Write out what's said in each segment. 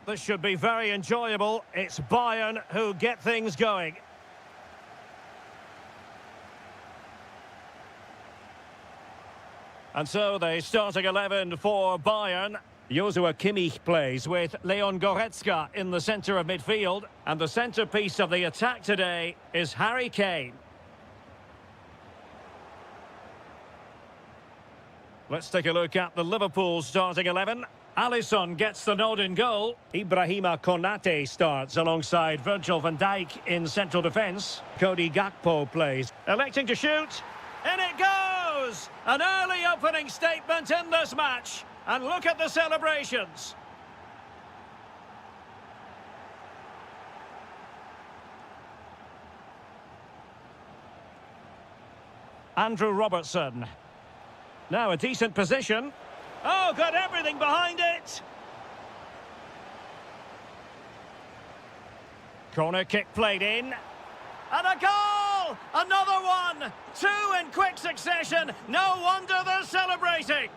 This should be very enjoyable. It's Bayern who get things going. And so the starting 11 for Bayern. Joshua Kimmich plays with Leon Goretzka in the centre of midfield. And the centrepiece of the attack today is Harry Kane. Let's take a look at the Liverpool starting 11. Alisson gets the nod in goal. Ibrahima Konate starts alongside Virgil van Dijk in central defence. Cody Gakpo plays. Electing to shoot. In it goes! An early opening statement in this match. And look at the celebrations. Andrew Robertson. Now a decent position. Oh, got everything behind it. Corner kick played in. And a goal! Another one! Two in quick succession. No wonder they're celebrating.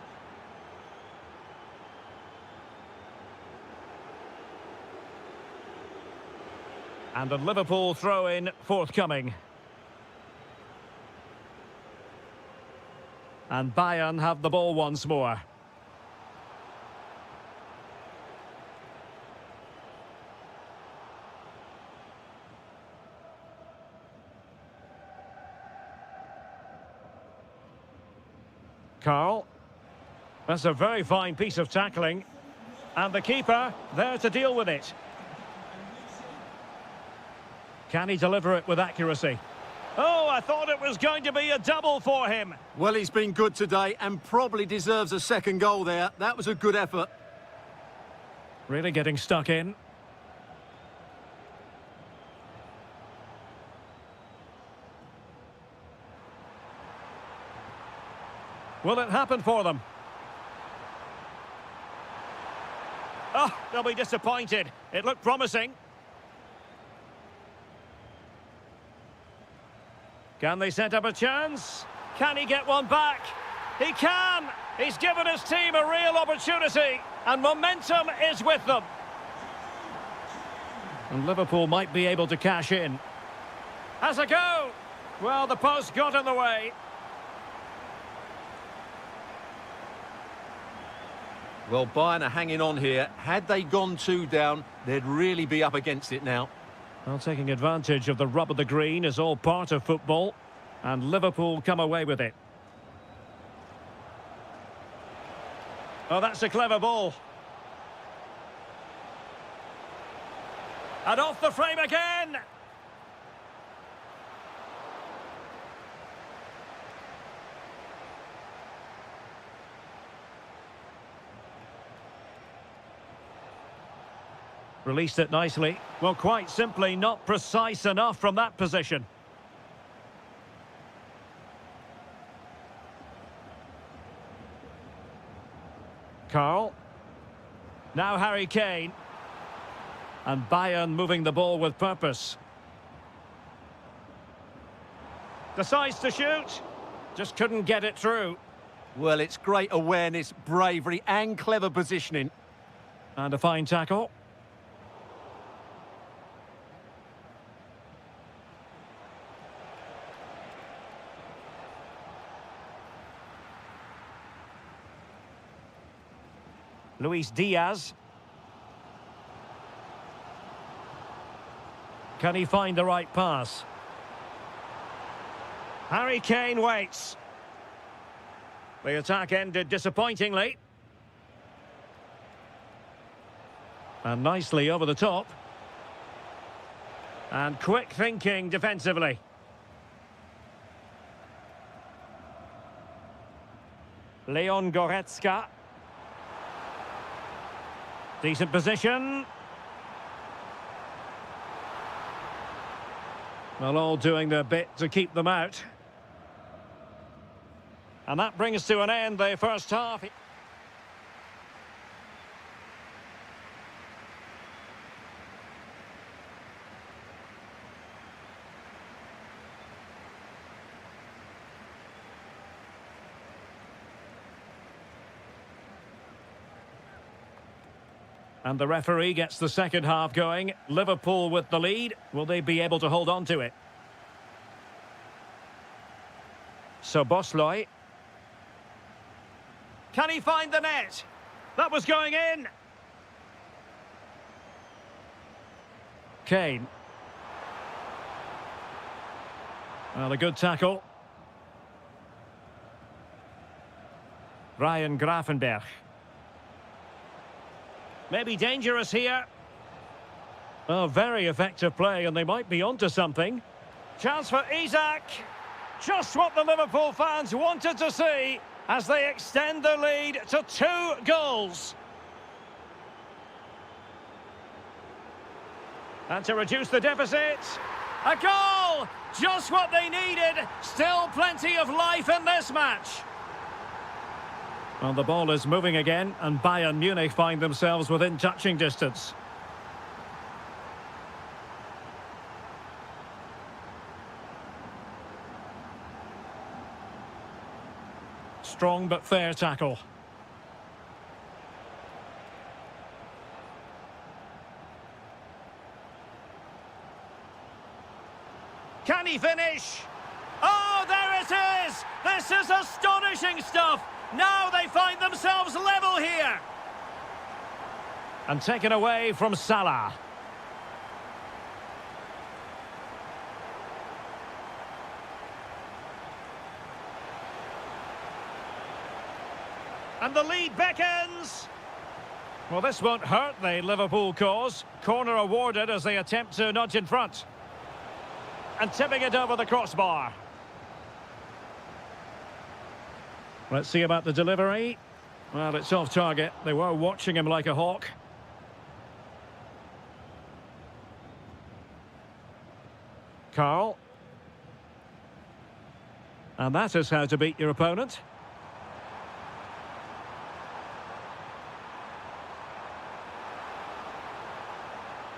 And the Liverpool throw-in forthcoming. And Bayern have the ball once more. Carl. That's a very fine piece of tackling. And the keeper there to deal with it. Can he deliver it with accuracy? Oh, I thought it was going to be a double for him. Well, he's been good today and probably deserves a second goal there. That was a good effort. Really getting stuck in. Will it happen for them? Oh, they'll be disappointed. It looked promising. Can they set up a chance? Can he get one back? He can! He's given his team a real opportunity, and momentum is with them. And Liverpool might be able to cash in. Has a go! Well, the post got in the way. Well, Bayern are hanging on here. Had they gone 2 down, they'd really be up against it now. Well, taking advantage of the rub of the green is all part of football. And Liverpool come away with it. Oh, that's a clever ball. And off the frame again! Released it nicely. Well, quite simply not precise enough from that position. Carl. Now Harry Kane. And Bayern moving the ball with purpose. Decides to shoot. Just couldn't get it through. Well, it's great awareness, bravery and clever positioning. And a fine tackle. Luis Diaz. Can he find the right pass? Harry Kane waits. The attack ended disappointingly. And nicely over the top. And quick thinking defensively. Leon Goretzka. Decent position. Well, all doing their bit to keep them out. And that brings to an end the first half. And the referee gets the second half going. Liverpool with the lead. Will they be able to hold on to it? So Bosloy. Can he find the net? That was going in. Kane. Well, a good tackle. Ryan Gravenberch. Maybe dangerous here. Oh, very effective play, and they might be onto something. Chance for Isak. Just what the Liverpool fans wanted to see as they extend the lead to 2 goals. And to reduce the deficit, a goal! Just what they needed. Still plenty of life in this match. Well, the ball is moving again, and Bayern Munich find themselves within touching distance. Strong but fair tackle. Can he finish? Oh, there it is! This is astonishing stuff! Now they find themselves level here. And taken away from Salah. And the lead beckons. Well, this won't hurt the Liverpool cause. Corner awarded as they attempt to nudge in front. And tipping it over the crossbar. Let's see about the delivery. Well, it's off target. They were watching him like a hawk. Carl. And that is how to beat your opponent.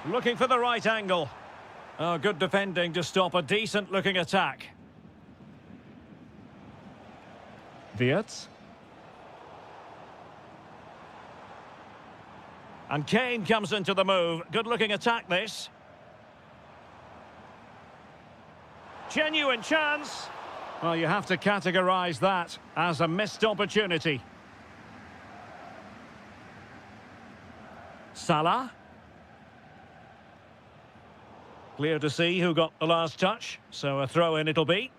Looking for the right angle. Oh, good defending to stop a decent-looking attack. Wirtz. And Kane comes into the move. Good-looking attack, this. Genuine chance. Well, you have to categorise that as a missed opportunity. Salah. Clear to see who got the last touch, so a throw-in it'll be.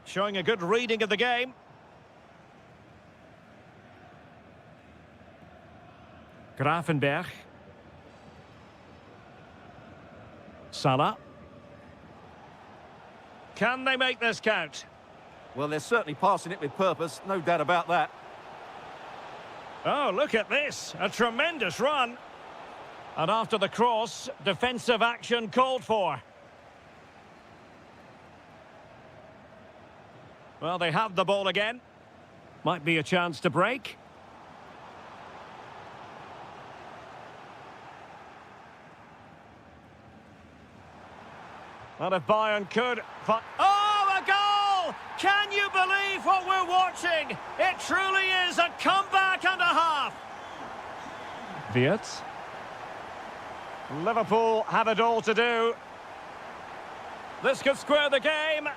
Showing a good reading of the game. Gravenberch. Salah. Can they make this count? Well, they're certainly passing it with purpose, no doubt about that. Oh, look at this. A tremendous run. And after the cross, defensive action called for. Well, they have the ball again. Might be a chance to break. And if Bayern could... Oh, a goal! Can you believe what we're watching? It truly is a comeback and a half. Wirtz. Liverpool have it all to do. This could square the game.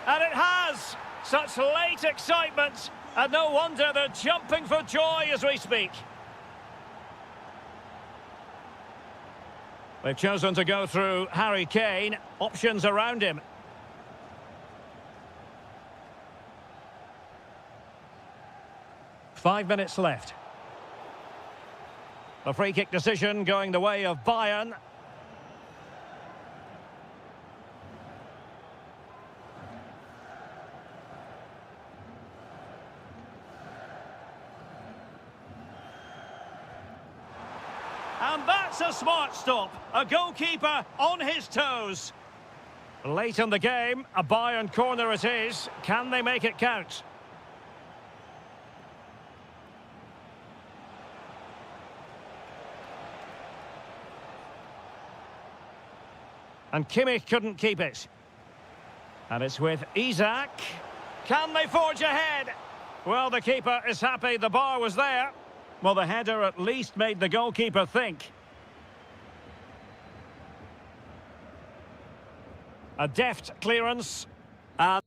And it has. Such late excitement. And no wonder they're jumping for joy as we speak. They've chosen to go through Harry Kane. Options around him. Five minutes left. The free kick decision going the way of Bayern. And that's a smart stop. A goalkeeper on his toes. Late in the game, a Bayern corner it is. Can they make it count? And Kimmich couldn't keep it. And it's with Isak. Can they forge ahead? Well, the keeper is happy the bar was there. Well, the header at least made the goalkeeper think. A deft clearance. And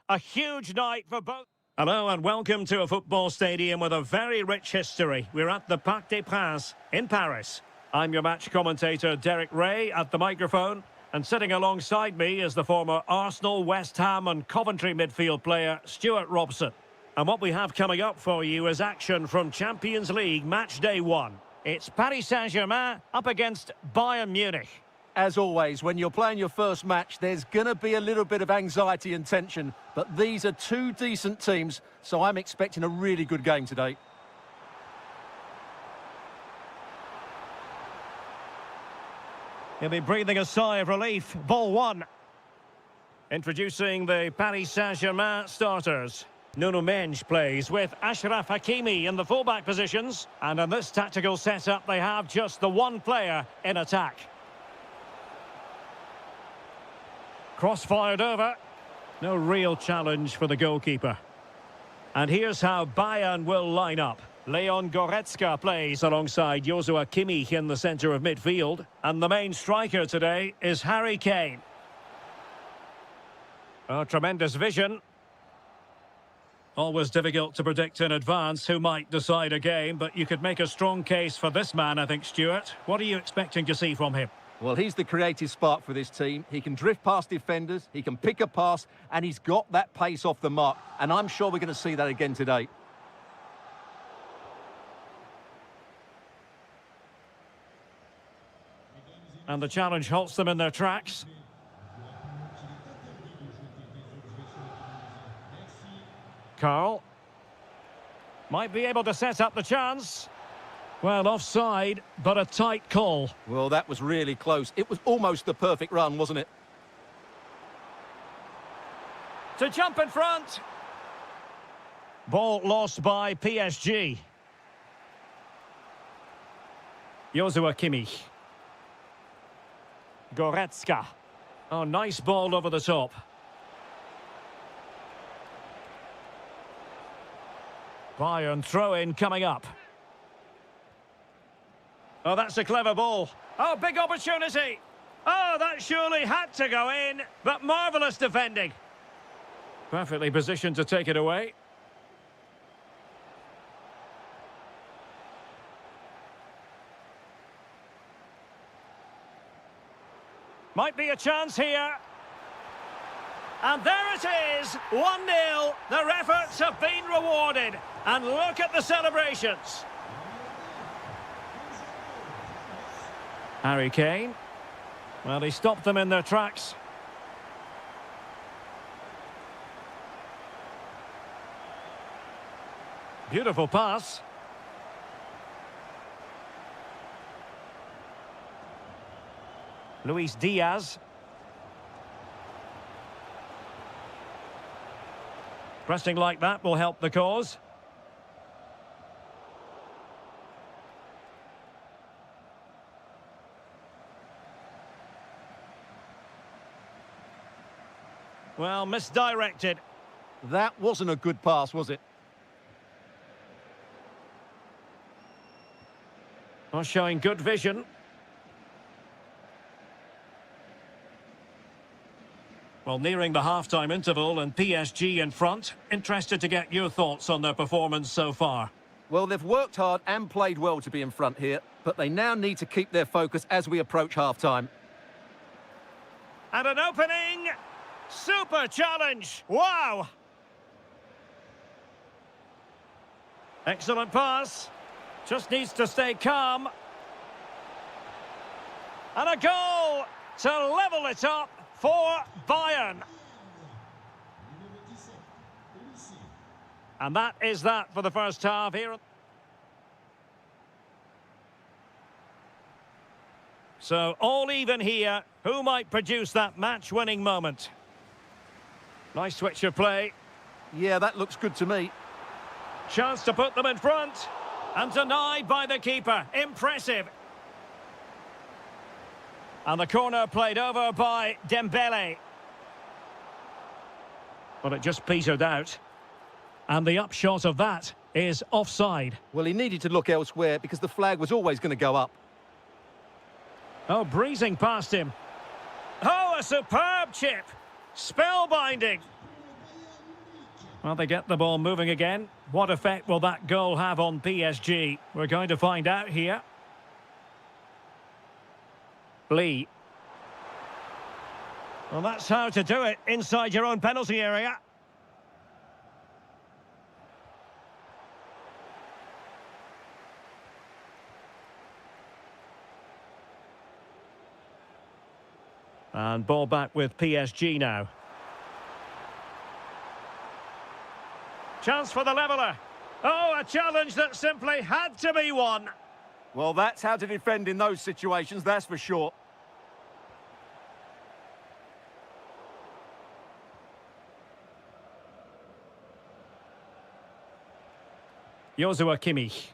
a huge night for both. Hello and welcome to a football stadium with a very rich history. We're at the Parc des Princes in Paris. I'm your match commentator Derek Ray at the microphone, and sitting alongside me is the former Arsenal, West Ham and Coventry midfield player Stuart Robson. And what we have coming up for you is action from Champions League match day 1. It's Paris Saint-Germain up against Bayern Munich. As always, when you're playing your first match, there's going to be a little bit of anxiety and tension. But these are two decent teams, so I'm expecting a really good game today. He'll be breathing a sigh of relief. Ball 1. Introducing the Paris Saint-Germain starters. Nuno Mendes plays with Achraf Hakimi in the fullback positions. And in this tactical setup, they have just the one player in attack. Cross fired over. No real challenge for the goalkeeper. And here's how Bayern will line up. Leon Goretzka plays alongside Joshua Kimmich in the centre of midfield. And the main striker today is Harry Kane. Oh, tremendous vision. Always difficult to predict in advance who might decide a game, but you could make a strong case for this man, I think, Stuart. What are you expecting to see from him? Well, he's the creative spark for this team. He can drift past defenders, he can pick a pass, and he's got that pace off the mark. And I'm sure we're going to see that again today. And the challenge halts them in their tracks. Carl might be able to set up the chance. Well, offside, but a tight call. Well, that was really close. It was almost the perfect run, wasn't it? To jump in front. Ball lost by PSG. Joshua Kimmich. Goretzka. Oh, nice ball over the top. Bayern throw-in coming up. Oh, that's a clever ball. Oh, big opportunity. Oh, that surely had to go in, but marvellous defending. Perfectly positioned to take it away. Might be a chance here. And there it is, 1-0. Their efforts have been rewarded. And look at the celebrations. Harry Kane. Well, he stopped them in their tracks. Beautiful pass. Luis Diaz. Pressing like that will help the cause. Well, misdirected. That wasn't a good pass, was it? Well, showing good vision. Well, nearing the half-time interval and PSG in front. Interested to get your thoughts on their performance so far. Well, they've worked hard and played well to be in front here, but they now need to keep their focus as we approach half-time. And an opening! Super challenge! Wow! Excellent pass. Just needs to stay calm. And a goal to level it up for Bayern. And that is that for the first half here. So all even here. Who might produce that match-winning moment? Nice switch of play. Yeah, that looks good to me. Chance to put them in front. And denied by the keeper. Impressive. And the corner played over by Dembele. But it just petered out. And the upshot of that is offside. Well, he needed to look elsewhere because the flag was always going to go up. Oh, breezing past him. Oh, a superb chip. Spellbinding. Well, they get the ball moving again. What effect will that goal have on PSG? We're going to find out here. Lee. Well, that's how to do it inside your own penalty area. And ball back with PSG now. Chance for the leveller. Oh, a challenge that simply had to be won. Well, that's how to defend in those situations, that's for sure. Joshua Kimmich.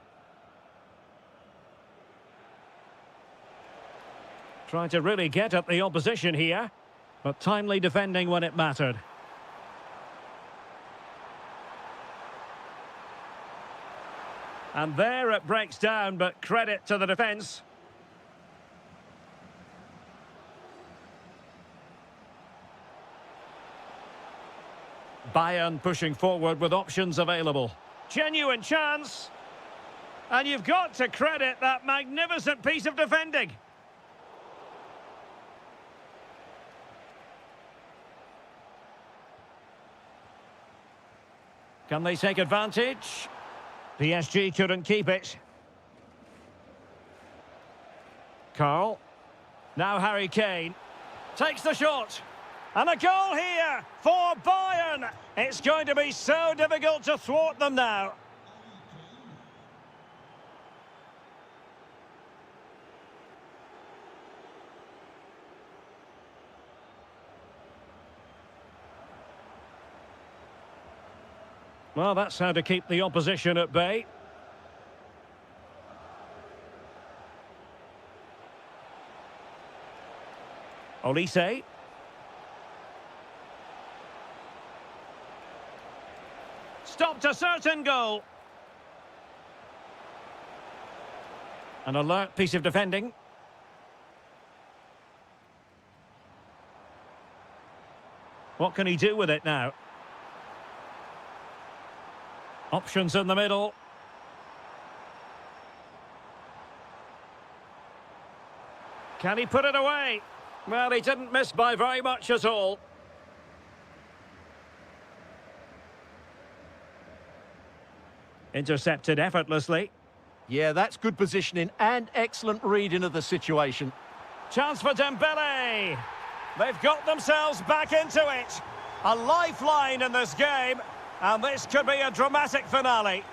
Trying to really get at the opposition here, but timely defending when it mattered. And there it breaks down, but credit to the defence. Bayern pushing forward with options available. Genuine chance. And you've got to credit that magnificent piece of defending. Can they take advantage? PSG couldn't keep it. Carl. Now Harry Kane. Takes the shot. And a goal here for Bayern. It's going to be so difficult to thwart them now. Well, that's how to keep the opposition at bay. Olise. Stopped a certain goal. An alert piece of defending. What can he do with it now? Options in the middle. Can he put it away? Well, he didn't miss by very much at all. Intercepted effortlessly. Yeah, that's good positioning and excellent reading of the situation. Chance for Dembele. They've got themselves back into it. A lifeline in this game. And this could be a dramatic finale.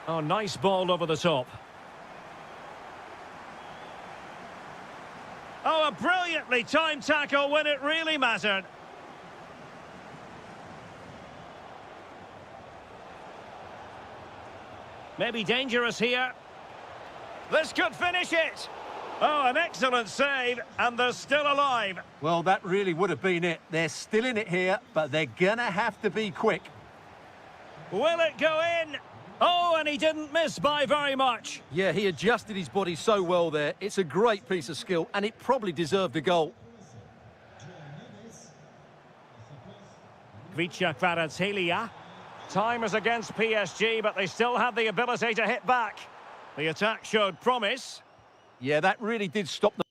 Oh, nice ball over the top. Oh, a brilliantly timed tackle when it really mattered. Maybe dangerous here. This could finish it. Oh, an excellent save, and they're still alive. Well, that really would have been it. They're still in it here, but they're gonna have to be quick. Will it go in? Oh, and he didn't miss by very much. Yeah, he adjusted his body so well there. It's a great piece of skill, and it probably deserved a goal. Kvaratskhelia. Time is against PSG, but they still have the ability to hit back. The attack showed promise. Yeah, that really did stop the...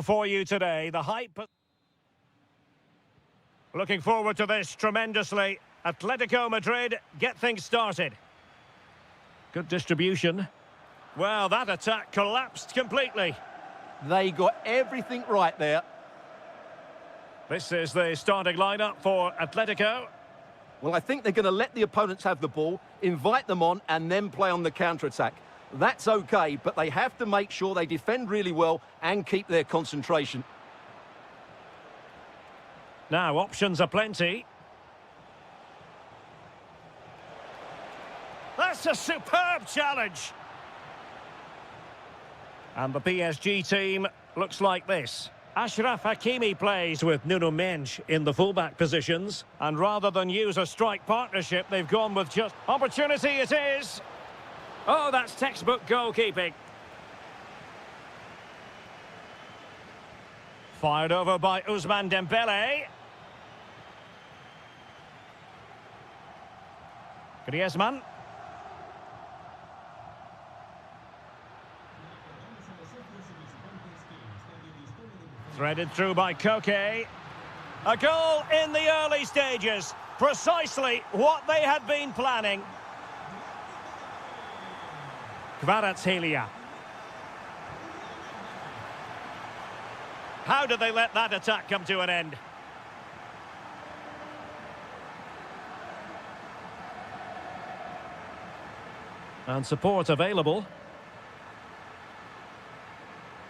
For you today, the hype. Looking forward to this tremendously. Atletico Madrid get things started. Good distribution. Well, that attack collapsed completely. They got everything right there. This is the starting lineup for Atletico. Well, I think they're going to let the opponents have the ball, invite them on, and then play on the counter-attack. That's okay, but they have to make sure they defend really well and keep their concentration. Now, options are plenty. That's a superb challenge. And the PSG team looks like this. Achraf Hakimi plays with Nuno Mendes in the fullback positions. And rather than use a strike partnership, they've gone with just... Opportunity it is! Oh, that's textbook goalkeeping. Fired over by Ousmane Dembele. Griezmann. Threaded through by Koke. A goal in the early stages. Precisely what they had been planning. Kvaratskhelia. How did they let that attack come to an end? And support available.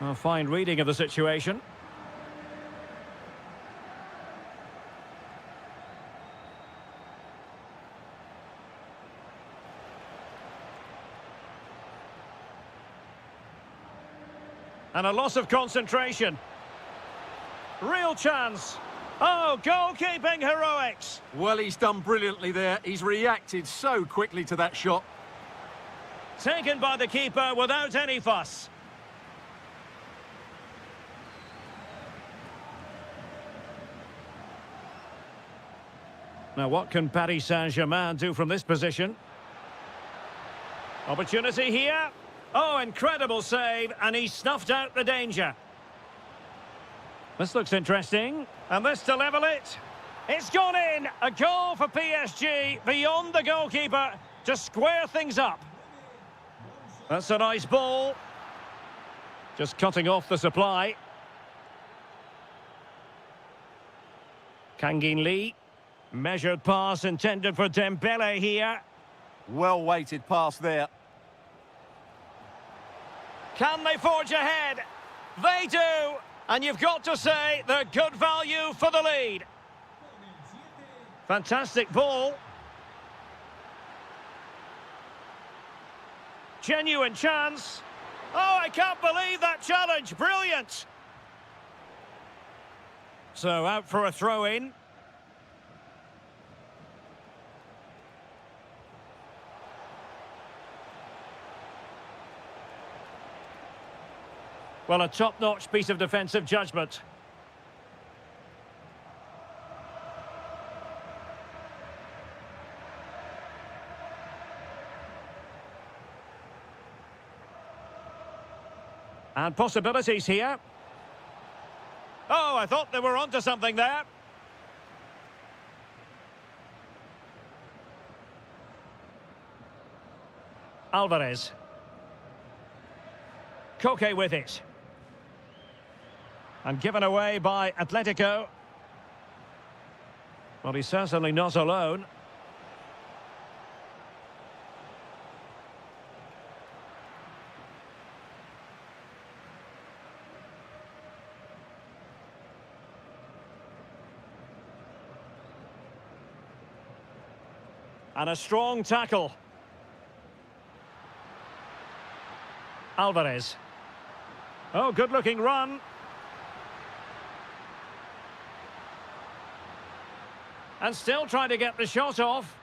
A fine reading of the situation. And a loss of concentration. Real chance. Oh, goalkeeping heroics. Well, he's done brilliantly there. He's reacted so quickly to that shot. Taken by the keeper without any fuss. Now, what can Paris Saint-Germain do from this position? Opportunity here. Oh, incredible save, and he snuffed out the danger. This looks interesting. And this to level it. It's gone in. A goal for PSG beyond the goalkeeper to square things up. That's a nice ball. Just cutting off the supply. Kangin Lee. Measured pass intended for Dembele here. Well-weighted pass there. Can they forge ahead? They do. And you've got to say they're good value for the lead. Fantastic ball. Genuine chance. Oh, I can't believe that challenge. Brilliant. So out for a throw-in. Well, a top-notch piece of defensive judgment. And possibilities here. Oh, I thought they were onto something there. Alvarez. Koke with it. And given away by Atletico. Well, he's certainly not alone. And a strong tackle. Alvarez. Oh, good-looking run. And still trying to get the shot off.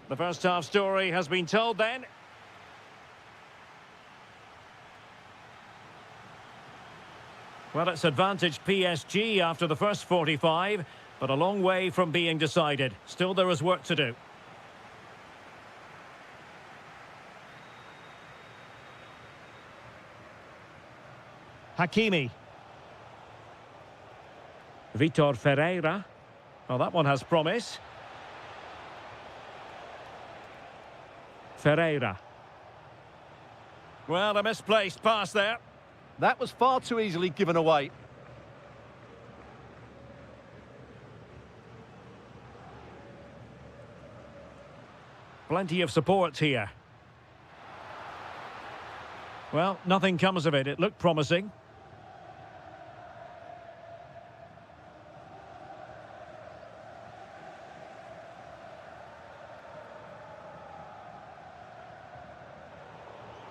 The first half story has been told then. Well, it's advantage PSG after the first 45, but a long way from being decided. Still, there is work to do. Hakimi. Vitor Ferreira. Oh, that one has promise. Ferreira. Well, a misplaced pass there. That was far too easily given away. Plenty of support here. Well, nothing comes of it. It looked promising.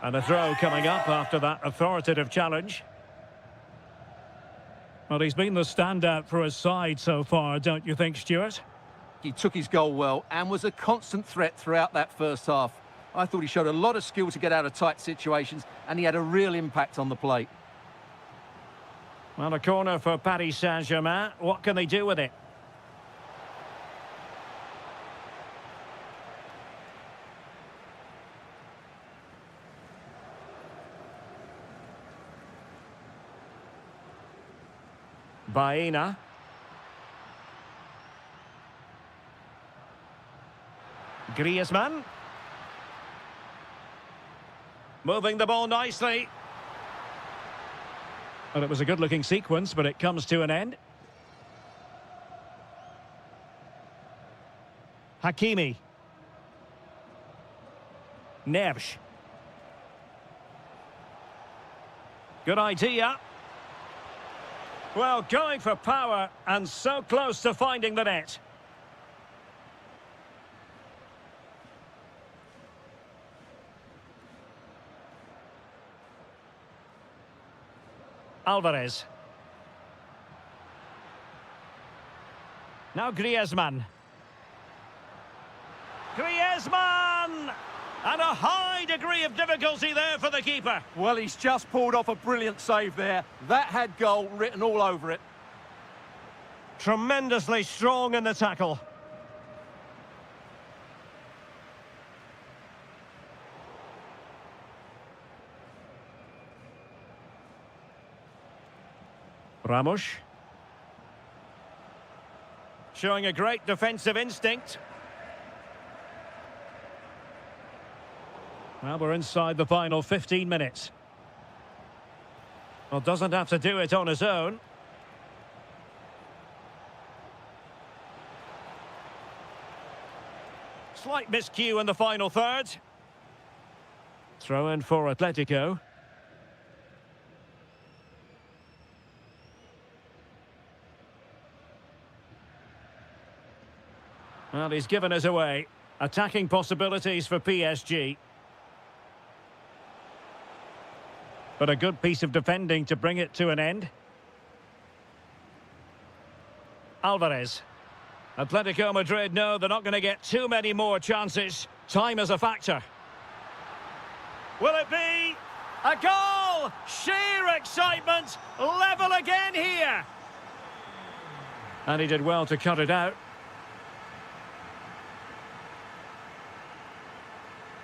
And a throw coming up after that authoritative challenge. Well, he's been the standout for his side so far, don't you think, Stuart? He took his goal well and was a constant threat throughout that first half. I thought he showed a lot of skill to get out of tight situations, and he had a real impact on the plate. Well, a corner for Paris Saint-Germain. What can they do with it? Baena. Griezmann. Moving the ball nicely. Well, it was a good-looking sequence, but it comes to an end. Hakimi. Neves. Good idea. Well, going for power and so close to finding the net. Alvarez. Now Griezmann. Griezmann! And a high degree of difficulty there for the keeper. Well, he's just pulled off a brilliant save there. That had goal written all over it. Tremendously strong in the tackle. Ramos. Showing a great defensive instinct. Well, we're inside the final 15 minutes. Well, doesn't have to do it on his own. Slight miscue in the final third. Throw in for Atletico. Well, he's given us away. Attacking possibilities for PSG. But a good piece of defending to bring it to an end. Alvarez. Atletico Madrid know they're not going to get too many more chances. Time is a factor. Will it be a goal? Sheer excitement. Level again here. And he did well to cut it out.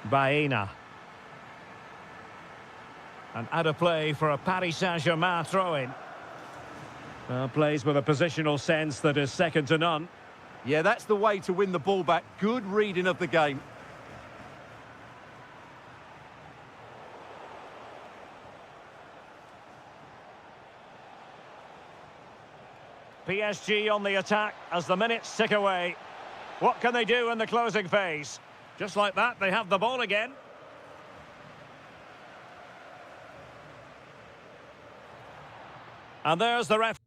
Baena. And out of play for a Paris Saint-Germain throw-in. Well, plays with a positional sense that is second to none. Yeah, that's the way to win the ball back. Good reading of the game. PSG on the attack as the minutes tick away. What can they do in the closing phase? Just like that, they have the ball again. And there's the ref.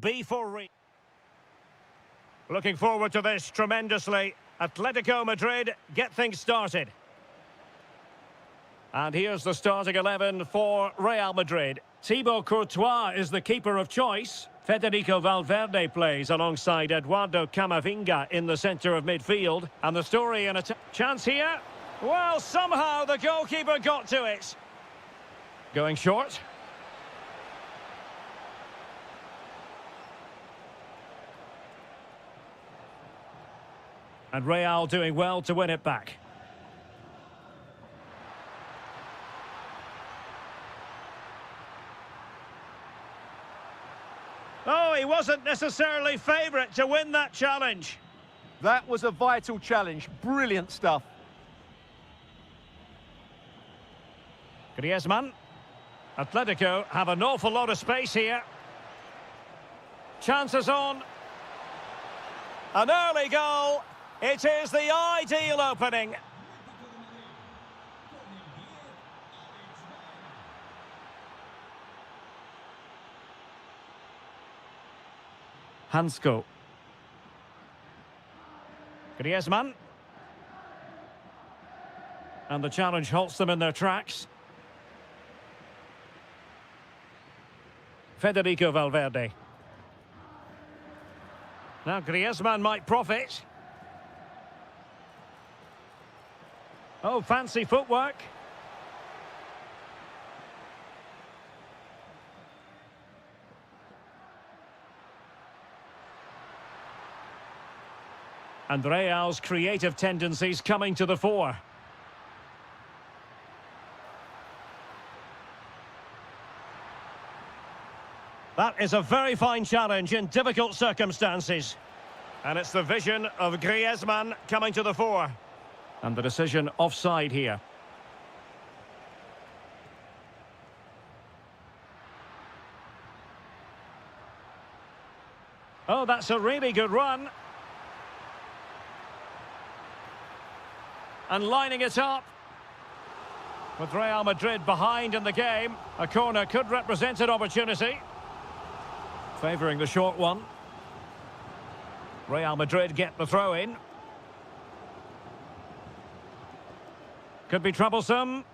B for Looking forward to this tremendously. Atletico Madrid get things started. And here's the starting 11 for Real Madrid. Thibaut Courtois is the keeper of choice. Federico Valverde plays alongside Eduardo Camavinga in the centre of midfield. And the story in a chance here. Well, somehow the goalkeeper got to it. Going short. And Real doing well to win it back. Oh, he wasn't necessarily favourite to win that challenge. That was a vital challenge. Brilliant stuff. Griezmann. Atletico have an awful lot of space here. Chances on. An early goal. It is the ideal opening. Hansko. Griezmann. And the challenge halts them in their tracks. Federico Valverde. Now Griezmann might profit. Oh, fancy footwork. And Real's creative tendencies coming to the fore. That is a very fine challenge in difficult circumstances. And it's the vision of Griezmann coming to the fore. And the decision offside here. Oh, that's a really good run. And lining it up. With Real Madrid behind in the game, a corner could represent an opportunity. Favouring the short one. Real Madrid get the throw in. Could be troublesome.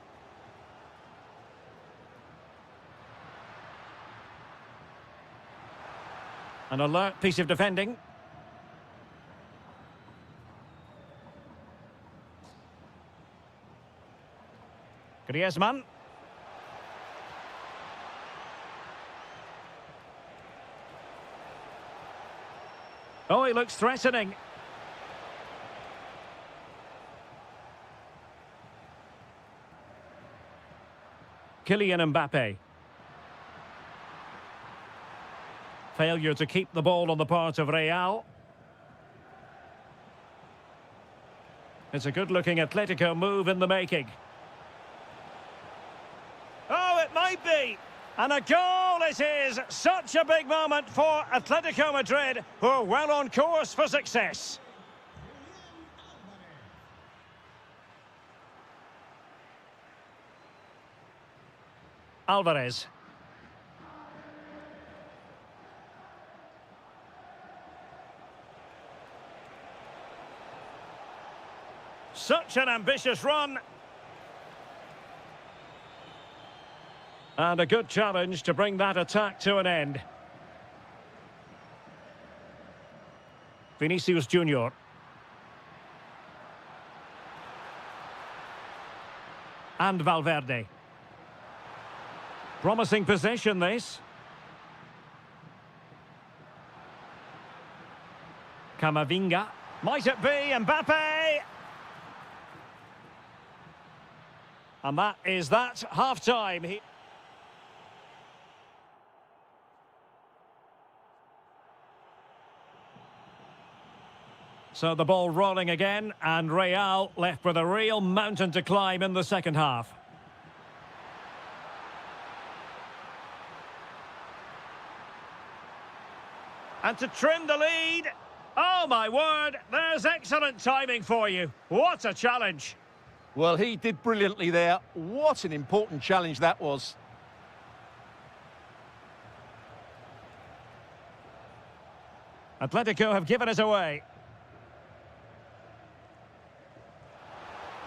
An alert piece of defending. Griezmann. Oh, he looks threatening. Kylian Mbappe. Failure to keep the ball on the part of Real. It's a good-looking Atletico move in the making. Oh, it might be! And a goal it is! Such a big moment for Atletico Madrid, who are well on course for success. Alvarez. Such an ambitious run. And a good challenge to bring that attack to an end. Vinicius Junior. And Valverde. Promising possession, this. Camavinga. Might it be Mbappe? And that is that. Half-time. So the ball rolling again, and Real left with a real mountain to climb in the second half. And to trim the lead. Oh, my word, there's excellent timing for you. What a challenge. Well, he did brilliantly there. What an important challenge that was. Atletico have given us away.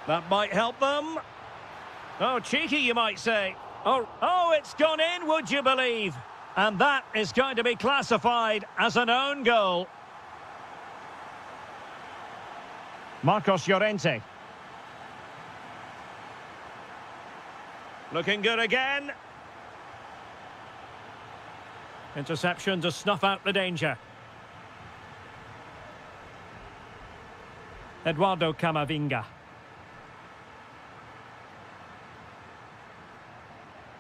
That might help them. Oh, cheeky, you might say. Oh, it's gone in, would you believe? And that is going to be classified as an own goal. Marcos Llorente. Looking good again. Interception to snuff out the danger. Eduardo Camavinga.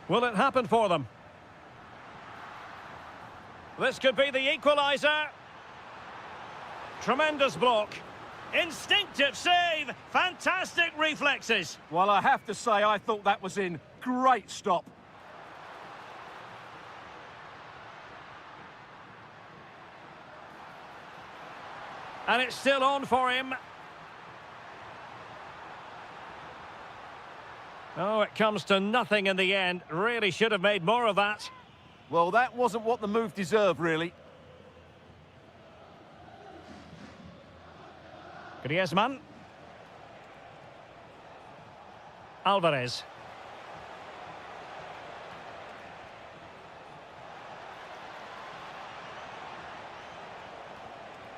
Will it happen for them? This could be the equaliser. Tremendous block. Instinctive save. Fantastic reflexes. Well, I have to say, I thought that was in. Great stop. And it's still on for him. Oh, it comes to nothing in the end. Really should have made more of that. Well, that wasn't what the move deserved, really. Griezmann. Alvarez.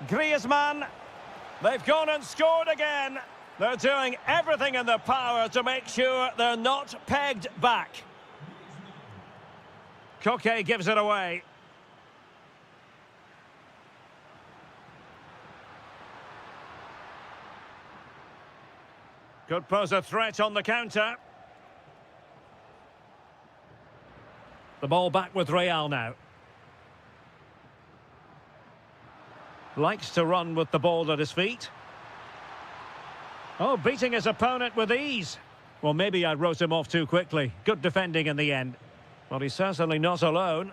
Griezmann. They've gone and scored again. They're doing everything in their power to make sure they're not pegged back. Koke gives it away. Could pose a threat on the counter. The ball back with Real now. Likes to run with the ball at his feet. Oh, beating his opponent with ease. Well, maybe I wrote him off too quickly. Good defending in the end. Well, he's certainly not alone.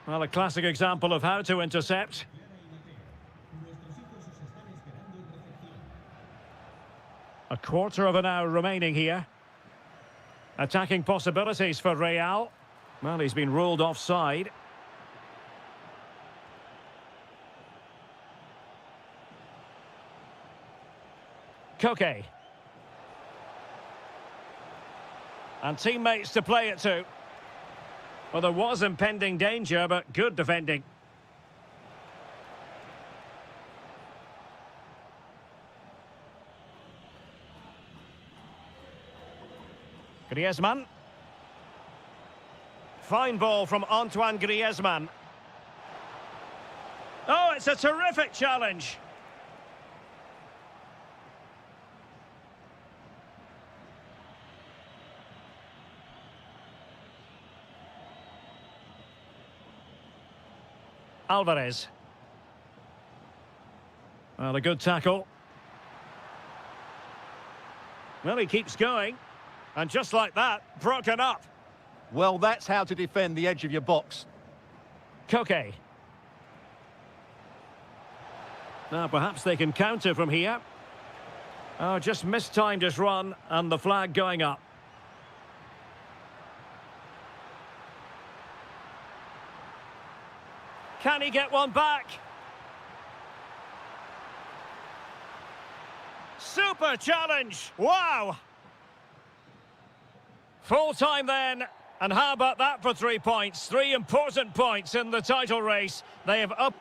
Well, a classic example of how to intercept. A quarter of an hour remaining here. Attacking possibilities for Real. Well, he's been ruled offside. Koke. And teammates to play it to. Well, there was impending danger, but good defending. Griezmann. Fine ball from Antoine Griezmann. Oh, it's a terrific challenge. Alvarez. Well, a good tackle. Well, he keeps going. And just like that, broken up. Well, that's how to defend the edge of your box. Koke. Now, perhaps they can counter from here. Oh, just mistimed his run, and the flag going up. Can he get one back? Super challenge! Wow! Full time then. And how about that for 3 points? 3 important points in the title race. They have up...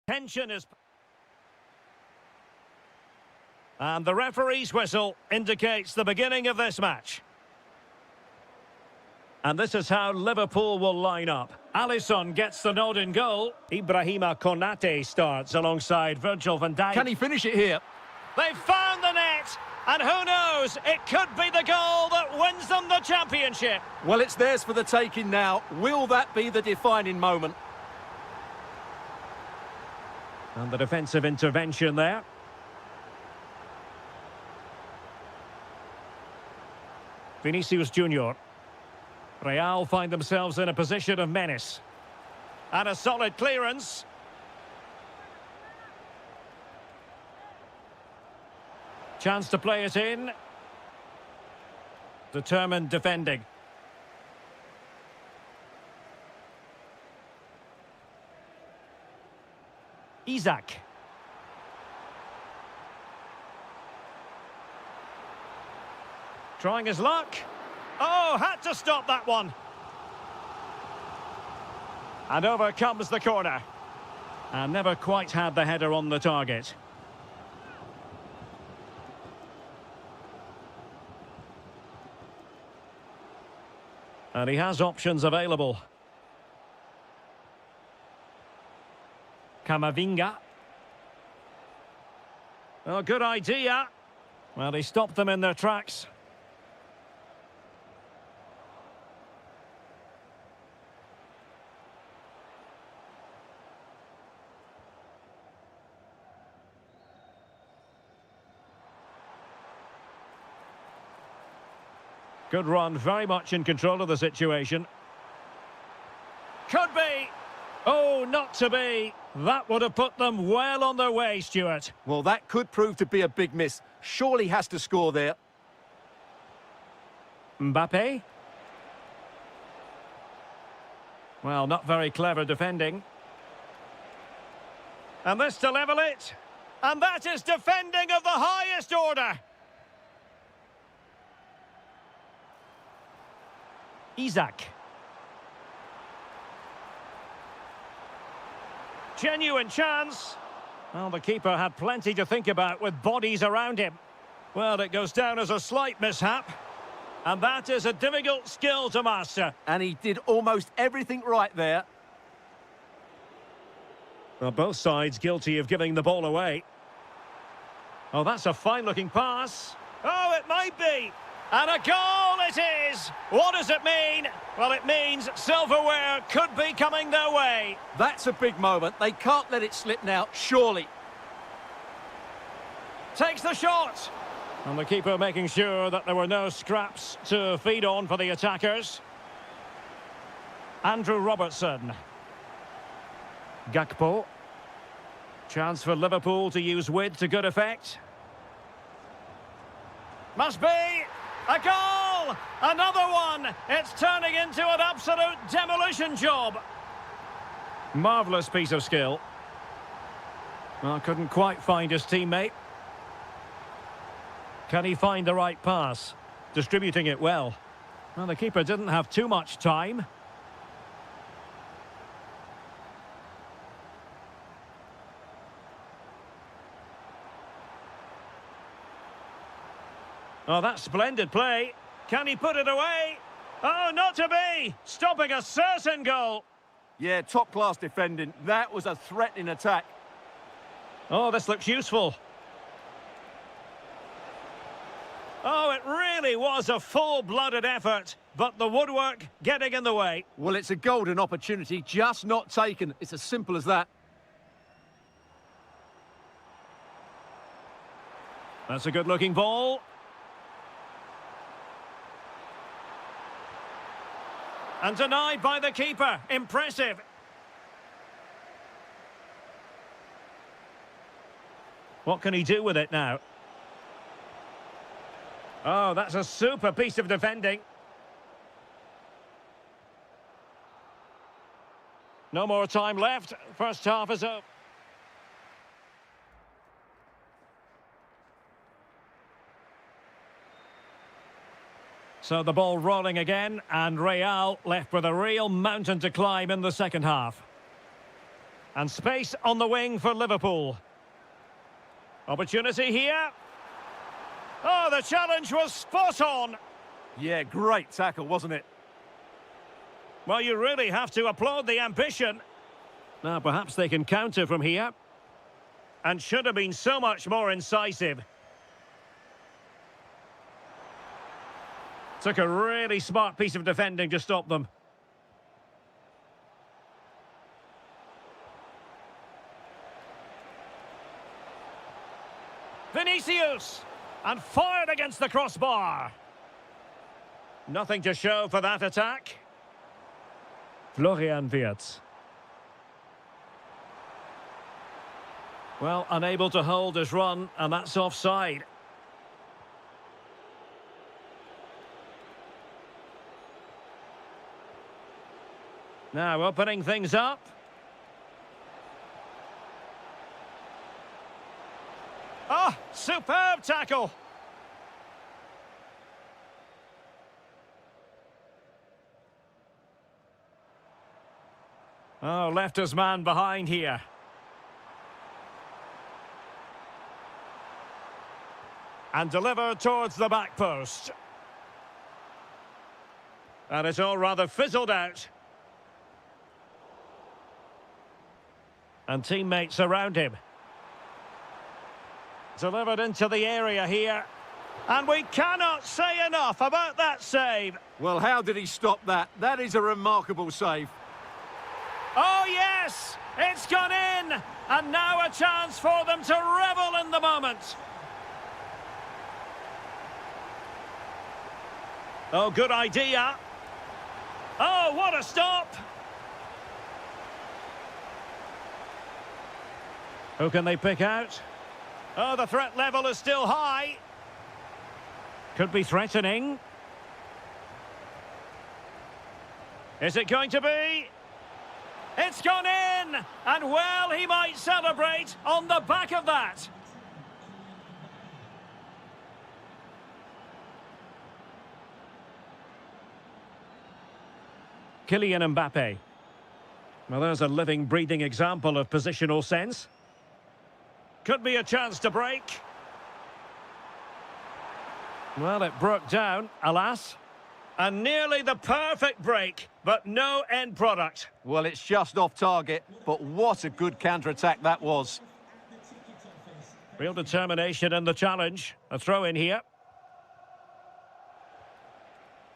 Tension is... And the referee's whistle indicates the beginning of this match. And this is how Liverpool will line up. Alisson gets the nod in goal. Ibrahima Konate starts alongside Virgil van Dijk. Can he finish it here? They've found the net, and who knows, it could be the goal that wins them the championship. Well, it's theirs for the taking now. Will that be the defining moment? And the defensive intervention there. Vinicius Junior. Real find themselves in a position of menace. And a solid clearance. Chance to play it in. Determined defending. Isak. Trying his luck. Oh, had to stop that one. And over comes the corner. And never quite had the header on the target. And he has options available. Camavinga. Oh, good idea. Well, he stopped them in their tracks. Good run, very much in control of the situation. Could be. Oh, not to be. That would have put them well on their way, Stuart. Well, that could prove to be a big miss. Surely has to score there. Mbappe. Well, not very clever defending. And this to level it. And that is defending of the highest order. Isak. Genuine chance. Well, the keeper had plenty to think about with bodies around him. Well, it goes down as a slight mishap. And that is a difficult skill to master. And he did almost everything right there. Well, both sides guilty of giving the ball away. Oh, that's a fine-looking pass. Oh, it might be. And a goal it is! What does it mean? Well, it means silverware could be coming their way. That's a big moment. They can't let it slip now, surely. Takes the shot. And the keeper making sure that there were no scraps to feed on for the attackers. Andrew Robertson. Gakpo. Chance for Liverpool to use width to good effect. Must be. A goal! Another one! It's turning into an absolute demolition job. Marvellous piece of skill. Well, couldn't quite find his teammate. Can he find the right pass? Distributing it well. Well, the keeper didn't have too much time. Oh, that's splendid play. Can he put it away? Oh, not to be! Stopping a certain goal. Yeah, top-class defending. That was a threatening attack. Oh, this looks useful. Oh, it really was a full-blooded effort, but the woodwork getting in the way. Well, it's a golden opportunity, just not taken. It's as simple as that. That's a good-looking ball. And denied by the keeper. Impressive. What can he do with it now? Oh, that's a super piece of defending. No more time left. First half is up. So the ball rolling again, and Real left with a real mountain to climb in the second half. And space on the wing for Liverpool. Opportunity here. Oh, the challenge was spot on. Yeah, great tackle, wasn't it? Well, you really have to applaud the ambition. Now, perhaps they can counter from here. And should have been so much more incisive. Took a really smart piece of defending to stop them. Vinicius! And fired against the crossbar. Nothing to show for that attack. Florian Wirtz. Well, unable to hold his run, and that's offside. Now opening things up. Ah, superb tackle. Oh, left his man behind here. And delivered towards the back post. And it's all rather fizzled out. And teammates around him. Delivered into the area here. And we cannot say enough about that save. Well, how did he stop that? That is a remarkable save. Oh, yes! It's gone in! And now a chance for them to revel in the moment. Oh, good idea. Oh, what a stop! Who can they pick out? Oh, the threat level is still high. Could be threatening. Is it going to be? It's gone in! And well, he might celebrate on the back of that. Kylian Mbappe. Well, there's a living, breathing example of positional sense. Could be a chance to break. Well, it broke down, alas. And nearly the perfect break, but no end product. Well, it's just off target, but what a good counter-attack that was. Real determination in the challenge. A throw in here.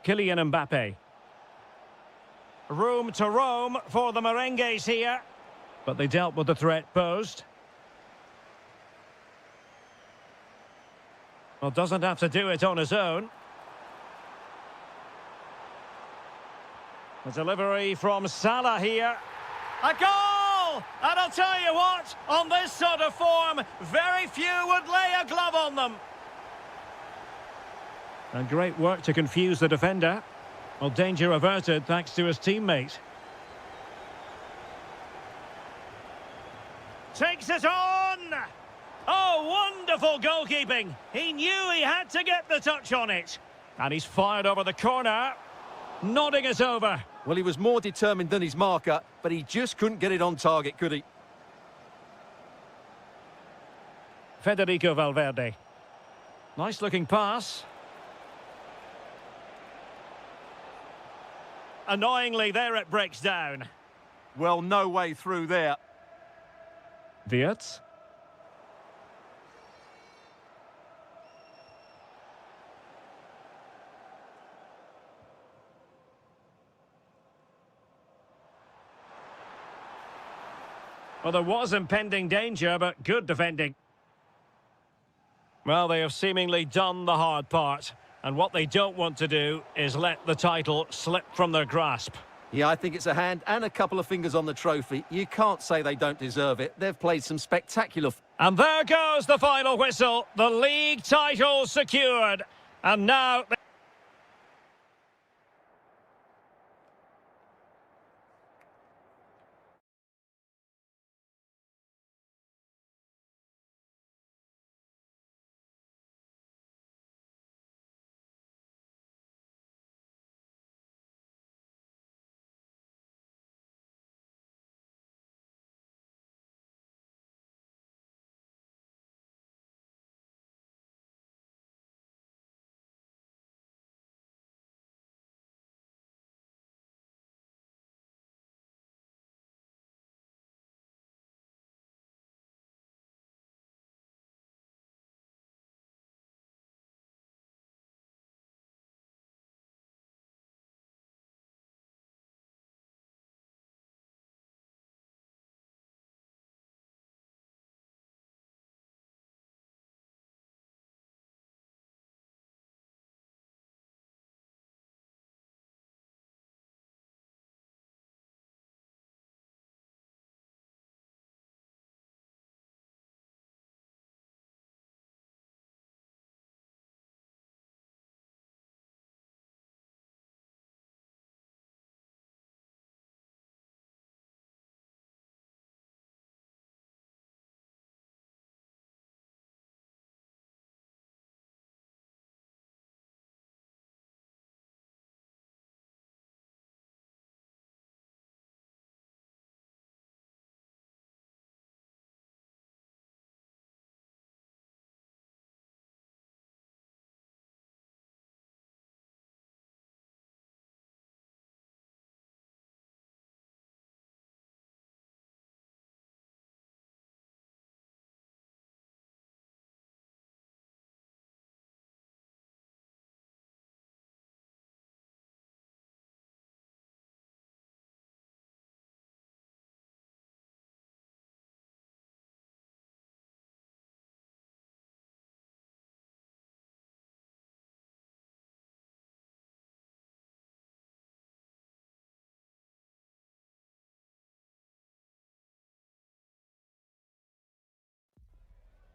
Kylian Mbappe. Room to roam for the Merengues here. But they dealt with the threat posed. Well, doesn't have to do it on his own. The delivery from Salah here. A goal! And I'll tell you what, on this sort of form, very few would lay a glove on them. And great work to confuse the defender. Well, danger averted thanks to his teammate. Takes it on! Oh, wonderful goalkeeping. He knew he had to get the touch on it. And he's fired over the corner. Nodding it over. Well, he was more determined than his marker, but he just couldn't get it on target, could he? Federico Valverde. Nice looking pass. Annoyingly, there it breaks down. Well, no way through there. Wirtz. Well, there was impending danger, but good defending. Well, they have seemingly done the hard part. And what they don't want to do is let the title slip from their grasp. Yeah, I think it's a hand and a couple of fingers on the trophy. You can't say they don't deserve it. They've played some spectacular... And there goes the final whistle. The league title secured. And now...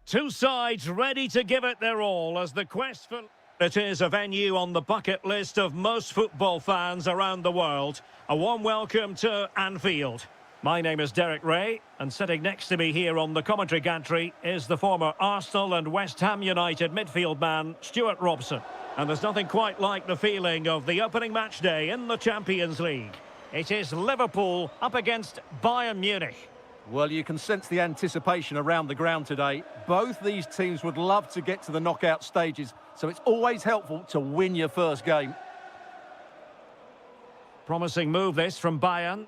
Two sides ready to give it their all as the quest for... It is a venue on the bucket list of most football fans around the world. A warm welcome to Anfield. My name is Derek Ray, and sitting next to me here on the commentary gantry is the former Arsenal and West Ham United midfield man, Stuart Robson. And there's nothing quite like the feeling of the opening match day in the Champions League. It is Liverpool up against Bayern Munich. Well, you can sense the anticipation around the ground today. Both these teams would love to get to the knockout stages, so it's always helpful to win your first game. Promising move this from Bayern.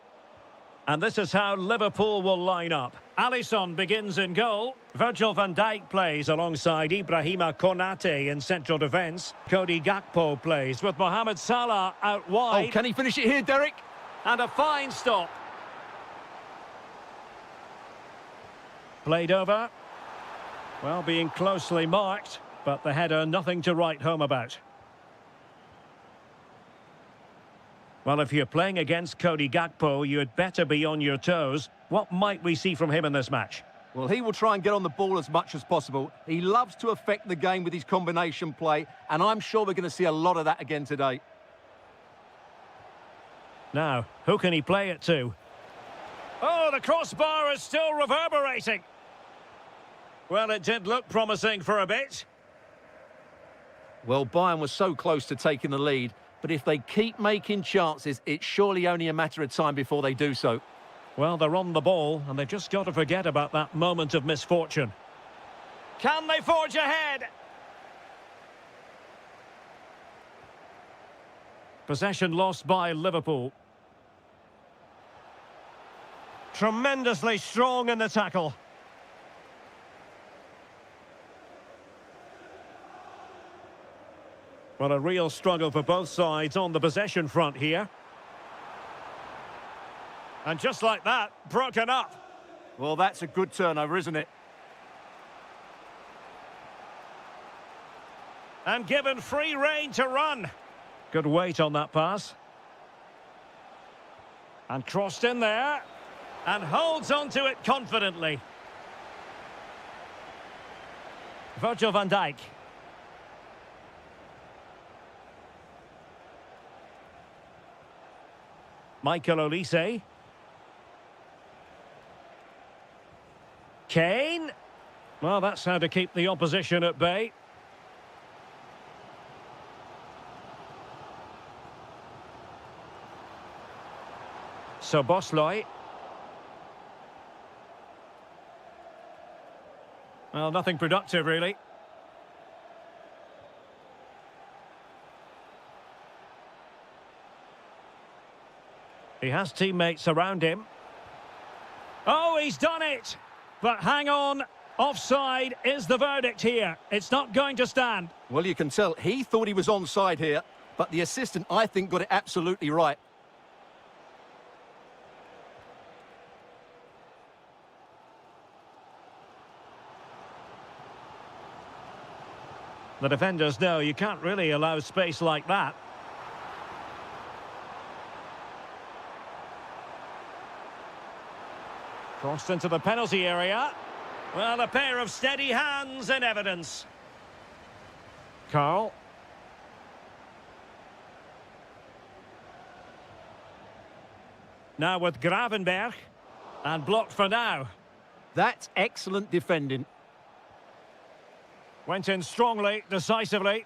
And this is how Liverpool will line up. Alisson begins in goal. Virgil van Dijk plays alongside Ibrahima Konate in central defence. Cody Gakpo plays with Mohamed Salah out wide. Oh, can he finish it here, Derek? And a fine stop. Played over. Well, being closely marked, but the header nothing to write home about. Well, if you're playing against Cody Gakpo, you had better be on your toes. What might we see from him in this match? Well, he will try and get on the ball as much as possible. He loves to affect the game with his combination play, and I'm sure we're going to see a lot of that again today. Now, who can he play it to? Oh, the crossbar is still reverberating. Well, it did look promising for a bit. Well, Bayern was so close to taking the lead, but if they keep making chances, it's surely only a matter of time before they do so. Well, they're on the ball, and they've just got to forget about that moment of misfortune. Can they forge ahead? Possession lost by Liverpool. Tremendously strong in the tackle. Well, a real struggle for both sides on the possession front here. And just like that, broken up. Well, that's a good turnover, isn't it? And given free rein to run. Good weight on that pass. And crossed in there. And holds onto it confidently. Virgil van Dijk. Michael Olise. Kane. Well, that's how to keep the opposition at bay. Szoboszlai. Well, nothing productive, really. He has teammates around him. Oh, he's done it! But hang on, offside is the verdict here. It's not going to stand. Well, you can tell he thought he was onside here, but the assistant, I think, got it absolutely right. The defenders know you can't really allow space like that. Crossed into the penalty area. Well, a pair of steady hands in evidence. Carl. Now with Gravenberg. And blocked for now. That's excellent defending. Went in strongly, decisively.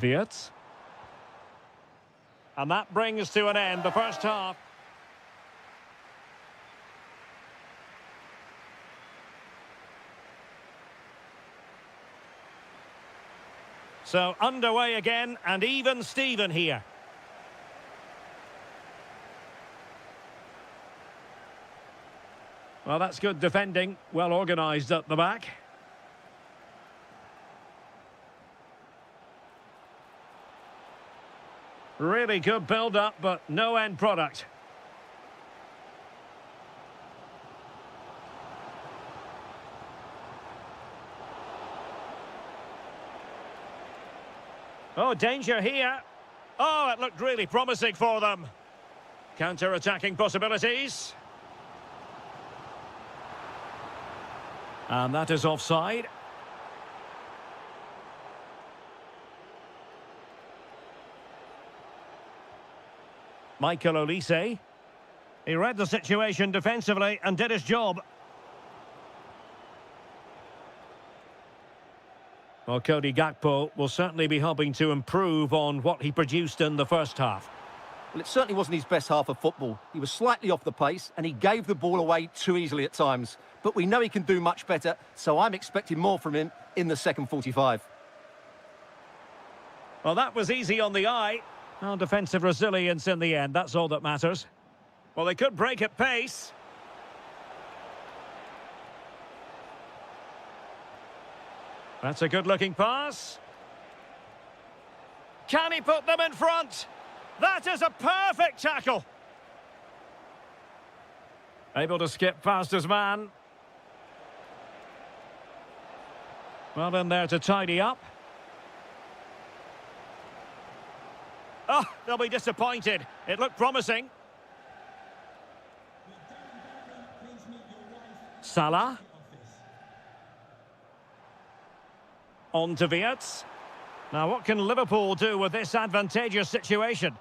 Wirtz. And that brings to an end the first half. So underway again, and even Steven here. Well, that's good defending, well organised at the back. Really good build-up, but no end product. Oh, danger here. Oh, it looked really promising for them. Counter-attacking possibilities. And that is offside. Michael Olise. He read the situation defensively and did his job. Well, Cody Gakpo will certainly be hoping to improve on what he produced in the first half. Well, it certainly wasn't his best half of football. He was slightly off the pace and he gave the ball away too easily at times. But we know he can do much better, so I'm expecting more from him in the second 45. Well, that was easy on the eye. Well, defensive resilience in the end, that's all that matters. Well, they could break at pace. That's a good-looking pass. Can he put them in front? That is a perfect tackle. Able to skip past his man. Well, in there to tidy up. Oh, they'll be disappointed. It looked promising. Salah. On to Wirtz. Now, what can Liverpool do with this advantageous situation?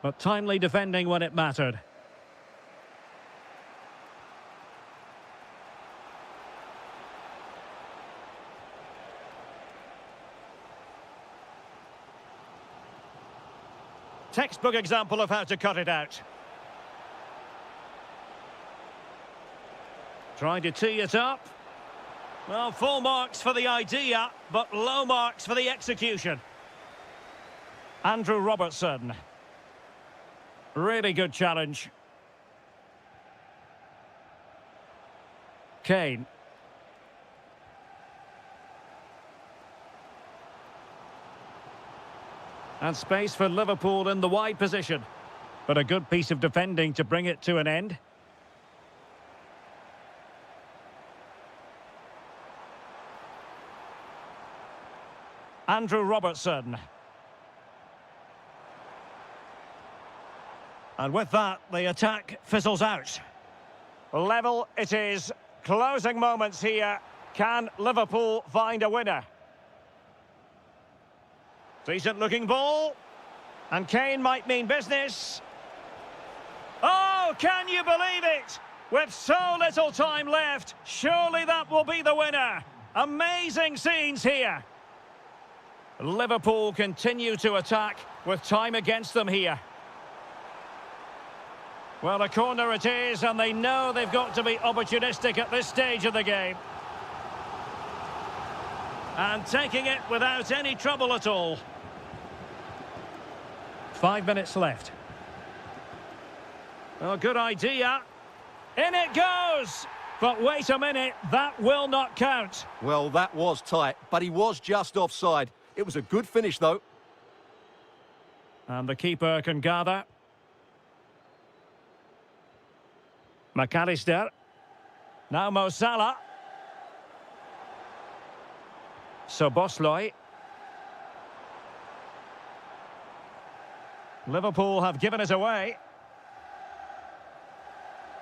But timely defending when it mattered. Textbook example of how to cut it out. Trying to tee it up. Well, full marks for the idea, but low marks for the execution. Andrew Robertson. Really good challenge. Kane. And space for Liverpool in the wide position. But a good piece of defending to bring it to an end. Andrew Robertson. And with that, the attack fizzles out. Level it is. Closing moments here. Can Liverpool find a winner? Decent looking ball. And Kane might mean business. Oh, can you believe it? With so little time left, surely that will be the winner. Amazing scenes here. Liverpool continue to attack with time against them here. Well, a corner it is, and they know they've got to be opportunistic at this stage of the game. And taking it without any trouble at all. 5 minutes left. Oh, good idea. In it goes! But wait a minute, that will not count. Well, that was tight, but he was just offside. It was a good finish, though. And the keeper can gather. McAllister. Now Mo Salah. Szoboszlai. Liverpool have given it away.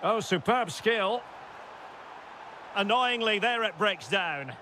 Oh, superb skill. Annoyingly, there it breaks down.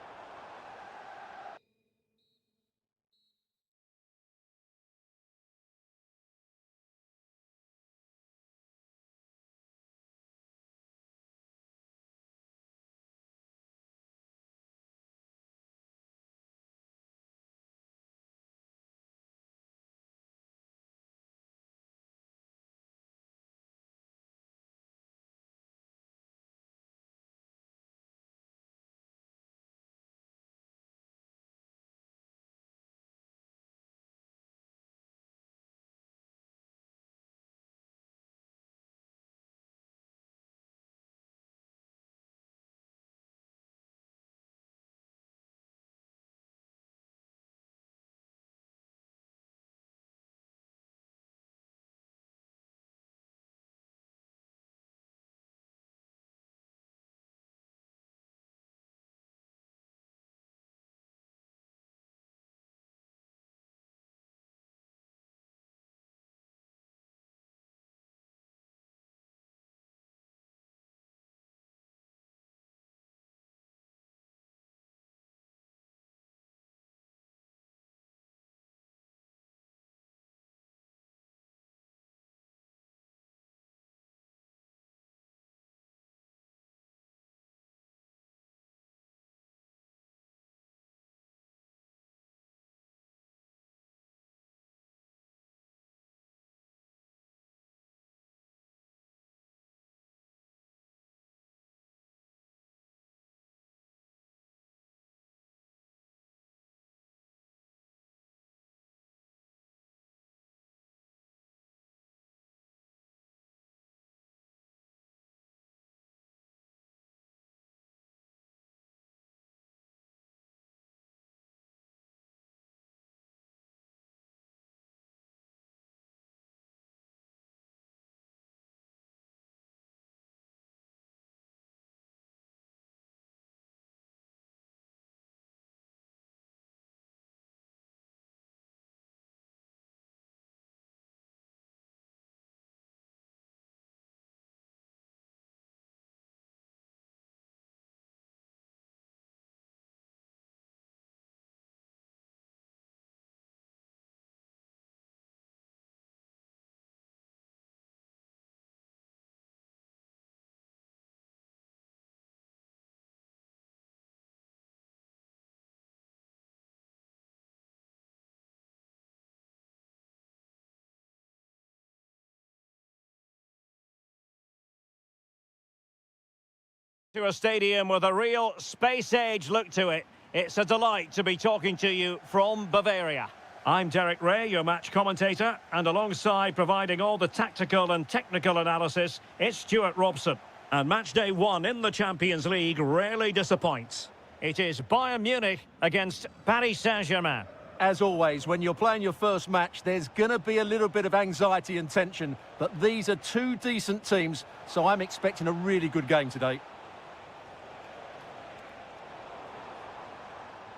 To a stadium with a real space-age look to it. It's a delight to be talking to you from Bavaria. I'm Derek Ray, your match commentator, and alongside providing all the tactical and technical analysis, it's Stuart Robson. And match day one in the Champions League rarely disappoints. It is Bayern Munich against Paris Saint-Germain. As always, when you're playing your first match, there's going to be a little bit of anxiety and tension, but these are two decent teams, so I'm expecting a really good game today.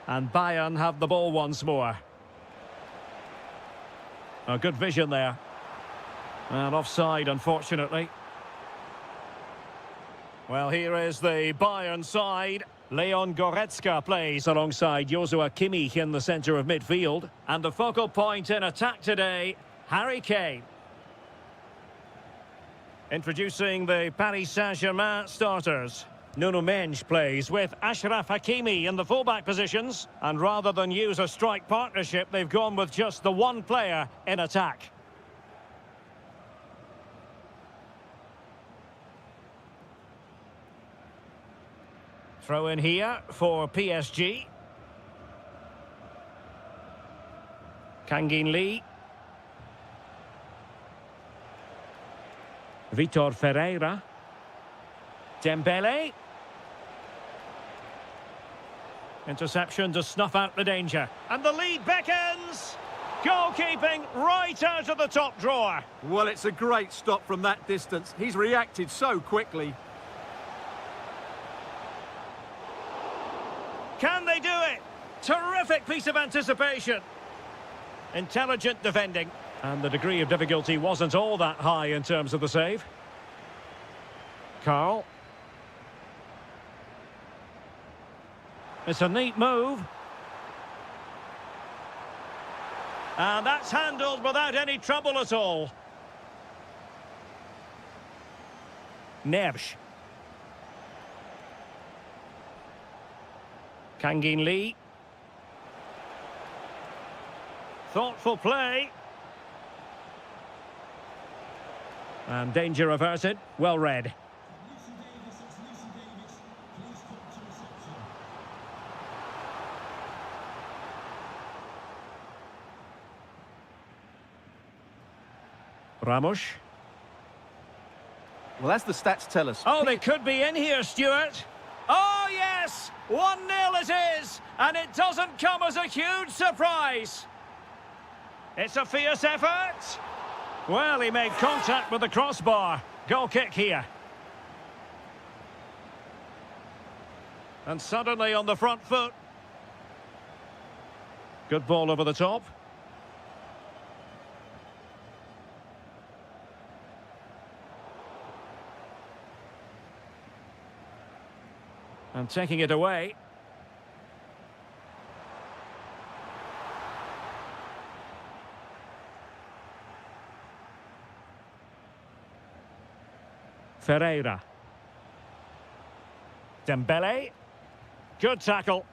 And Bayern have the ball once more. A good vision there. And offside, unfortunately. Well, here is the Bayern side. Leon Goretzka plays alongside Joshua Kimmich in the centre of midfield. And the focal point in attack today, Harry Kane. Introducing the Paris Saint-Germain starters. Nuno Mendes plays with Achraf Hakimi in the fullback positions. And rather than use a strike partnership, they've gone with just the one player in attack. Throw in here for PSG. Kangin Lee. Vitor Ferreira. Dembele. Interception to snuff out the danger. And the lead beckons. Goalkeeping right out of the top drawer. Well, it's a great stop from that distance. He's reacted so quickly. Can they do it? Terrific piece of anticipation. Intelligent defending. And the degree of difficulty wasn't all that high in terms of the save. Carl. It's a neat move. And that's handled without any trouble at all. Neves. Kangin Lee. Thoughtful play. And danger averted. Well read. Ramos. Well, as the stats tell us... Oh, they could be in here, Stuart. Oh, yes! 1-0 it is! And it doesn't come as a huge surprise. It's a fierce effort. Well, he made contact with the crossbar. Goal kick here. And suddenly on the front foot. Good ball over the top. And taking it away. Ferreira. Dembele. Good tackle.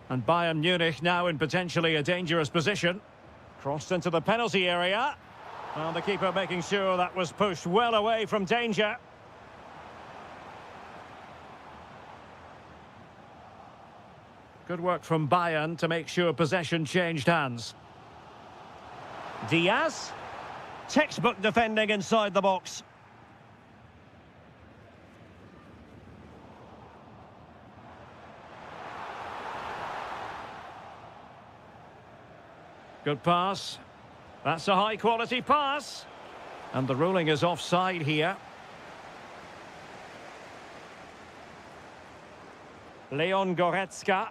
And Bayern Munich now in potentially a dangerous position. Crossed into the penalty area. Well, the keeper making sure that was pushed well away from danger. Good work from Bayern to make sure possession changed hands. Diaz. Textbook defending inside the box. Good pass. That's a high-quality pass. And the ruling is offside here. Leon Goretzka.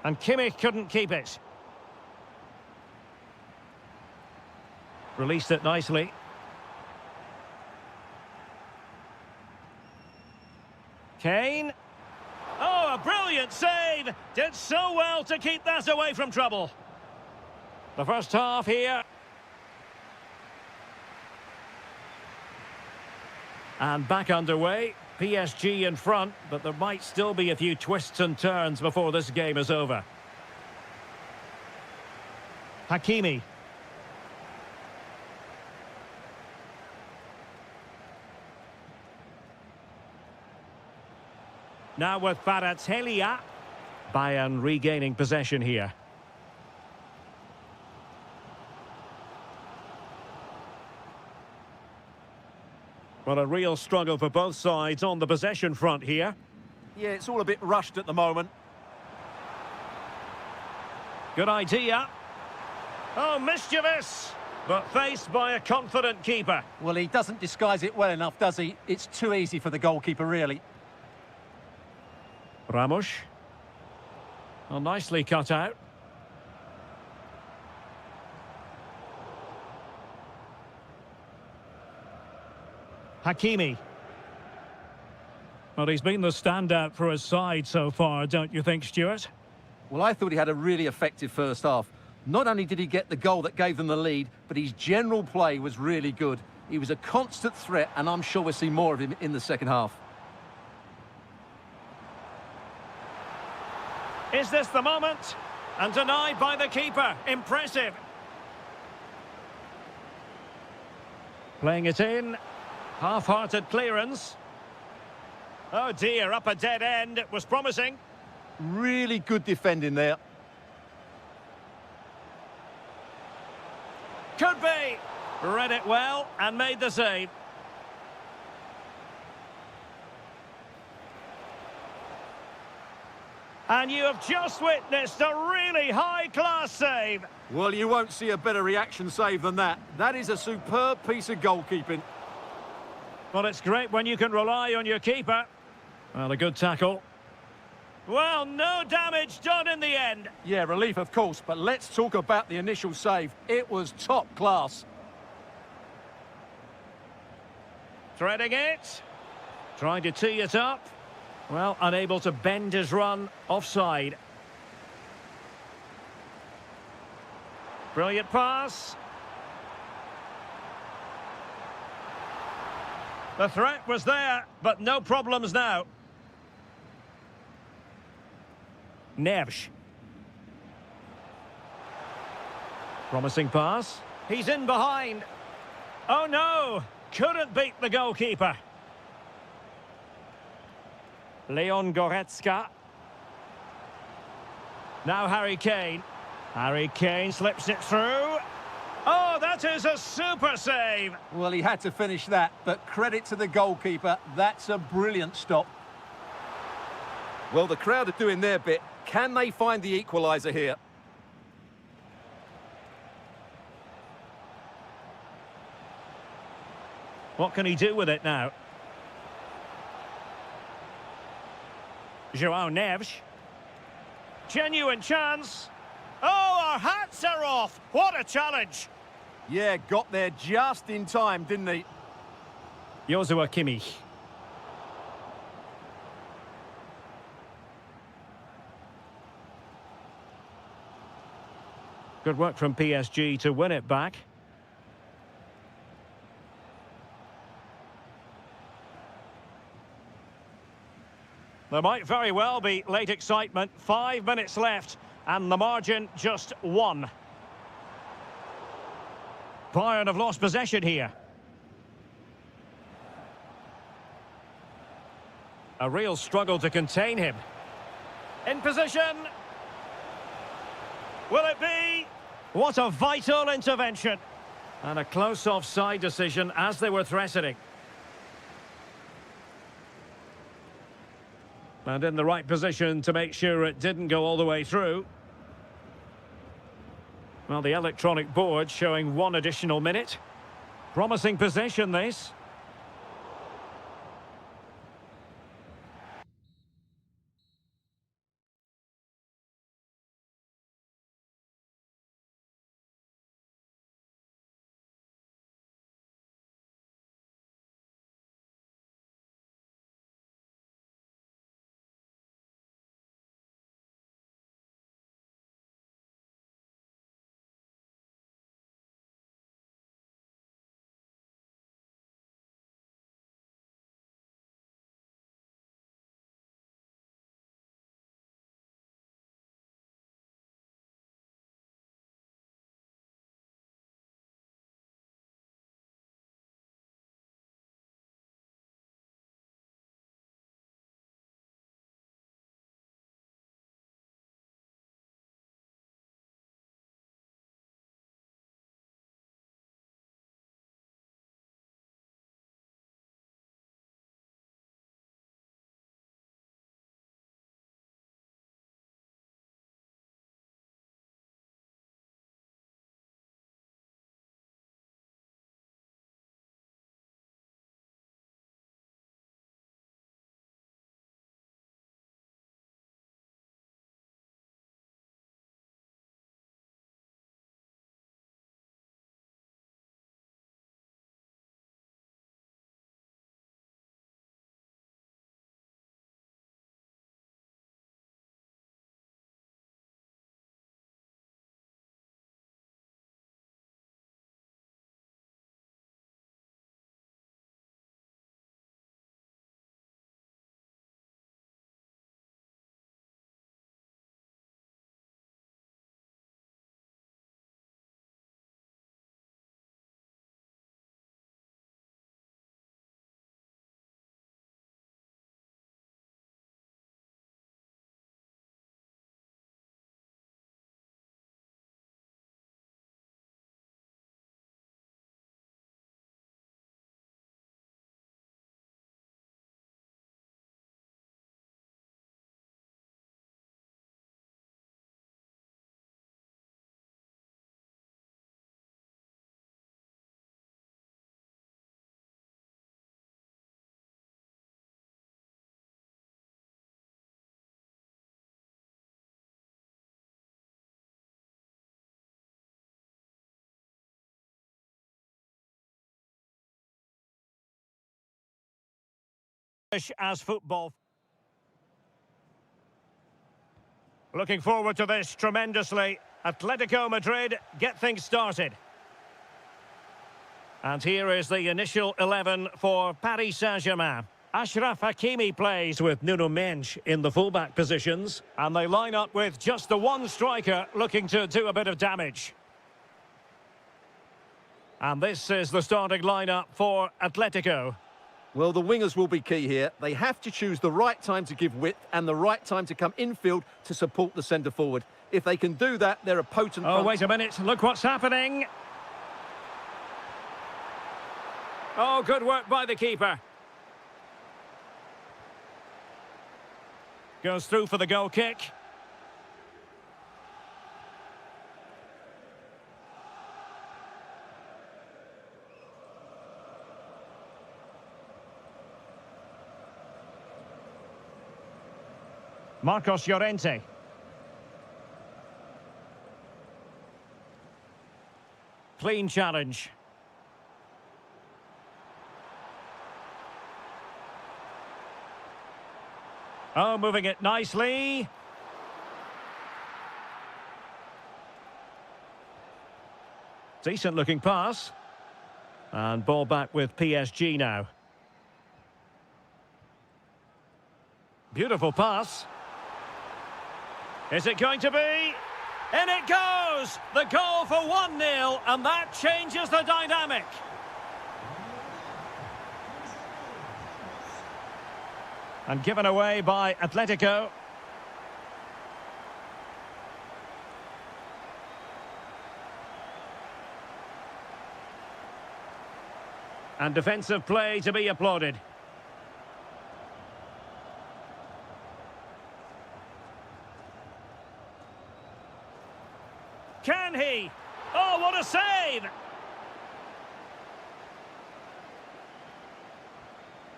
And Kimmich couldn't keep it. Released it nicely. Kane. Oh, a brilliant save! Did so well to keep that away from trouble. The first half here. And back underway. PSG in front, but there might still be a few twists and turns before this game is over. Hakimi. Now with Kvaratskhelia. Bayern regaining possession here. Well, a real struggle for both sides on the possession front here. Yeah, it's all a bit rushed at the moment. Good idea. Oh, mischievous! But faced by a confident keeper. Well, he doesn't disguise it well enough, does he? It's too easy for the goalkeeper, really. Ramos. Well, nicely cut out. Hakimi. Well, he's been the standout for his side so far, don't you think, Stuart? Well, I thought he had a really effective first half. Not only did he get the goal that gave them the lead, but his general play was really good. He was a constant threat, and I'm sure we'll see more of him in the second half. Is this the moment? And denied by the keeper. Impressive. Playing it in. Half-hearted clearance. Oh dear, up a dead end. It was promising. Really good defending there. Could be. Read it well and made the save. And you have just witnessed a really high-class save. Well, you won't see a better reaction save than that. That is a superb piece of goalkeeping. Well, it's great when you can rely on your keeper. Well, a good tackle. Well, no damage done in the end. Yeah, relief, of course, but let's talk about the initial save. It was top class. Threading it. Trying to tee it up. Well, unable to bend his run offside. Brilliant pass. The threat was there, but no problems now. Neves. Promising pass. He's in behind. Oh no! Couldn't beat the goalkeeper. Leon Goretzka. Now Harry Kane. Harry Kane slips it through. Oh, that is a super save. Well, he had to finish that, but credit to the goalkeeper. That's a brilliant stop. Well, the crowd are doing their bit. Can they find the equaliser here? What can he do with it now? João Neves. Genuine chance. Oh, our hats are off. What a challenge. Yeah, got there just in time, didn't he? Joshua Kimmich. Good work from PSG to win it back. There might very well be late excitement. 5 minutes left, and the margin just 1. Bayern have lost possession here. A real struggle to contain him. In position. Will it be? What a vital intervention. And a close offside decision as they were threatening. And in the right position to make sure it didn't go all the way through. Well, the electronic board showing 1 additional minute. Promising possession, this. as football. Looking forward to this tremendously. Atletico Madrid get things started. And here is the initial 11 for Paris Saint-Germain. Achraf Hakimi plays with Nuno Mendes in the fullback positions. And they line up with just the one striker looking to do a bit of damage. And this is the starting lineup for Atletico. Well, the wingers will be key here. They have to choose the right time to give width and the right time to come infield to support the centre forward. If they can do that, they're a potent... Oh, wait a minute. Look what's happening. Oh, good work by the keeper. Goes through for the goal kick. Marcos Llorente. Clean challenge. Oh, moving it nicely. Decent looking pass. And ball back with PSG now. Beautiful pass. Is it going to be? In it goes! The goal for 1-0, and that changes the dynamic. And given away by Atletico. And defensive play to be applauded. Can he? Oh, what a save!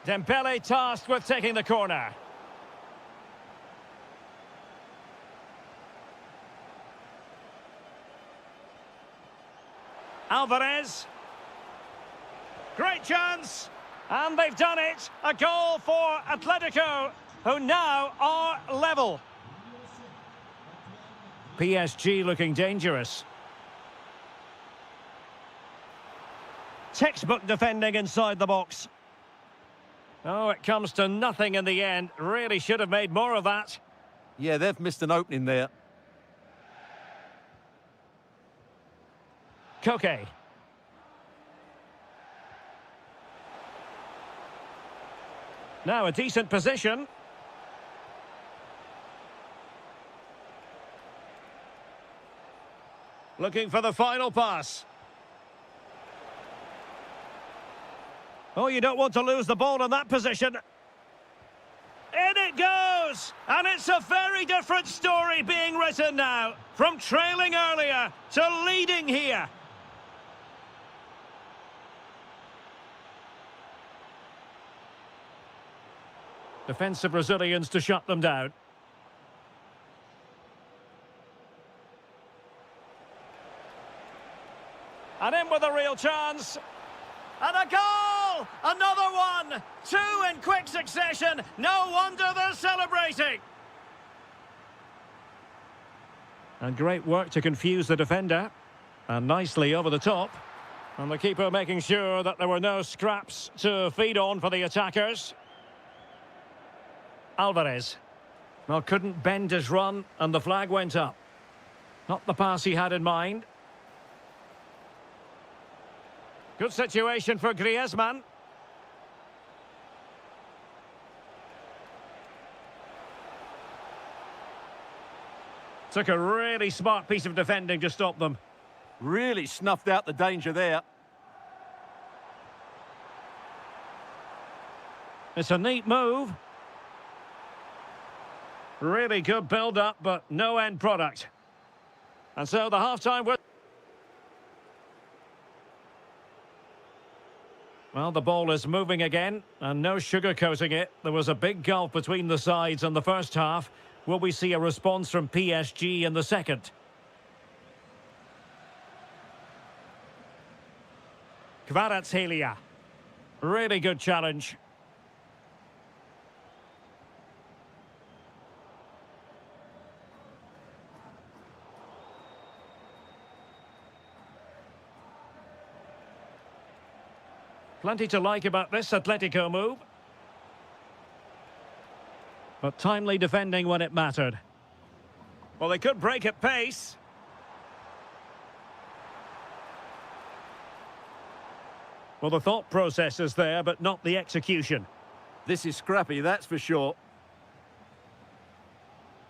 Dembele tasked with taking the corner. Alvarez. Great chance. And they've done it. A goal for Atletico, who now are level. PSG looking dangerous. Textbook defending inside the box. Oh, it comes to nothing in the end. Really should have made more of that. Yeah, they've missed an opening there. Koke. Now a decent position. Looking for the final pass. Oh, you don't want to lose the ball in that position. In it goes! And it's a very different story being written now. From trailing earlier to leading here. Defensive Brazilians to shut them down. And in with a real chance. And a goal! Another one! Two in quick succession. No wonder they're celebrating. And great work to confuse the defender. And nicely over the top. And the keeper making sure that there were no scraps to feed on for the attackers. Alvarez. Well, couldn't bend his run, and the flag went up. Not the pass he had in mind. Good situation for Griezmann. Took a really smart piece of defending to stop them. Really snuffed out the danger there. It's a neat move. Really good build-up, but no end product. And so the half-time... Well, the ball is moving again, and no sugarcoating it. There was a big gulf between the sides in the first half. Will we see a response from PSG in the second? Kvaratskhelia. Really good challenge. Plenty to like about this Atletico move. But timely defending when it mattered. Well, they could break at pace. Well, the thought process is there, but not the execution. This is scrappy, that's for sure.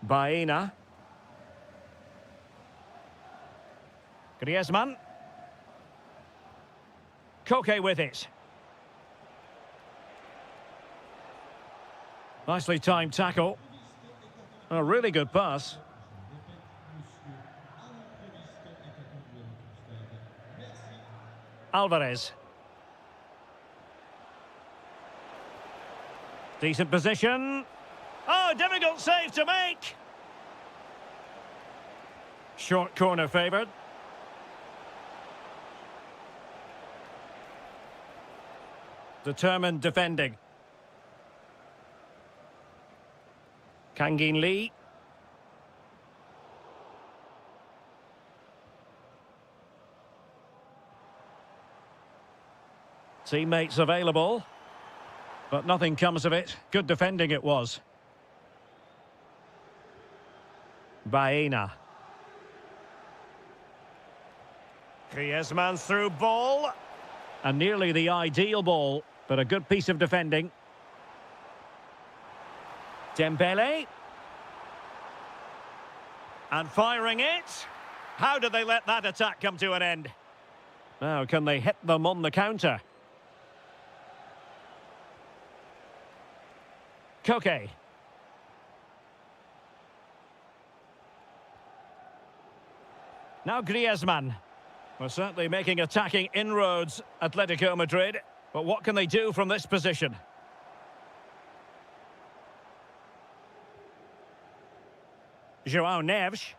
Baena. Griezmann. Koke with it. Nicely timed tackle. A really good pass. Alvarez. Decent position. Oh, difficult save to make. Short corner favoured. Determined defending. Kangin Lee. Teammates available. But nothing comes of it. Good defending it was. Baena. Griezmann's through ball. And nearly the ideal ball, but a good piece of defending. Dembele. And firing it. How did they let that attack come to an end? Now, can they hit them on the counter? Koke. Now Griezmann. Well, certainly making attacking inroads, Atletico Madrid. But what can they do from this position? João Neves.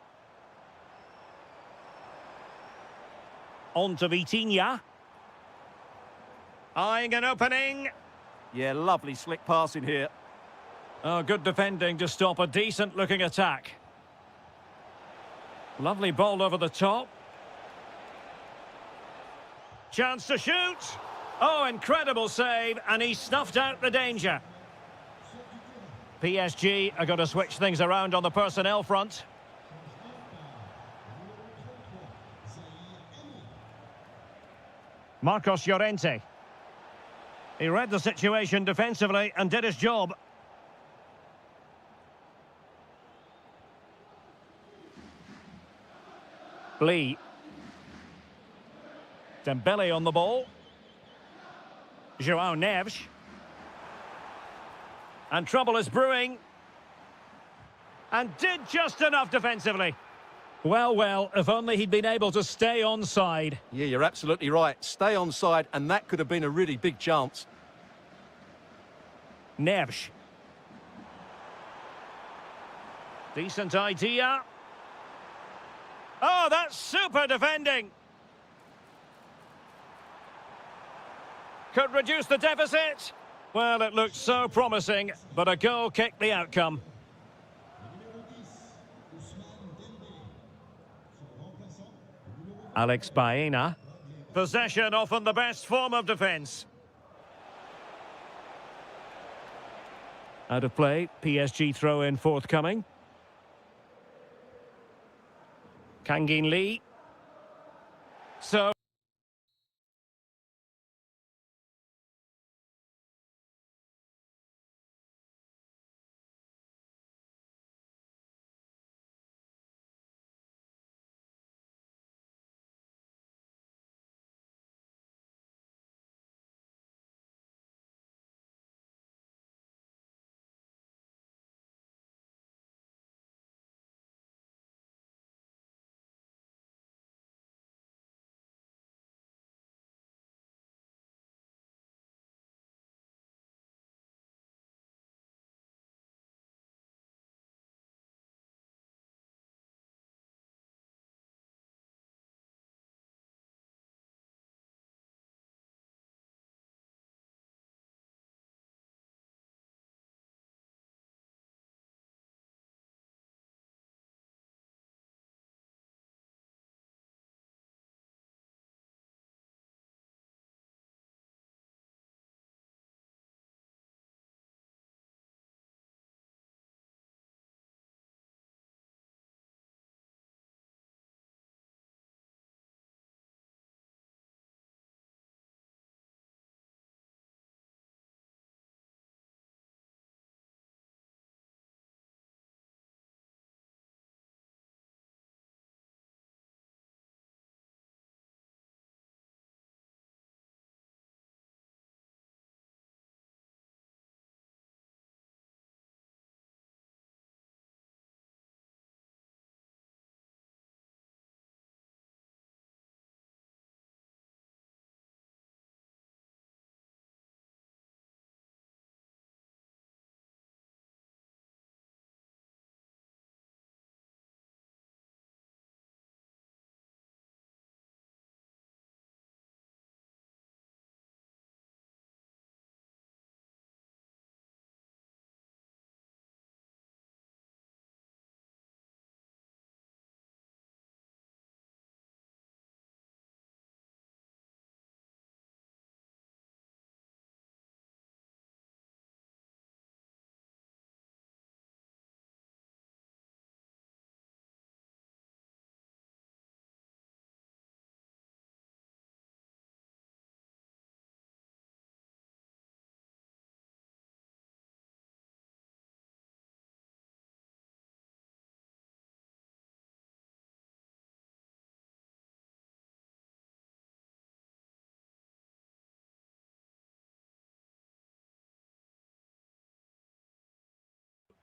On to Vitinha. Eyeing an opening. Yeah, lovely slick passing here. Oh, good defending to stop a decent-looking attack. Lovely ball over the top. Chance to shoot. Oh, incredible save, and he snuffed out the danger. PSG are going to switch things around on the personnel front. Marcos Llorente. He read the situation defensively and did his job. Lee. Dembele on the ball. João Neves. And trouble is brewing. And did just enough defensively. Well, well, if only he'd been able to stay onside. Yeah, you're absolutely right. Stay onside, and that could have been a really big chance. Neves. Decent idea. Oh, that's super defending. Could reduce the deficit. Well, it looked so promising, but a goal kicked the outcome. Alex Baena. Possession often the best form of defence. Out of play, PSG throw-in forthcoming. Kangin Lee. So...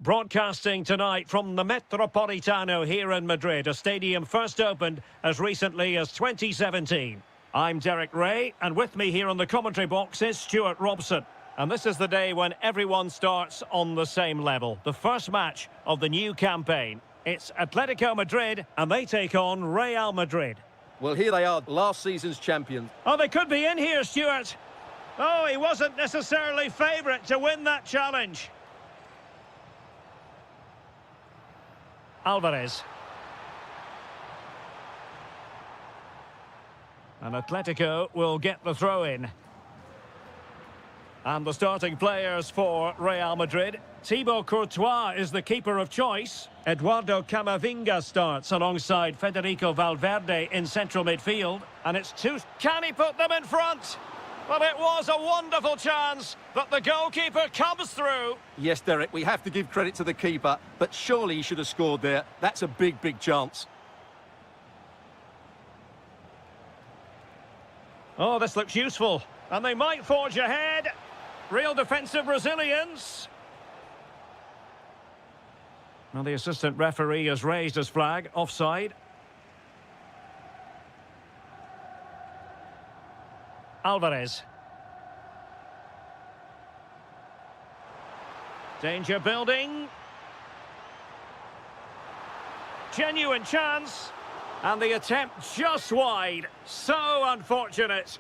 Broadcasting tonight from the Metropolitano here in Madrid, a stadium first opened as recently as 2017. I'm Derek Ray, and with me here on the commentary box is Stuart Robson. And this is the day when everyone starts on the same level. The first match of the new campaign. It's Atletico Madrid, and they take on Real Madrid. Well, here they are, last season's champions. Oh, they could be in here, Stuart. Oh, he wasn't necessarily favourite to win that challenge. Alvarez. And Atletico will get the throw in. And the starting players for Real Madrid. Thibaut Courtois is the keeper of choice. Eduardo Camavinga starts alongside Federico Valverde in central midfield. And it's two... Can he put them in front? Well, it was a wonderful chance, but the goalkeeper comes through. Yes, Derek, we have to give credit to the keeper, but surely he should have scored there. That's a big, big chance. Oh, this looks useful. And they might forge ahead. Real defensive resilience. Well, the assistant referee has raised his flag. Offside. Alvarez. Danger building. Genuine chance. And the attempt just wide. So unfortunate.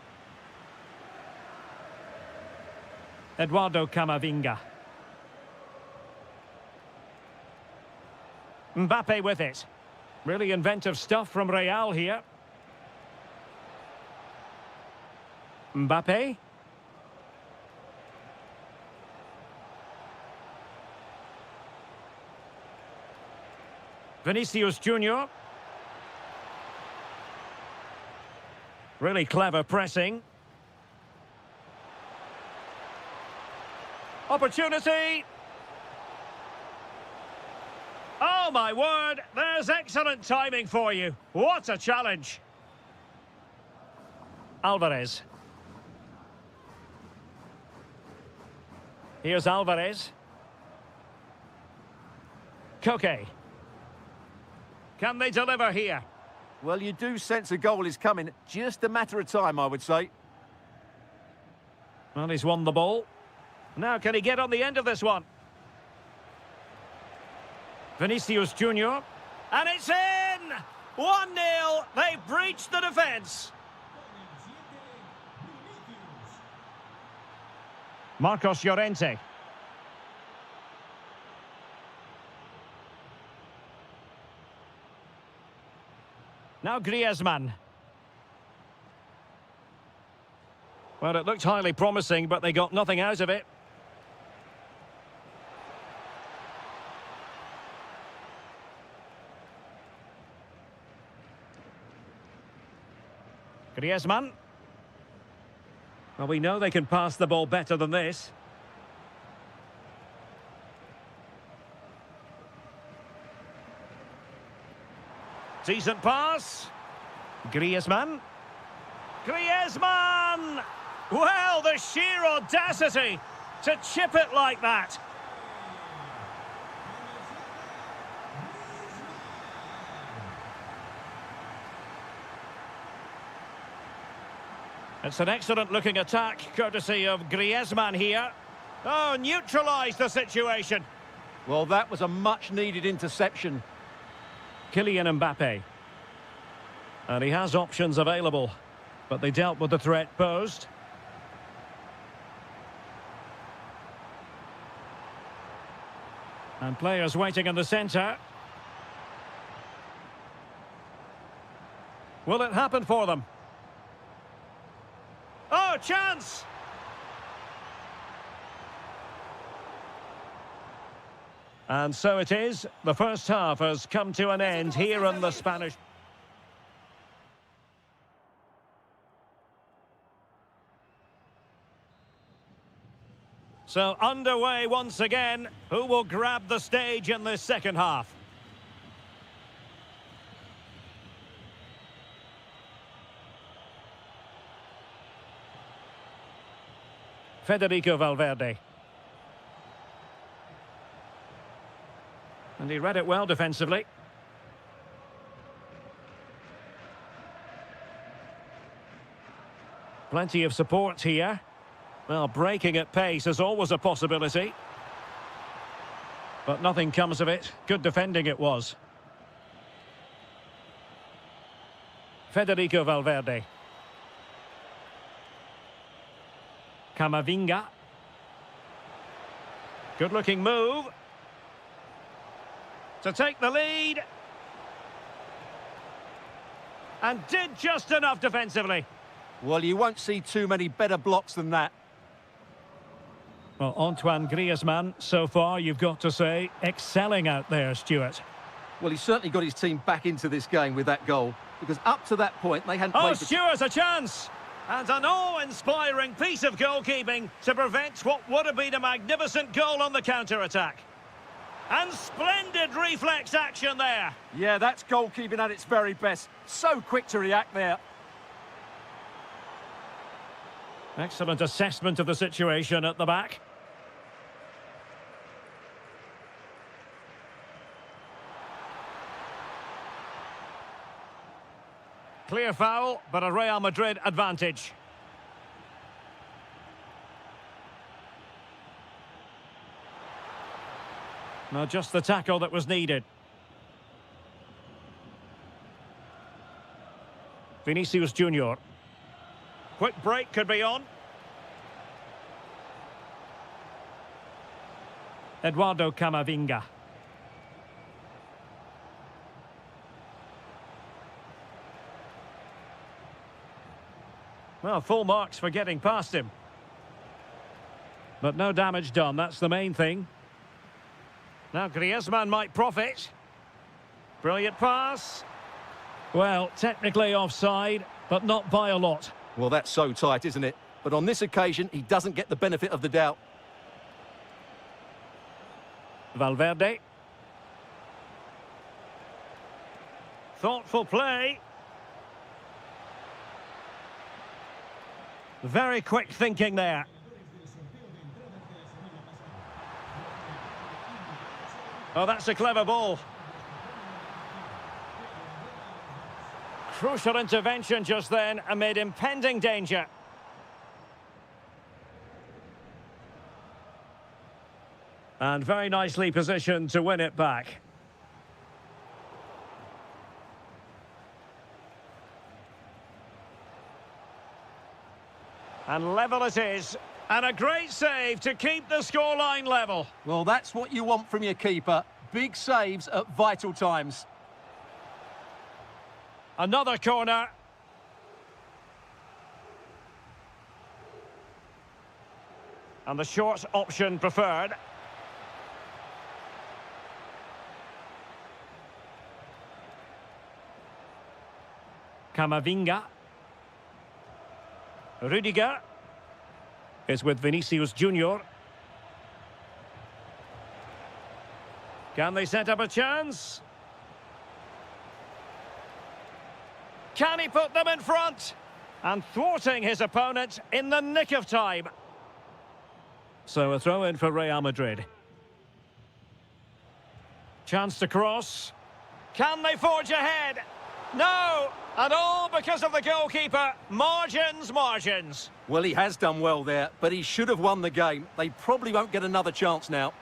Eduardo Camavinga. Mbappe with it. Really inventive stuff from Real here. Mbappe. Vinicius Junior. Really clever pressing. Opportunity. Oh, my word. There's excellent timing for you. What a challenge. Alvarez. Here's Alvarez. Koke. Can they deliver here? Well, you do sense a goal is coming. Just a matter of time, I would say. Well, he's won the ball. Now, can he get on the end of this one? Vinicius Junior. And it's in! 1-0. They've breached the defence. Marcos Llorente. Now Griezmann. Well, it looked highly promising, but they got nothing out of it. Griezmann. Well, we know they can pass the ball better than this. Decent pass. Griezmann. Griezmann! Well, the sheer audacity to chip it like that. It's an excellent-looking attack, courtesy of Griezmann here. Oh, neutralised the situation. Well, that was a much-needed interception. Kylian Mbappe. And he has options available, but they dealt with the threat posed. And players waiting in the centre. Will it happen for them? Oh, chance! And so it is. The first half has come to an end here in the Spanish... So underway once again. Who will grab the stage in this second half? Federico Valverde. And he read it well defensively. Plenty of support here. Well, breaking at pace is always a possibility. But nothing comes of it. Good defending it was. Federico Valverde. Camavinga. Good-looking move. To take the lead. And did just enough defensively. Well, you won't see too many better blocks than that. Well, Antoine Griezmann, so far, you've got to say, excelling out there, Stuart. Well, he certainly got his team back into this game with that goal, because up to that point, they hadn't played... Oh, Stuart, a chance! And an awe-inspiring piece of goalkeeping to prevent what would have been a magnificent goal on the counter-attack. And splendid reflex action there. Yeah, that's goalkeeping at its very best. So quick to react there. Excellent assessment of the situation at the back. Clear foul, but a Real Madrid advantage. Now just the tackle that was needed. Vinicius Junior. Quick break could be on. Eduardo Camavinga. Well, full marks for getting past him. But no damage done, that's the main thing. Now Griezmann might profit. Brilliant pass. Well, technically offside, but not by a lot. Well, that's so tight, isn't it? But on this occasion, he doesn't get the benefit of the doubt. Valverde. Thoughtful play. Very quick thinking there. Oh, that's a clever ball. Crucial intervention just then amid impending danger. And very nicely positioned to win it back. And level it is. And a great save to keep the scoreline level. Well, that's what you want from your keeper. Big saves at vital times. Another corner. And the short option preferred. Camavinga. Rudiger is with Vinicius Junior. Can they set up a chance? Can he put them in front? And thwarting his opponent in the nick of time. So a throw in for Real Madrid. Chance to cross. Can they forge ahead? No! And all because of the goalkeeper. Margins, margins. Well, he has done well there, but he should have won the game. They probably won't get another chance now.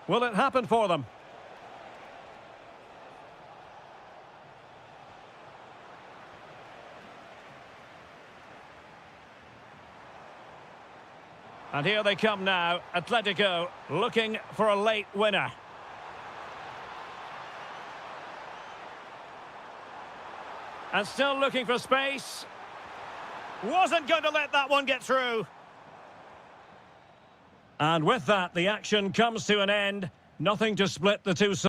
Will it happen for them? And here they come now, Atletico looking for a late winner. And still looking for space. Wasn't going to let that one get through. And with that, the action comes to an end. Nothing to split the two sides.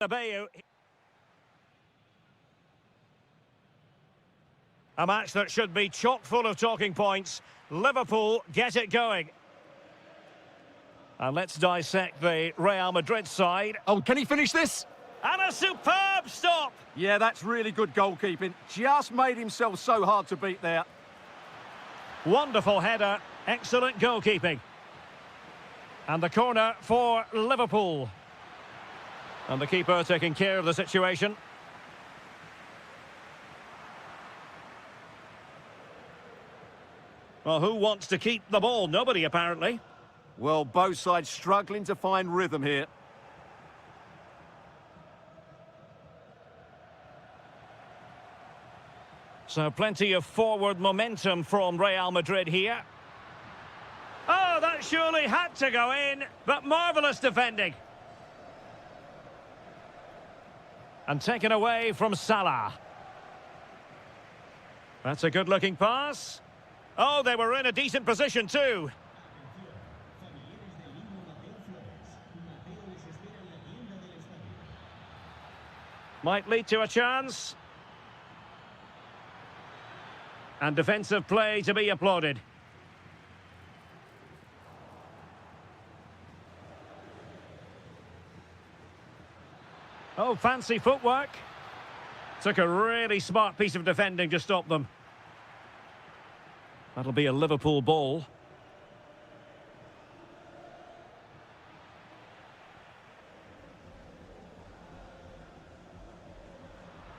Bernabeu. A match that should be chock full of talking points. Liverpool get it going. And let's dissect the Real Madrid side. Oh, can he finish this? And a superb stop! Yeah, that's really good goalkeeping. Just made himself so hard to beat there. Wonderful header, excellent goalkeeping. And the corner for Liverpool. And the keeper taking care of the situation. Well, who wants to keep the ball? Nobody, apparently. Well, both sides struggling to find rhythm here. So plenty of forward momentum from Real Madrid here. Oh, that surely had to go in, but marvellous defending. And taken away from Salah. That's a good-looking pass. Oh, they were in a decent position too. Might lead to a chance. And defensive play to be applauded. Oh, fancy footwork. Took a really smart piece of defending to stop them. That'll be a Liverpool ball.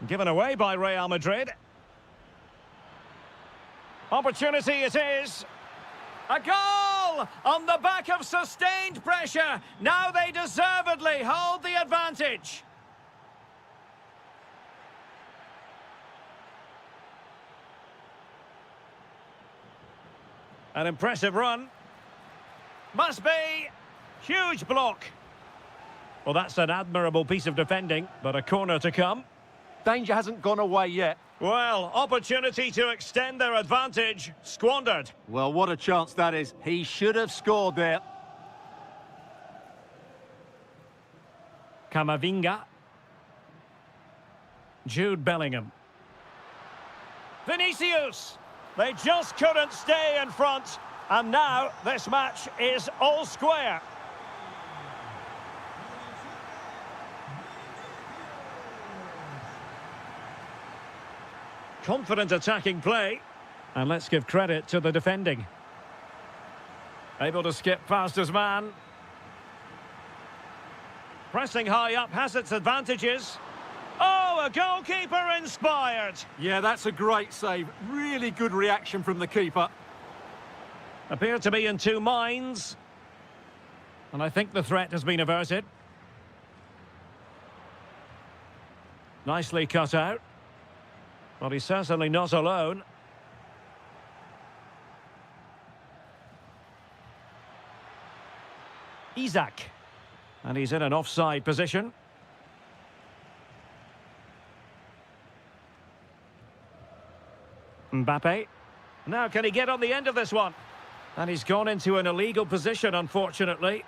Given away by Real Madrid. Opportunity it is. A goal! On the back of sustained pressure. Now they deservedly hold the advantage. An impressive run. Must be. Huge block. Well, that's an admirable piece of defending, but a corner to come. Danger hasn't gone away yet. Well, opportunity to extend their advantage, squandered. Well, what a chance that is. He should have scored there. Camavinga. Jude Bellingham. Vinicius. They just couldn't stay in front. And now this match is all square. Confident attacking play. And let's give credit to the defending. Able to skip past his man. Pressing high up has its advantages. Oh, a goalkeeper inspired. Yeah, that's a great save. Really good reaction from the keeper. Appear to be in two minds. And I think the threat has been averted. Nicely cut out. Well, he's certainly not alone. Isaac. And he's in an offside position. Mbappe. Now, can he get on the end of this one? And he's gone into an illegal position, unfortunately.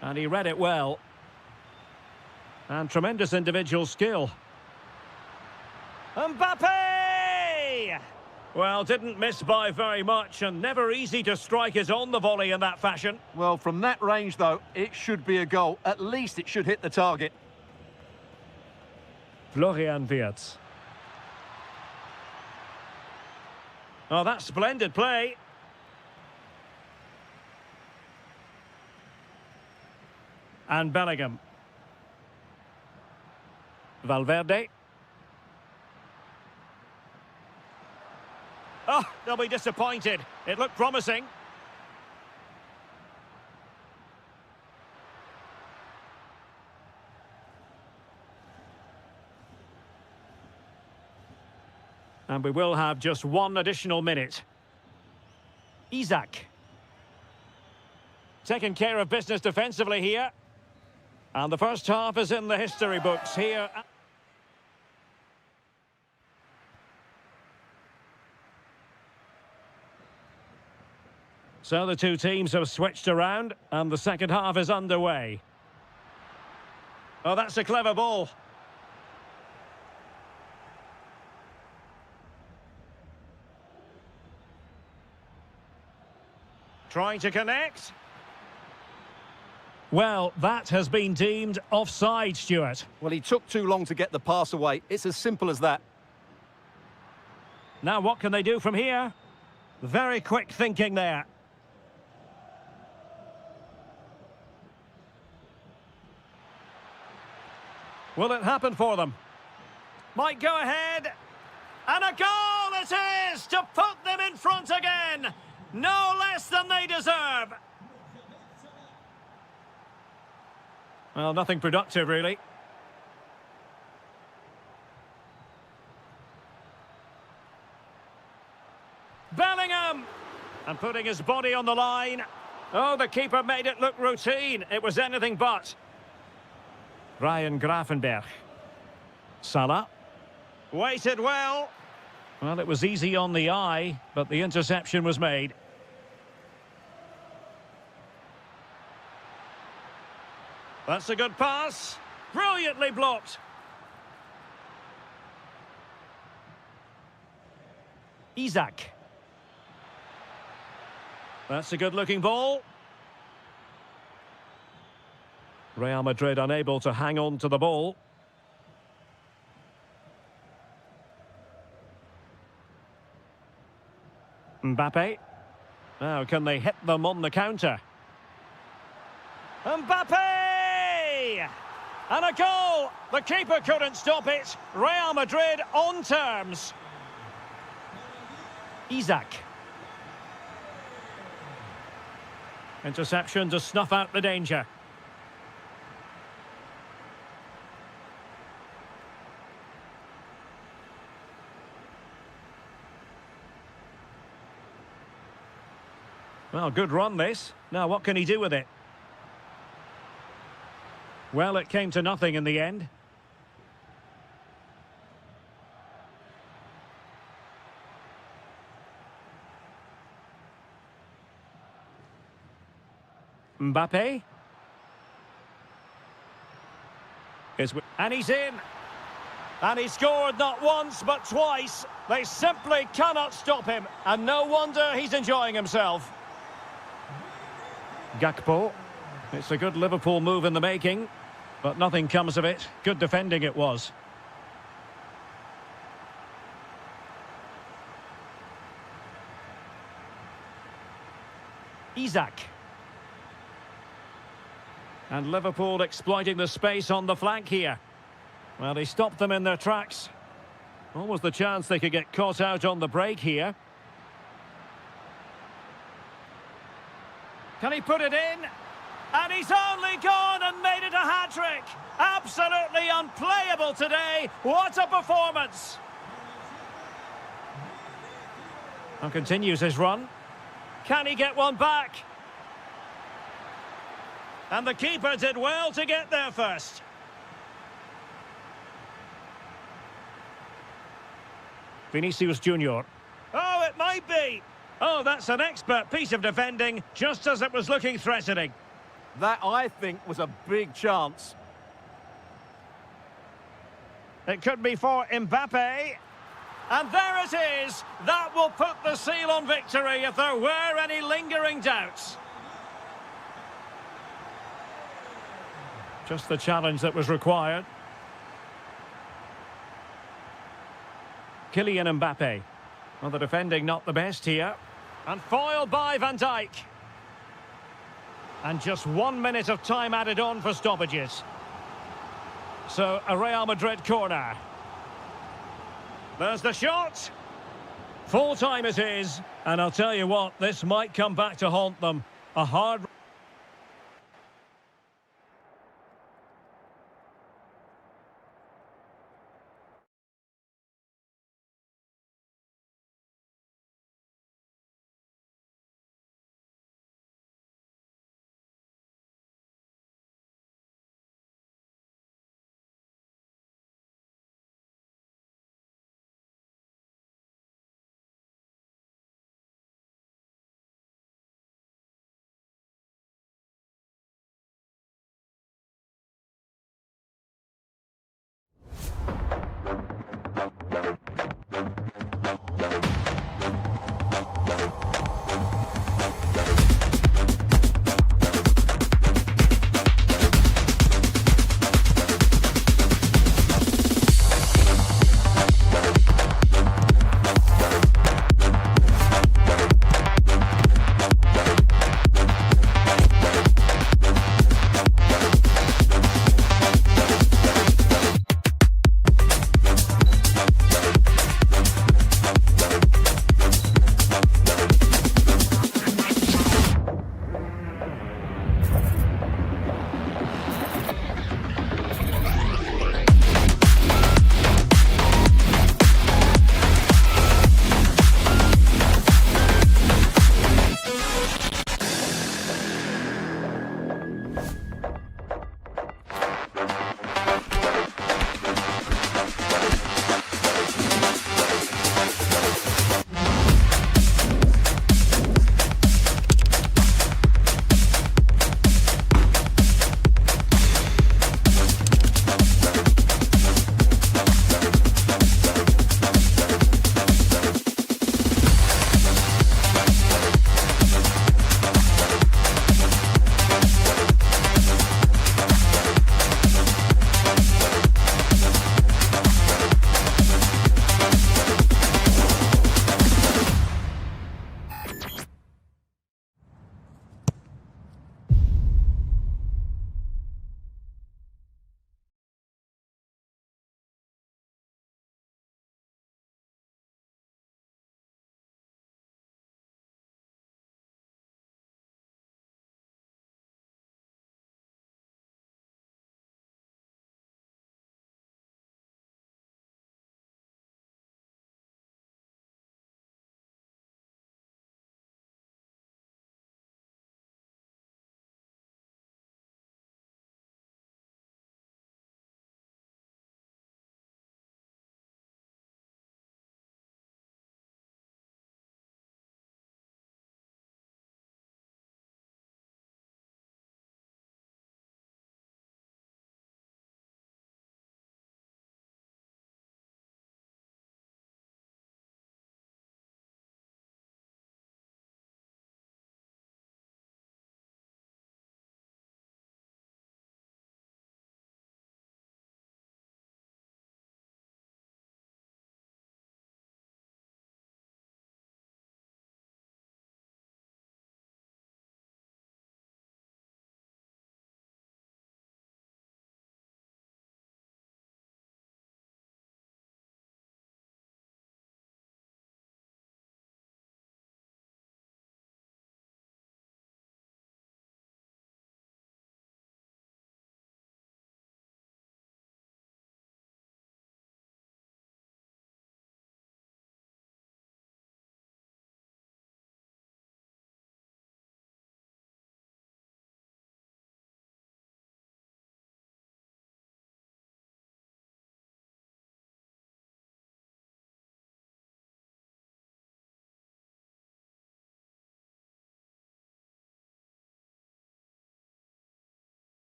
And he read it well. And tremendous individual skill. Mbappe! Well, didn't miss by very much, and never easy to strike it on the volley in that fashion. Well, from that range, though, it should be a goal. At least it should hit the target. Florian Wirtz. Oh, that's splendid play. And Bellingham. Valverde. Oh, they'll be disappointed. It looked promising. And we will have just one additional minute. Isaac. Taking care of business defensively here. And the first half is in the history books here. So the two teams have switched around and the second half is underway. Oh, that's a clever ball. Trying to connect. Well, that has been deemed offside, Stuart. Well, he took too long to get the pass away. It's as simple as that. Now what can they do from here? Very quick thinking there. Will it happen for them? Might go ahead. And a goal it is to put them in front again. No less than they deserve. Well, nothing productive, really. Bellingham! And putting his body on the line. Oh, the keeper made it look routine. It was anything but. Ryan Gravenberch. Salah. Waited well. Well, it was easy on the eye, but the interception was made. That's a good pass. Brilliantly blocked. Isak. That's a good-looking ball. Real Madrid unable to hang on to the ball. Mbappe. Now, can they hit them on the counter? Mbappe! And a goal! The keeper couldn't stop it. Real Madrid on terms. Isak. Interception to snuff out the danger. Well, good run this. Now, what can he do with it? Well, it came to nothing in the end. Mbappe. And he's in. And he scored not once, but twice. They simply cannot stop him. And no wonder he's enjoying himself. Gakpo. It's a good Liverpool move in the making, but nothing comes of it. Good defending it was. Isak. And Liverpool exploiting the space on the flank here. Well, he stopped them in their tracks. Almost the chance they could get caught out on the break here. Can he put it in? And he's only gone and made it a hat-trick. Absolutely unplayable today. What a performance. And continues his run. Can he get one back? And the keeper did well to get there first. Vinicius Junior. Oh, it might be. Oh, that's an expert piece of defending, just as it was looking threatening. That, I think, was a big chance. It could be for Mbappe. And there it is. That will put the seal on victory if there were any lingering doubts. Just the challenge that was required. Kylian Mbappe. Well, the defending not the best here. And foiled by Van Dijk. And just 1 minute of time added on for stoppages. So, a Real Madrid corner. There's the shot. Full time it is. And I'll tell you what, this might come back to haunt them. A hard...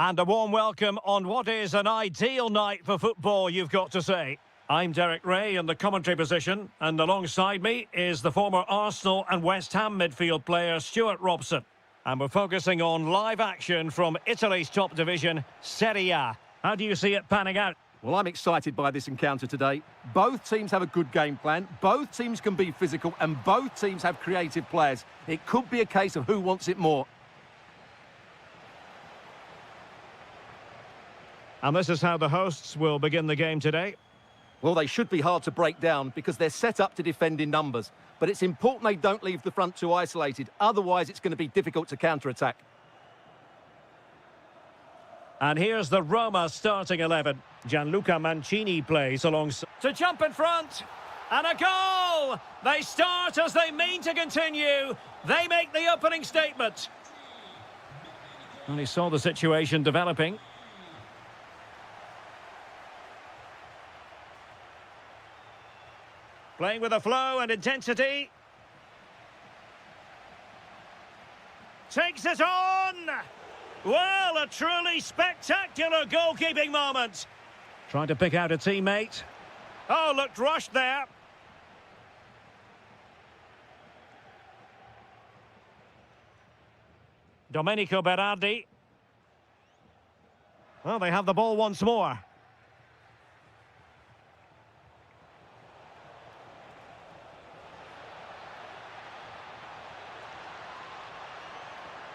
And a warm welcome on what is an ideal night for football, you've got to say. I'm Derek Ray in the commentary position, and alongside me is the former Arsenal and West Ham midfield player Stuart Robson. And we're focusing on live action from Italy's top division, Serie A. How do you see it panning out? Well, I'm excited by this encounter today. Both teams have a good game plan, both teams can be physical, and both teams have creative players. It could be a case of who wants it more. And this is how the hosts will begin the game today. Well, they should be hard to break down because they're set up to defend in numbers. But it's important they don't leave the front too isolated. Otherwise, it's going to be difficult to counter-attack. And here's the Roma starting 11. Gianluca Mancini plays alongside. To jump in front. And a goal! They start as they mean to continue. They make the opening statement. And he saw the situation developing. Playing with a flow and intensity. Takes it on! Well, a truly spectacular goalkeeping moment. Trying to pick out a teammate. Oh, looked rushed there. Domenico Berardi. Well, they have the ball once more.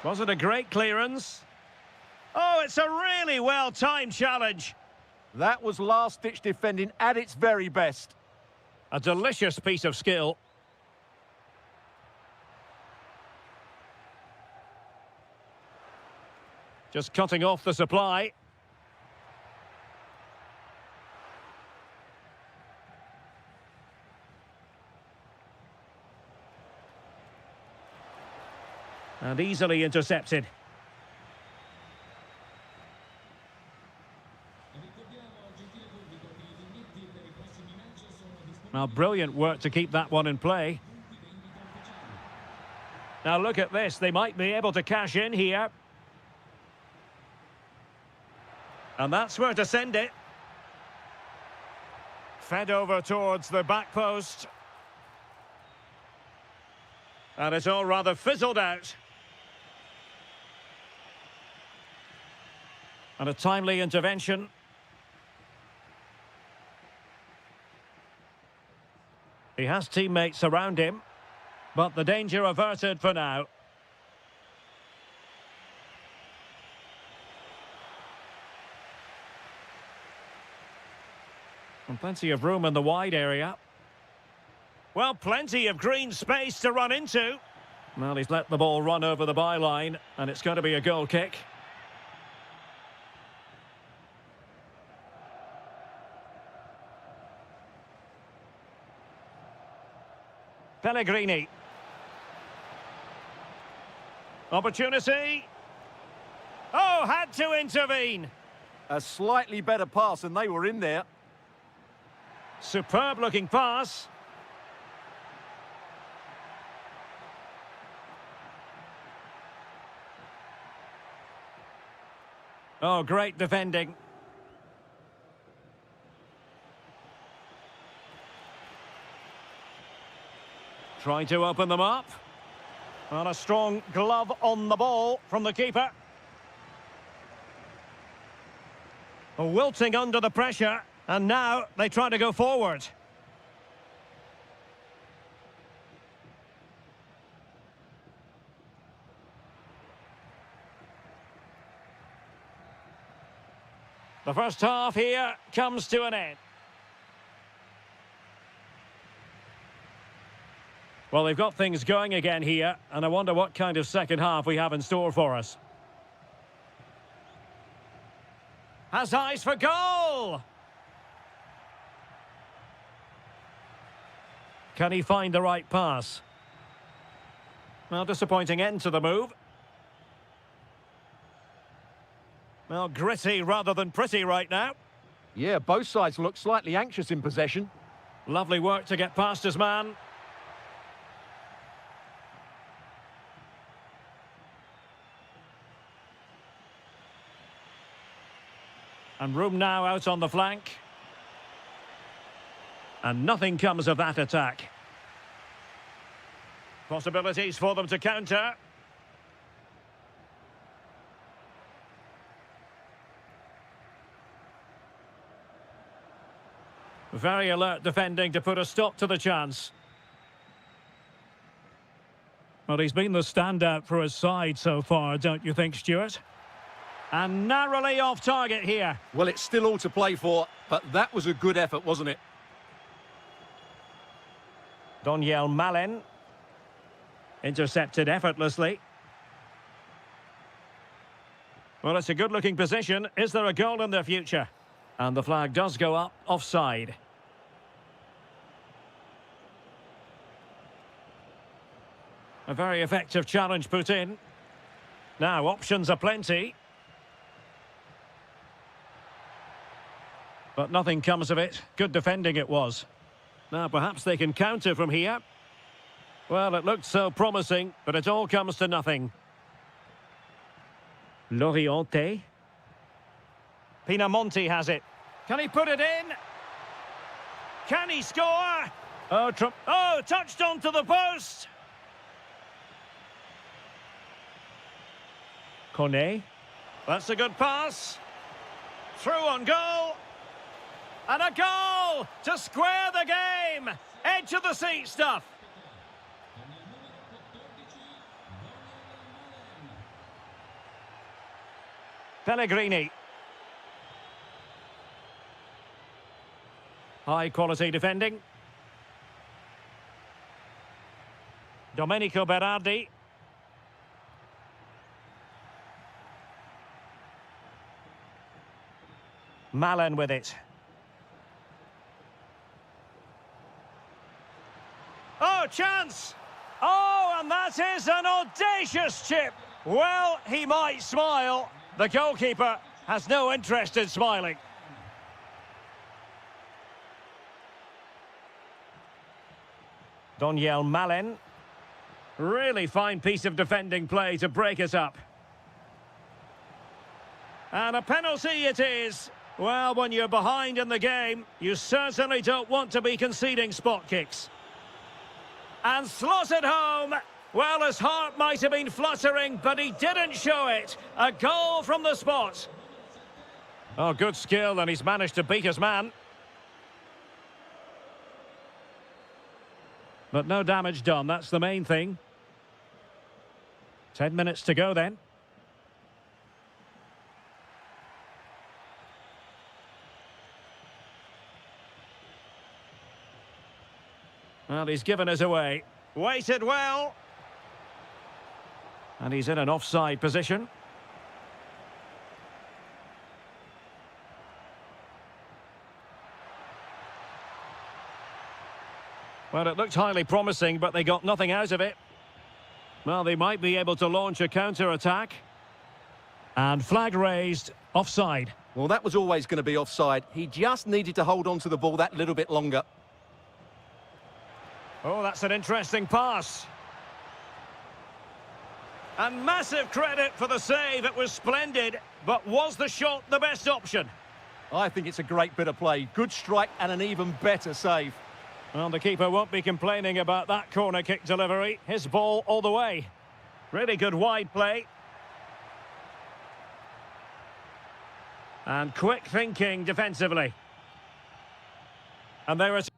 Was it a great clearance? Oh, it's a really well-timed challenge. That was last-ditch defending at its very best. A delicious piece of skill. Just cutting off the supply. And easily intercepted. Now, brilliant work to keep that one in play. Now, look at this. They might be able to cash in here. And that's where to send it. Fed over towards the back post. And it's all rather fizzled out. And a timely intervention. He has teammates around him, but the danger averted for now. And plenty of room in the wide area. Well, plenty of green space to run into. Well, he's let the ball run over the byline, and it's going to be a goal kick. Pellegrini. Opportunity. Oh, had to intervene. A slightly better pass, and they were in there. Superb looking pass. Oh, great defending. Trying to open them up. And a strong glove on the ball from the keeper. Wilting under the pressure. And now they try to go forward. The first half here comes to an end. Well, they've got things going again here, and I wonder what kind of second half we have in store for us. Has eyes for goal! Can he find the right pass? Well, disappointing end to the move. Well, gritty rather than pretty right now. Yeah, both sides look slightly anxious in possession. Lovely work to get past his man. And room now out on the flank. And nothing comes of that attack. Possibilities for them to counter. Very alert defending to put a stop to the chance. Well, he's been the standout for his side so far, don't you think, Stuart? And narrowly off target here. Well, it's still all to play for, but that was a good effort, wasn't it? Daniel Malen. Intercepted effortlessly. Well, it's a good-looking position. Is there a goal in the future? And the flag does go up offside. A very effective challenge put in. Now, options are plenty. But nothing comes of it. Good defending it was. Now, perhaps they can counter from here. Well, it looked so promising, but it all comes to nothing. Loriente. Pinamonti has it. Can he put it in? Can he score? Oh, touched onto the post. Kone. That's a good pass. Through on goal. And a goal to square the game. Edge of the seat stuff. Pellegrini. High quality defending. Domenico Berardi. Malen with it. Oh, chance! Oh, and that is an audacious chip. Well, he might smile. The goalkeeper has no interest in smiling. Daniel Malen. Really fine piece of defending play to break us up. And a penalty it is. Well, when you're behind in the game, you certainly don't want to be conceding spot kicks. And slotted home. Well, his heart might have been fluttering, but he didn't show it. A goal from the spot. Oh, good skill, and he's managed to beat his man. But no damage done, that's the main thing. 10 minutes to go then. Well, he's given us away. Waited well. And he's in an offside position. Well, it looked highly promising, but they got nothing out of it. Well, they might be able to launch a counter-attack. And flag raised, offside. Well, that was always going to be offside. He just needed to hold on to the ball that little bit longer. Oh, that's an interesting pass. And massive credit for the save. It was splendid, but was the shot the best option? I think it's a great bit of play. Good strike and an even better save. Well, the keeper won't be complaining about that corner kick delivery. His ball all the way. Really good wide play. And quick thinking defensively. And there is...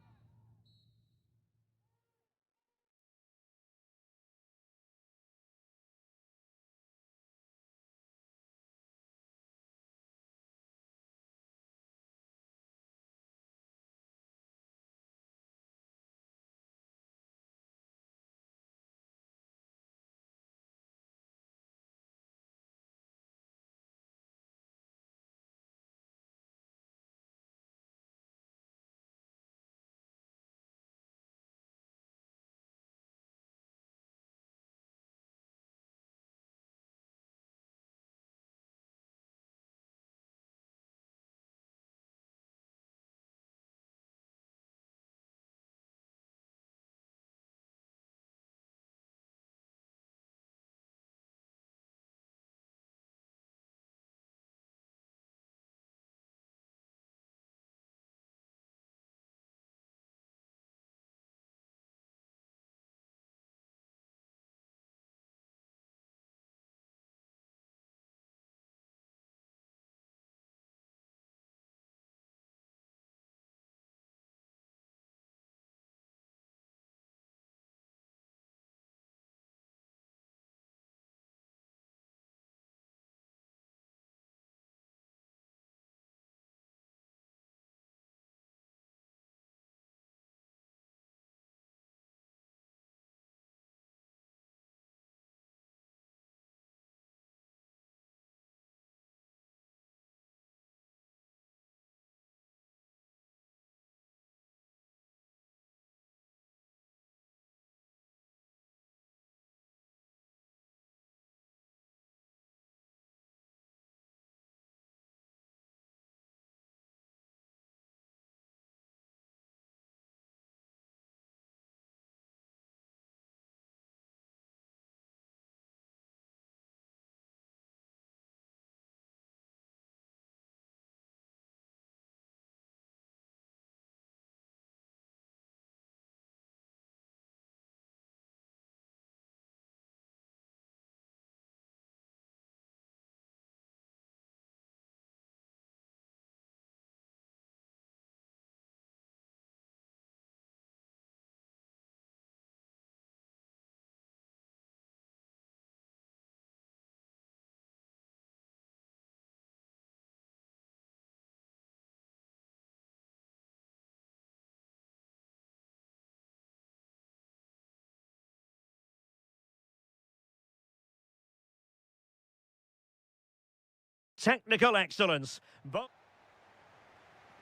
technical excellence.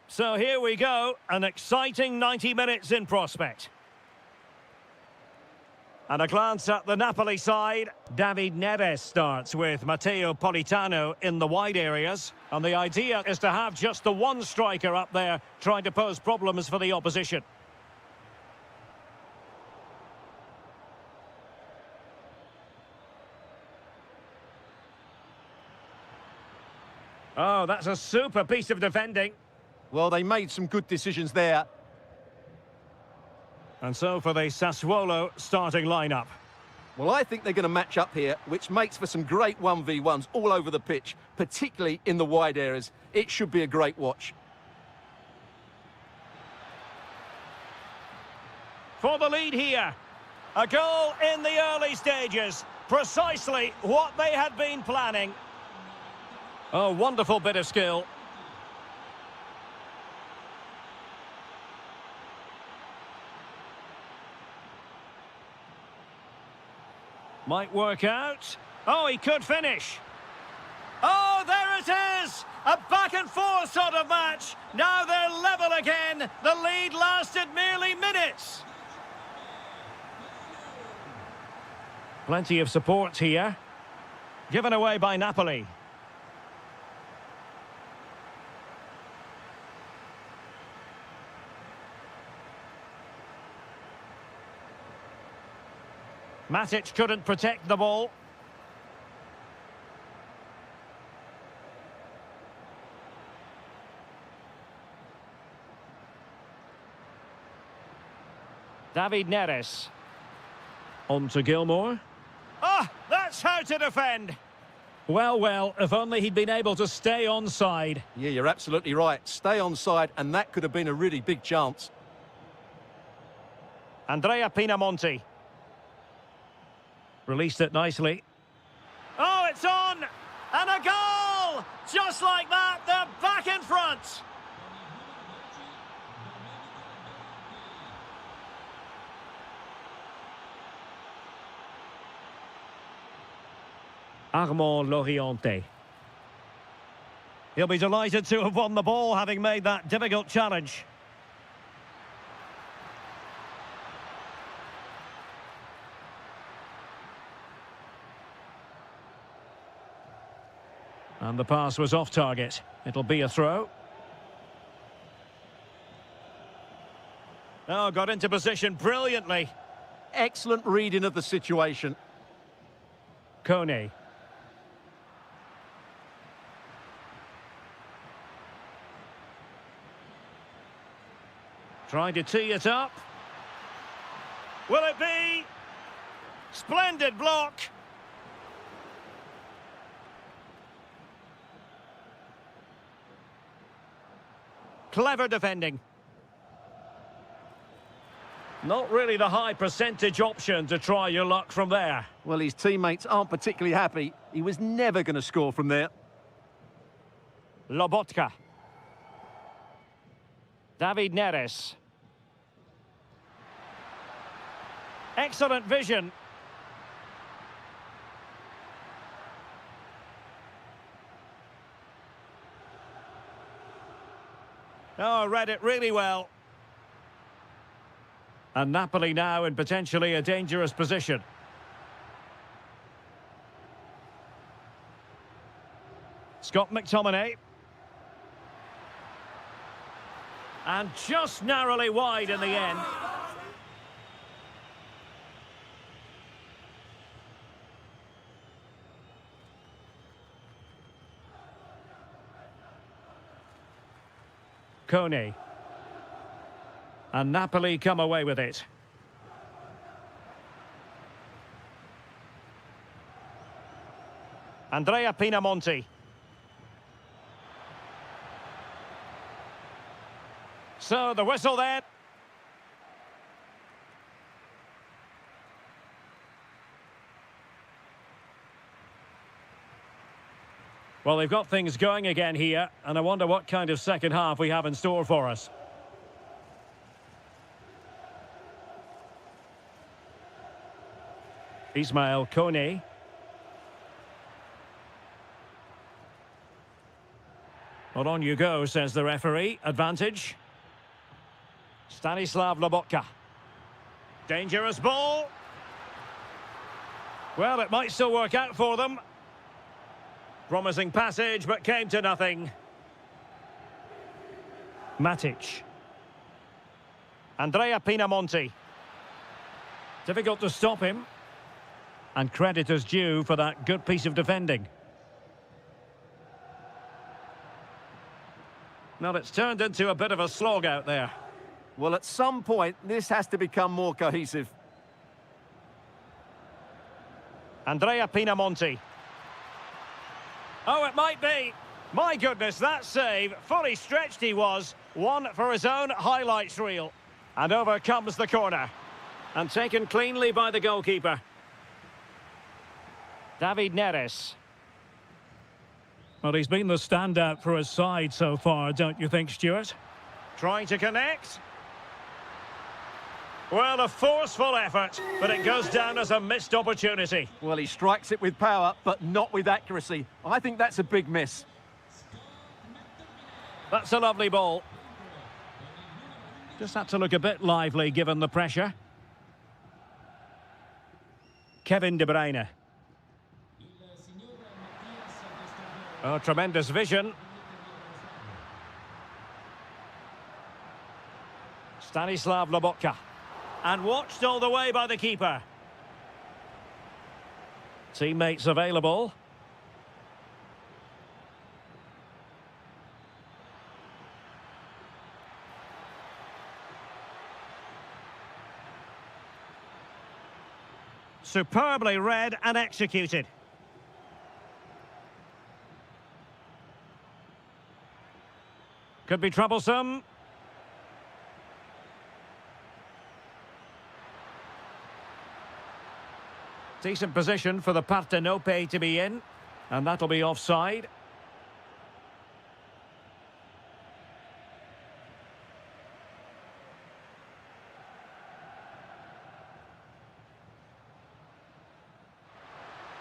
So here we go, an exciting 90 minutes in prospect. And a glance at the Napoli side. David Neres starts with Matteo Politano in the wide areas. And the idea is to have just the one striker up there trying to pose problems for the opposition. Oh, that's a super piece of defending. Well, they made some good decisions there. And so for the Sassuolo starting lineup. Well, I think they're going to match up here, which makes for some great 1v1s all over the pitch, particularly in the wide areas. It should be a great watch. For the lead here. A goal in the early stages. Precisely what they had been planning. Oh, wonderful bit of skill. Might work out. Oh, he could finish. Oh, there it is! A back-and-forth sort of match. Now they're level again. The lead lasted merely minutes. Plenty of support here. Given away by Napoli. Matic couldn't protect the ball. David Neres. On to Gilmour. Ah, that's how to defend. Well, well, if only he'd been able to stay onside. Yeah, you're absolutely right. Stay onside, and that could have been a really big chance. Andrea Pinamonti. Released it nicely. Oh, it's on! And a goal! Just like that, they're back in front! Armand Loriente. He'll be delighted to have won the ball, having made that difficult challenge. And the pass was off target. It'll be a throw. Oh, got into position brilliantly. Excellent reading of the situation. Kone. Trying to tee it up. Will it be? Splendid block. Clever defending. Not really the high percentage option to try your luck from there. Well, his teammates aren't particularly happy. He was never going to score from there. Lobotka. David Neres. Excellent vision. Oh, read it really well. And Napoli now in potentially a dangerous position. Scott McTominay. And just narrowly wide in the end. Kone. And Napoli come away with it. Andrea Pinamonti. So the whistle then. Well, they've got things going again here, and I wonder what kind of second half we have in store for us. Ismail Kone. Well, on you go, says the referee. Advantage. Stanislav Lobotka. Dangerous ball. Well, it might still work out for them. Promising passage, but came to nothing. Matic. Andrea Pinamonti. Difficult to stop him. And credit is due for that good piece of defending. Well, it's turned into a bit of a slog out there. Well, at some point, this has to become more cohesive. Andrea Pinamonti. Oh, it might be. My goodness, that save. Fully stretched he was. One for his own highlights reel. And over comes the corner. And taken cleanly by the goalkeeper. David Neres. Well, he's been the standout for his side so far, don't you think, Stuart? Trying to connect. Well, a forceful effort, but it goes down as a missed opportunity. Well, he strikes it with power, but not with accuracy. I think that's a big miss. That's a lovely ball. Just had to look a bit lively given the pressure. Kevin De Bruyne. Oh, tremendous vision. Stanislav Lobotka. And watched all the way by the keeper. Teammates available. Superbly read and executed. Could be troublesome. Decent position for the Partenope to be in. And that'll be offside.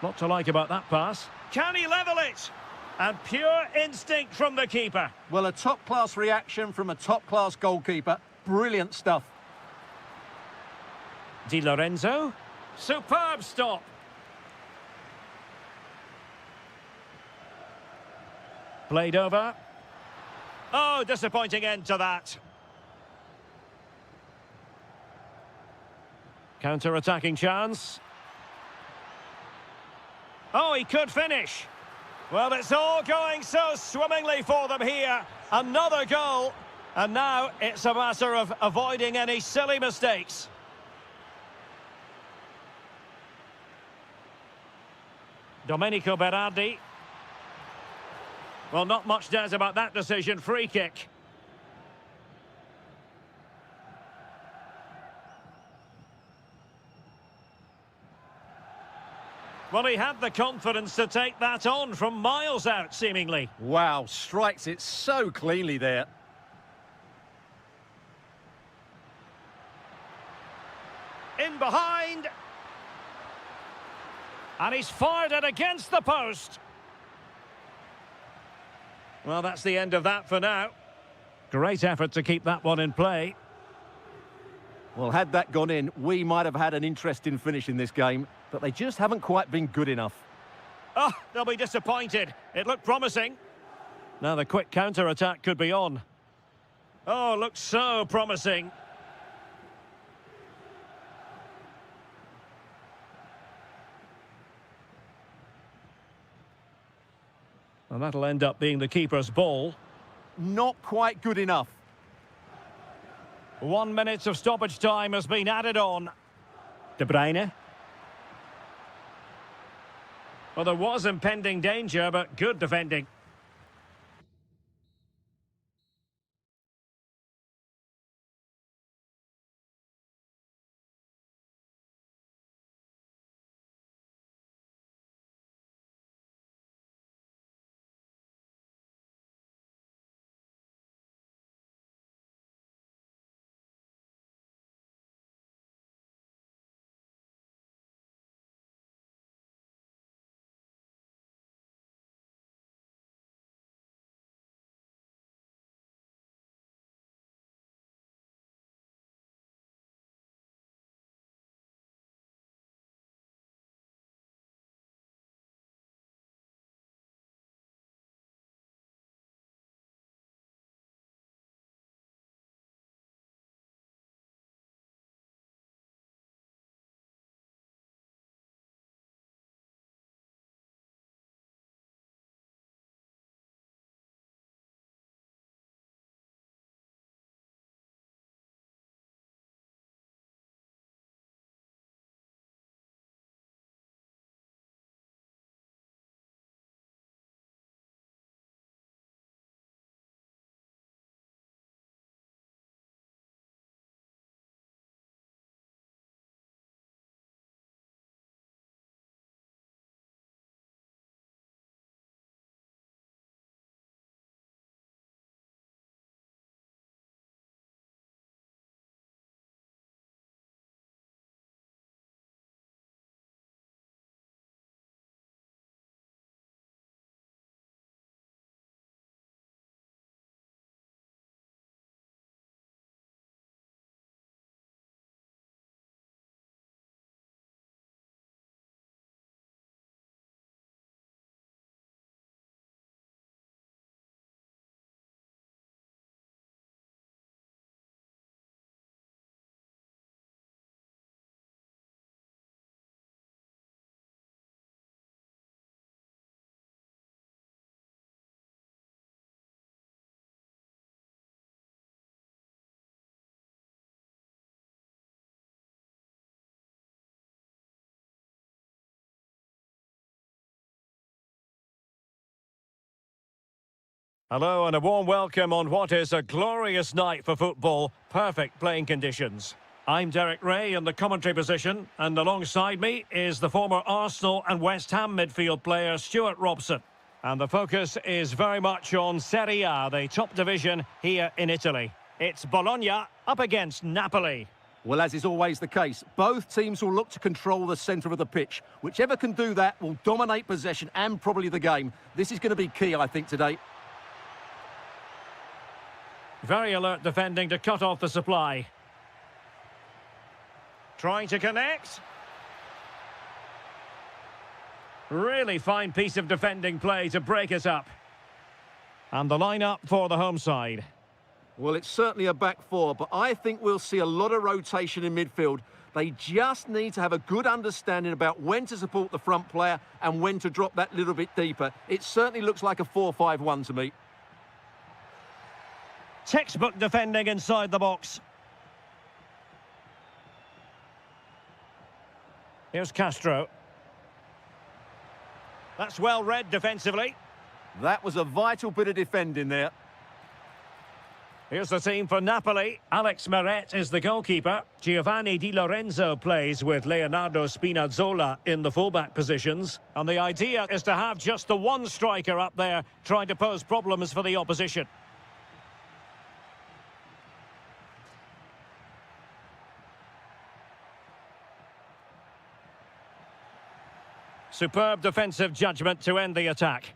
Lot to like about that pass. Can he level it? And pure instinct from the keeper. Well, a top-class reaction from a top-class goalkeeper. Brilliant stuff. Di Lorenzo. Superb stop. Played over. Oh, disappointing end to that. Counter-attacking chance. Oh, he could finish. Well, it's all going so swimmingly for them here. Another goal. And now it's a matter of avoiding any silly mistakes. Domenico Berardi. Well, not much doubt about that decision. Free kick. Well, he had the confidence to take that on from miles out, seemingly. Wow, strikes it so cleanly there. In behind. And he's fired it against the post. Well, that's the end of that for now. Great effort to keep that one in play. Well, had that gone in, we might have had an interesting finish in this game, but they just haven't quite been good enough. Oh, they'll be disappointed. It looked promising. Now the quick counter-attack could be on. Oh, looks so promising. And that'll end up being the keeper's ball. Not quite good enough. 1 minute of stoppage time has been added on. De Bruyne. Well, there was impending danger, but good defending. Hello and a warm welcome on what is a glorious night for football. Perfect playing conditions. I'm Derek Ray in the commentary position, and alongside me is the former Arsenal and West Ham midfield player Stuart Robson. And the focus is very much on Serie A, the top division here in Italy. It's Bologna up against Napoli. Well, as is always the case, both teams will look to control the centre of the pitch. Whichever can do that will dominate possession and probably the game. This is going to be key, I think, today. Very alert defending to cut off the supply. Trying to connect. Really fine piece of defending play to break it up. And the lineup for the home side. Well, it's certainly a back four, but I think we'll see a lot of rotation in midfield. They just need to have a good understanding about when to support the front player and when to drop that little bit deeper. It certainly looks like a 4-5-1 to me. Textbook defending inside the box. Here's Castro. That's well read defensively. That was a vital bit of defending there. Here's the team for Napoli. Alex Meret is the goalkeeper. Giovanni Di Lorenzo plays with Leonardo Spinazzola in the fullback positions. And the idea is to have just the one striker up there trying to pose problems for the opposition. Superb defensive judgment to end the attack.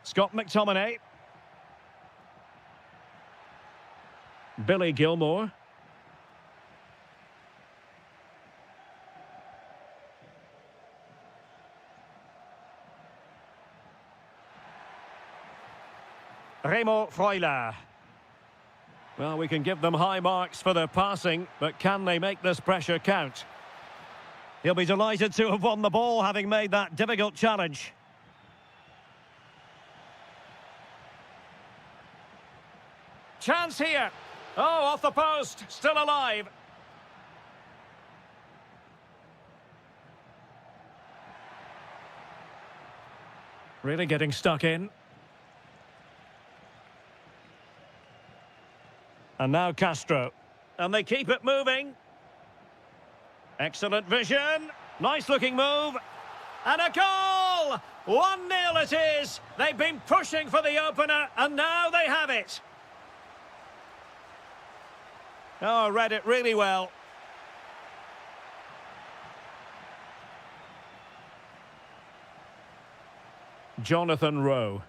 Scott McTominay. Billy Gilmore. Remo Freuler. Well, we can give them high marks for their passing, but can they make this pressure count? He'll be delighted to have won the ball, having made that difficult challenge. Chance here. Oh, off the post. Still alive. Really getting stuck in. And now Castro. And they keep it moving. Excellent vision. Nice looking move. And a goal! 1-0 it is. They've been pushing for the opener, and now they have it. Oh, read it really well. Jonathan Rowe.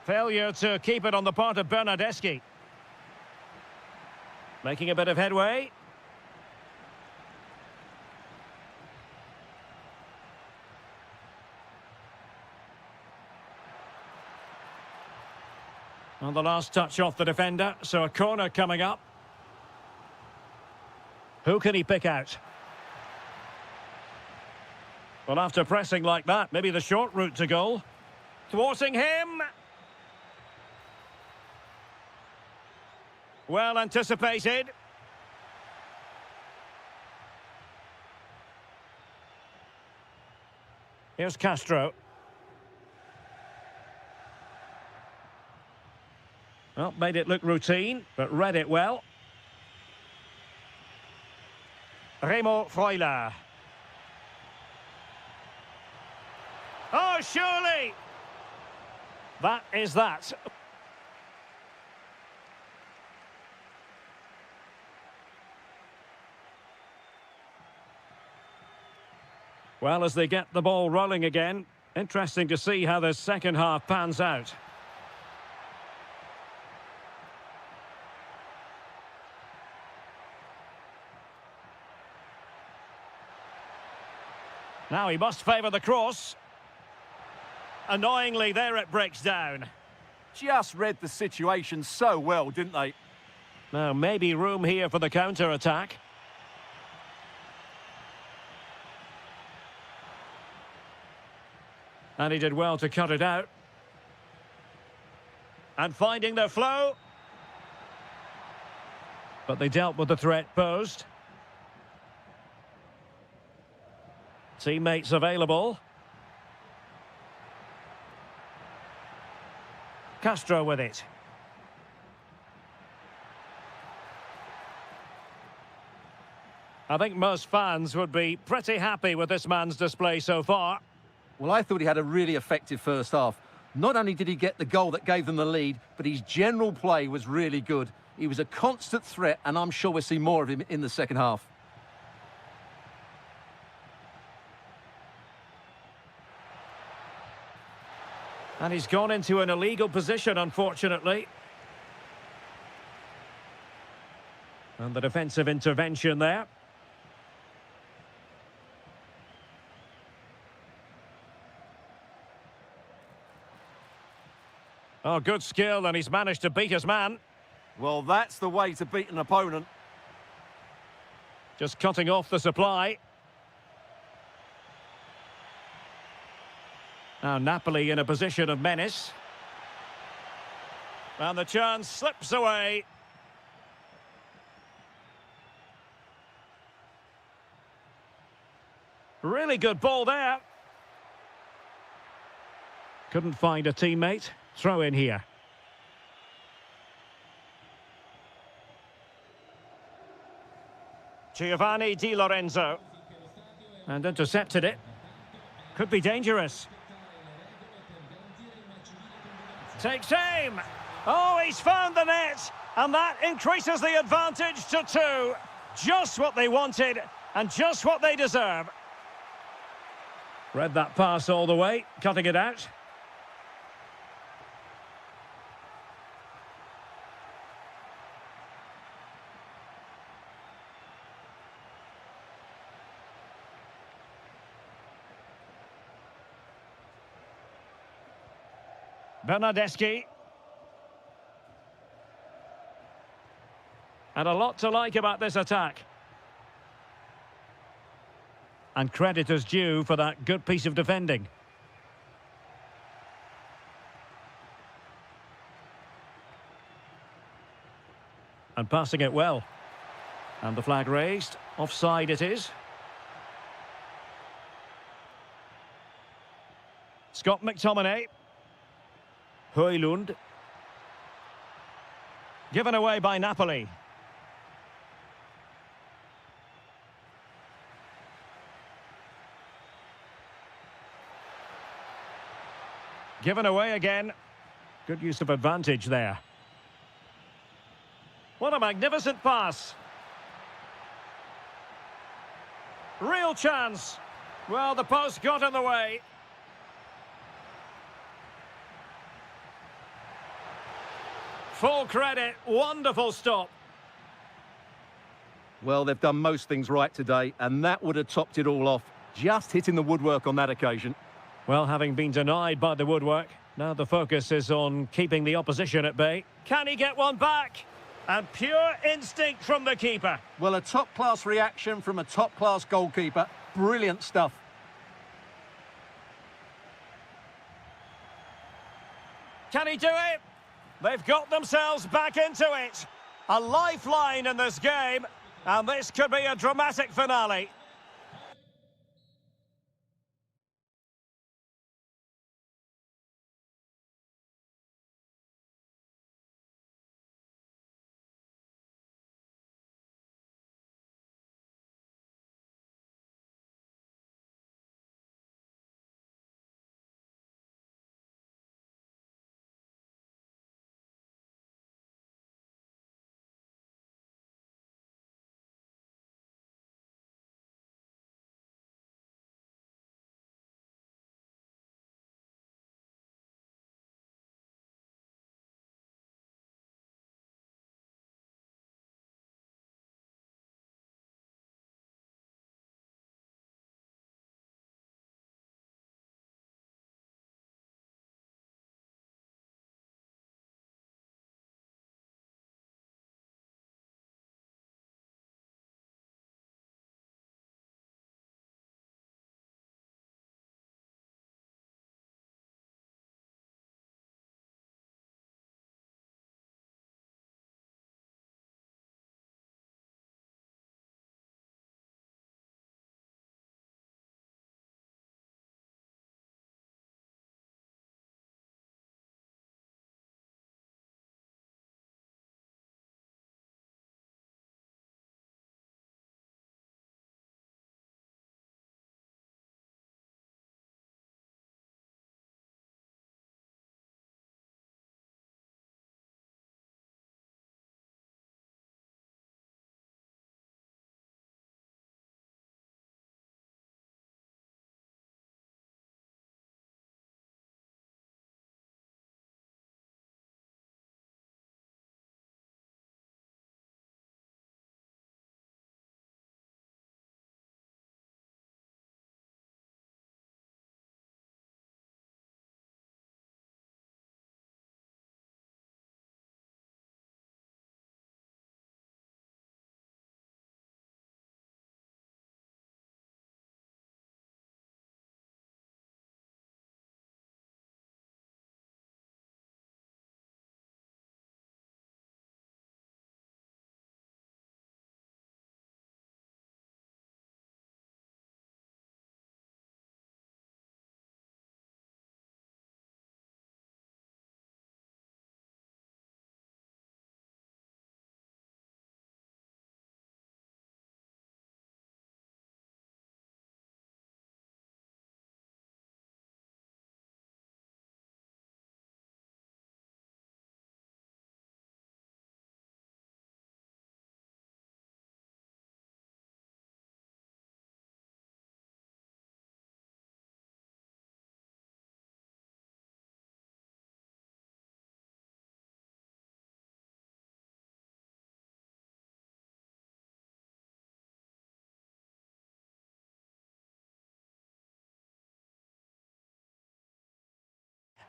Failure to keep it on the part of Bernardeschi. Making a bit of headway. On the last touch off the defender, so a corner coming up. Who can he pick out? Well, after pressing like that, maybe the short route to goal. Thwarting him. Well anticipated. Here's Castro. Well, made it look routine, but read it well. Remo Freuler. Oh, surely! That is that. Well, as they get the ball rolling again, interesting to see how the second half pans out. Now he must favour the cross. Annoyingly, there it breaks down. Just read the situation so well, didn't they? Now, maybe room here for the counter-attack. And he did well to cut it out. And finding their flow. But they dealt with the threat posed. Teammates available. Castro with it. I think most fans would be pretty happy with this man's display so far. Well, I thought he had a really effective first half. Not only did he get the goal that gave them the lead, but his general play was really good. He was a constant threat, and I'm sure we'll see more of him in the second half. And he's gone into an illegal position, unfortunately. And the defensive intervention there. Oh, good skill, and he's managed to beat his man. Well, that's the way to beat an opponent. Just cutting off the supply. Now Napoli in a position of menace. And the chance slips away. Really good ball there. Couldn't find a teammate. Throw in here. Giovanni Di Lorenzo. And intercepted it. Could be dangerous. Takes aim. Oh, he's found the net. And that increases the advantage to 2. Just what they wanted and just what they deserve. Read that pass all the way, cutting it out. Bernardeschi. And a lot to like about this attack. And credit is due for that good piece of defending. And passing it well. And the flag raised. Offside it is. Scott McTominay. Højlund. Given away by Napoli. Given away again. Good use of advantage there. What a magnificent pass. Real chance. Well, the post got in the way. Full credit, wonderful stop. Well, they've done most things right today, and that would have topped it all off. Just hitting the woodwork on that occasion. Well, having been denied by the woodwork, now the focus is on keeping the opposition at bay. Can he get one back? And pure instinct from the keeper. Well, a top-class reaction from a top-class goalkeeper. Brilliant stuff. Can he do it? They've got themselves back into it. A lifeline in this game, and this could be a dramatic finale.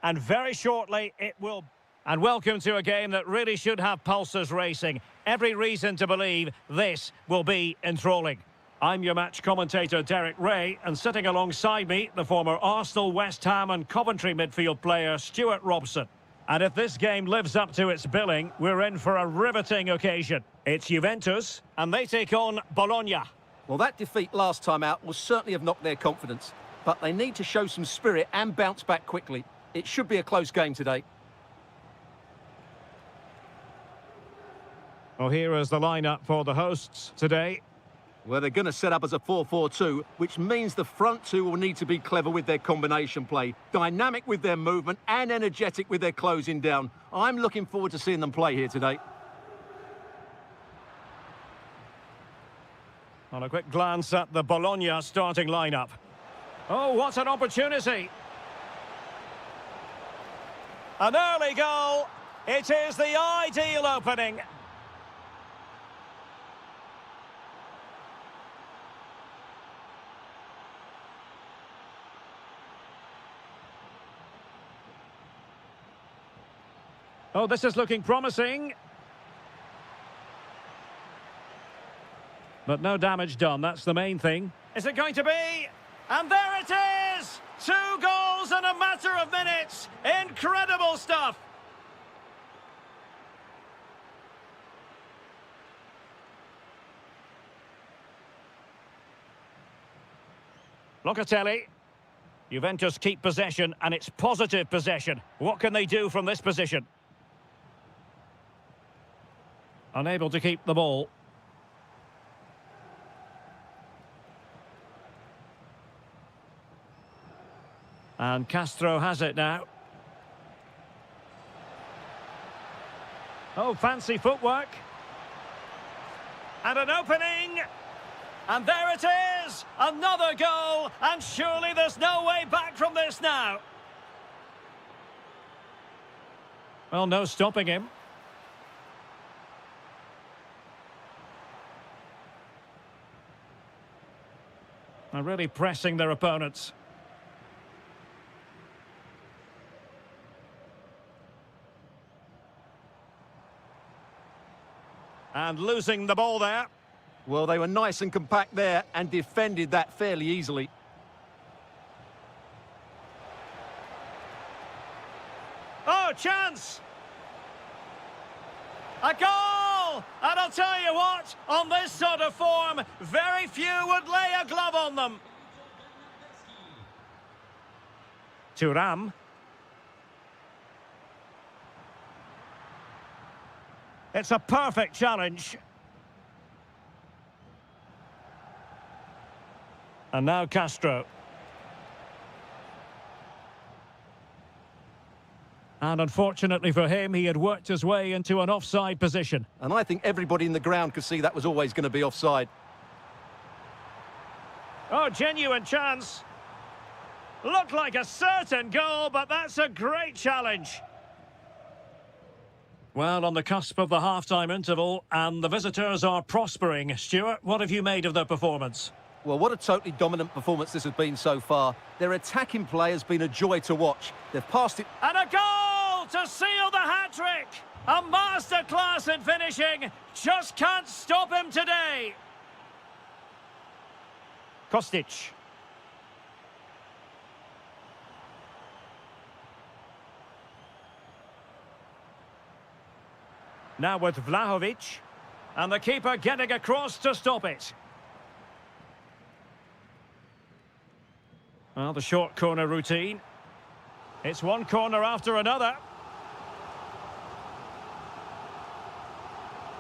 and very shortly it will... And welcome to a game that really should have pulses racing. Every reason to believe this will be enthralling. I'm your match commentator, Derek Ray, and sitting alongside me, the former Arsenal, West Ham and Coventry midfield player, Stuart Robson. And if this game lives up to its billing, we're in for a riveting occasion. It's Juventus, and they take on Bologna. Well, that defeat last time out will certainly have knocked their confidence, but they need to show some spirit and bounce back quickly. It should be a close game today. Well, here is the lineup for the hosts today. Well, they're going to set up as a 4-4-2, which means the front two will need to be clever with their combination play, dynamic with their movement and energetic with their closing down. I'm looking forward to seeing them play here today. On a quick glance at the Bologna starting lineup. Oh, what an opportunity! An early goal. It is the ideal opening. Oh, this is looking promising. But no damage done, that's the main thing. Is it going to be? And there it is! 2 goals in a matter of minutes! Incredible stuff! Locatelli. Juventus keep possession, and it's positive possession. What can they do from this position? Unable to keep the ball. And Castro has it now. Oh, fancy footwork. And an opening. And there it is. Another goal. And surely there's no way back from this now. Well, no stopping him. They're really pressing their opponents. And losing the ball there. Well, they were nice and compact there and defended that fairly easily. Oh, chance! A goal! And I'll tell you what, on this sort of form, very few would lay a glove on them. Thuram. It's a perfect challenge. And now Castro. And unfortunately for him, he had worked his way into an offside position. And I think everybody in the ground could see that was always going to be offside. Oh, genuine chance. Looked like a certain goal, but that's a great challenge. Well, on the cusp of the half-time interval, and the visitors are prospering. Stuart, what have you made of their performance? Well, what a totally dominant performance this has been so far. Their attacking play has been a joy to watch. They've passed it... And a goal to seal the hat-trick! A masterclass in finishing. Just can't stop him today. Kostic. Now with Vlahovic. And the keeper getting across to stop it. Well, the short corner routine. It's one corner after another.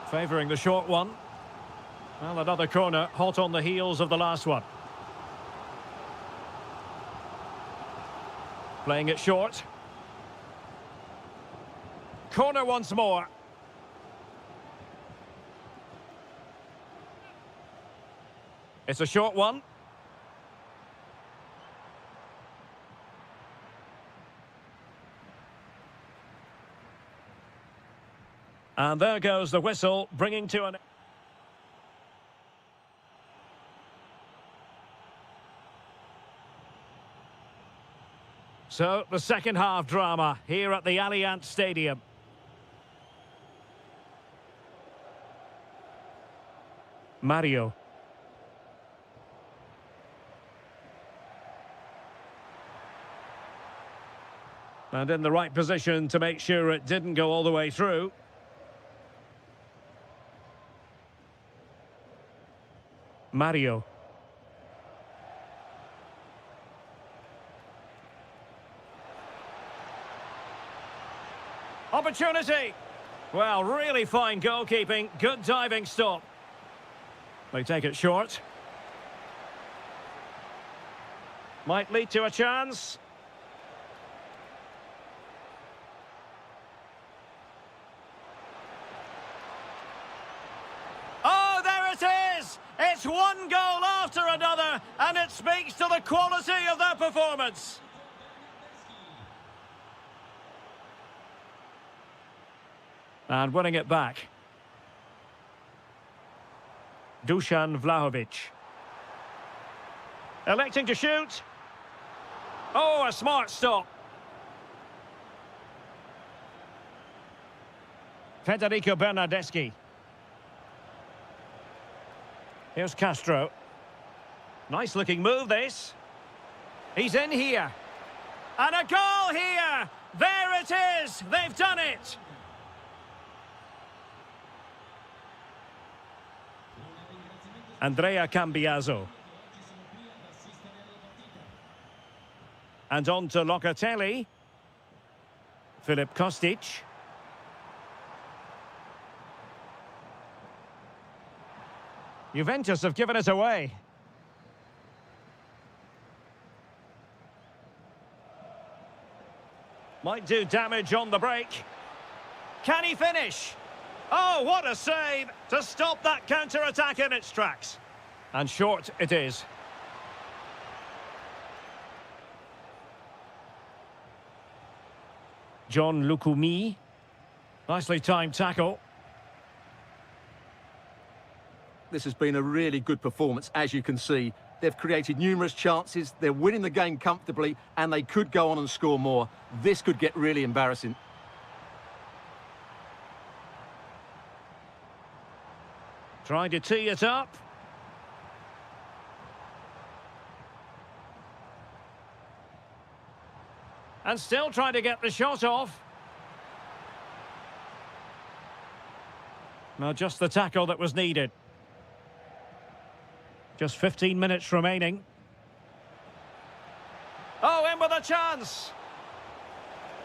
Favouring the short one. Well, another corner, hot on the heels of the last one. Playing it short. Corner once more. It's a short one. And there goes the whistle, bringing to an... So, the second half drama here at the Allianz Stadium. Mario. And in the right position to make sure it didn't go all the way through. Mario. Opportunity. Well, really fine goalkeeping. Good diving stop. They take it short. Might lead to a chance. Oh, there it is! It's one goal after another, and it speaks to the quality of their performance. And winning it back. Dusan Vlahovic. Electing to shoot. Oh, a smart stop. Federico Bernardeschi. Here's Castro. Nice looking move, this. He's in here. And a goal here! There it is! They've done it! Andrea Cambiaso. And on to Locatelli. Filip Kostic. Juventus have given it away. Might do damage on the break. Can he finish? Oh, what a save to stop that counter-attack in its tracks. And short it is. John Lukumi. Nicely timed tackle. This has been a really good performance, as you can see. They've created numerous chances, they're winning the game comfortably, and they could go on and score more. This could get really embarrassing. Trying to tee it up. And still trying to get the shot off. Now just the tackle that was needed. Just 15 minutes remaining. Oh, in with a chance.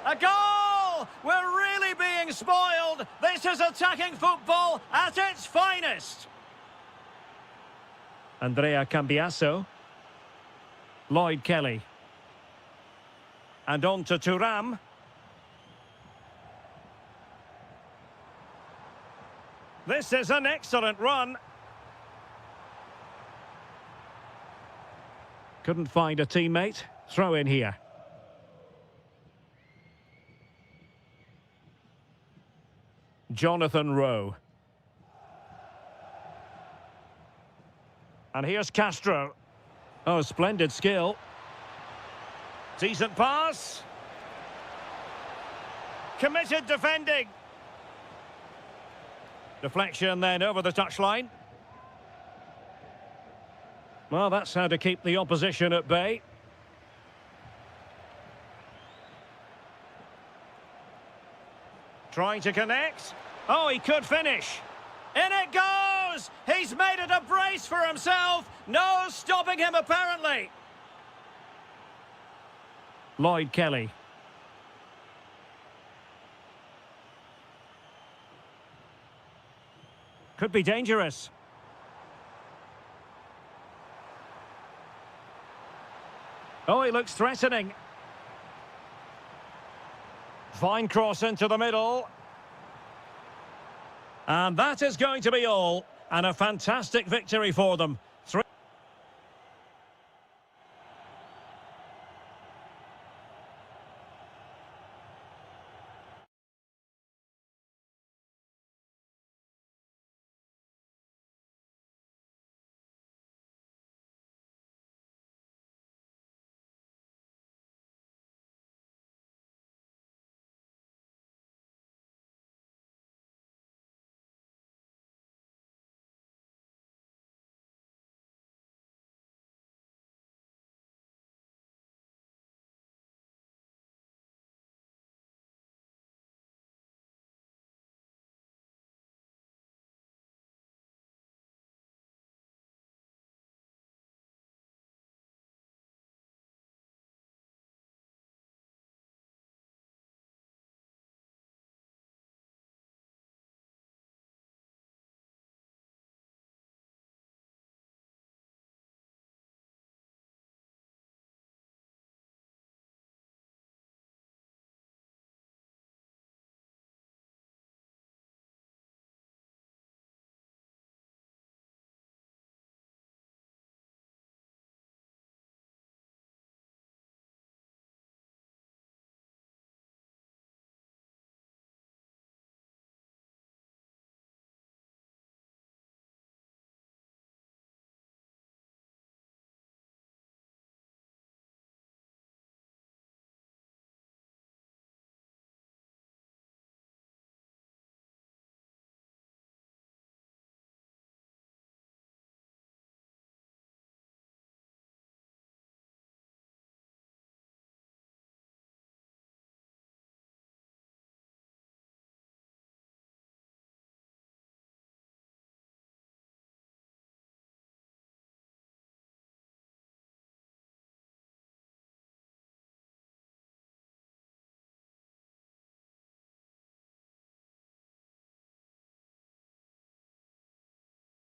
A goal! We're really being spoiled. This is attacking football at its finest. Andrea Cambiaso. Lloyd Kelly. And on to Thuram. This is an excellent run. Couldn't find a teammate. Throw in here. Jonathan Rowe. And here's Castro. Oh, splendid skill. Decent pass. Committed defending. Deflection then over the touchline. Well, that's how to keep the opposition at bay. Trying to connect. Oh, he could finish. In it goes! He's made it a brace for himself. No stopping him, apparently. Lloyd Kelly. Could be dangerous. Oh, he looks threatening. Fine cross into the middle. And that is going to be all. And a fantastic victory for them.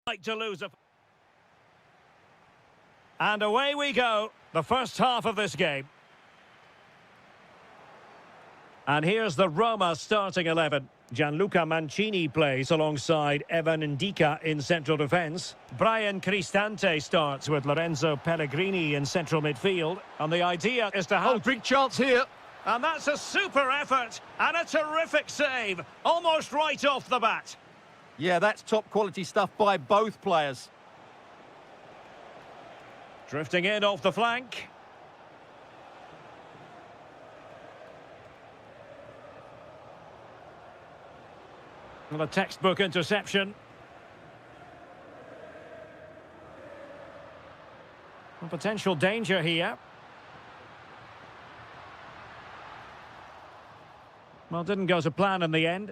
Like to lose a... And away we go, the first half of this game. And here's the Roma starting 11. Gianluca Mancini plays alongside Evan Ndika in central defence. Brian Cristante starts with Lorenzo Pellegrini in central midfield. And the idea is to have... Oh, big chance here. And that's a super effort and a terrific save, almost right off the bat. Yeah, that's top quality stuff by both players. Drifting in off the flank. Well, a textbook interception. A potential danger here. Well, didn't go to plan in the end.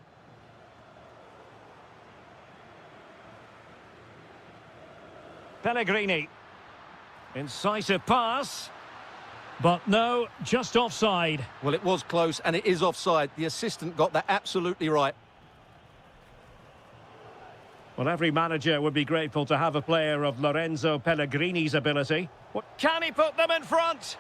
Pellegrini. Incisive pass. But no, just offside. Well, it was close and it is offside. The assistant got that absolutely right. Well, every manager would be grateful to have a player of Lorenzo Pellegrini's ability. What can he put them in front?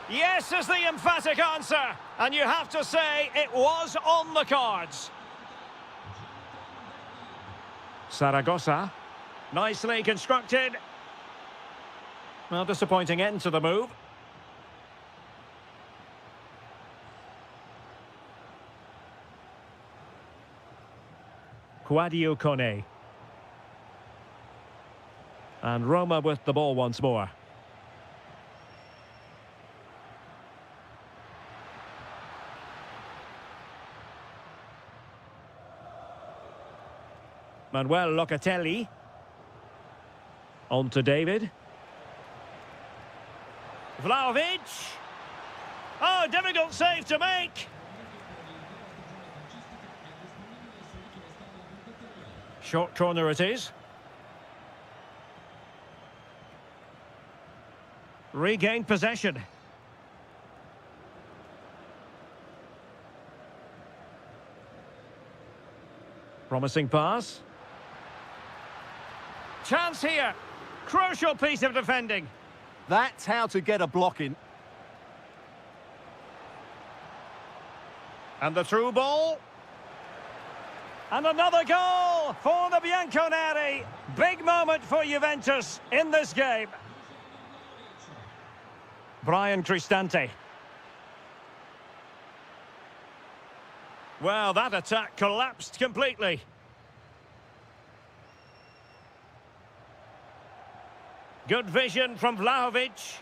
Yes is the emphatic answer. And you have to say it was on the cards. Saragossa. Nicely constructed. Well, disappointing end to the move. Quadio Kone. And Roma with the ball once more. Manuel Locatelli. On to David. Vlahovic. Oh, difficult save to make. Short corner it is. Regained possession. Promising pass. Chance here. Crucial piece of defending. That's how to get a block in. And the through ball. And another goal for the Bianconeri. Big moment for Juventus in this game. Brian Cristante. Well, that attack collapsed completely. Good vision from Vlahovic.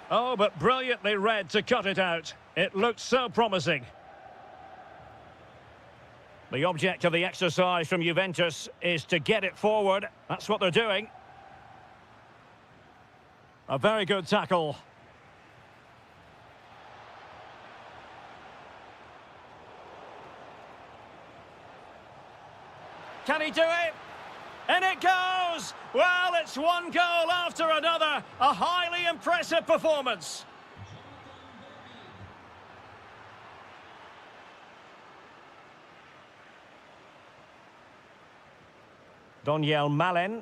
Oh, but brilliantly read to cut it out. It looked so promising. The object of the exercise from Juventus is to get it forward. That's what they're doing. A very good tackle. Can he do it? And it goes! Well, it's one goal after another. A highly impressive performance. Doniel Malen.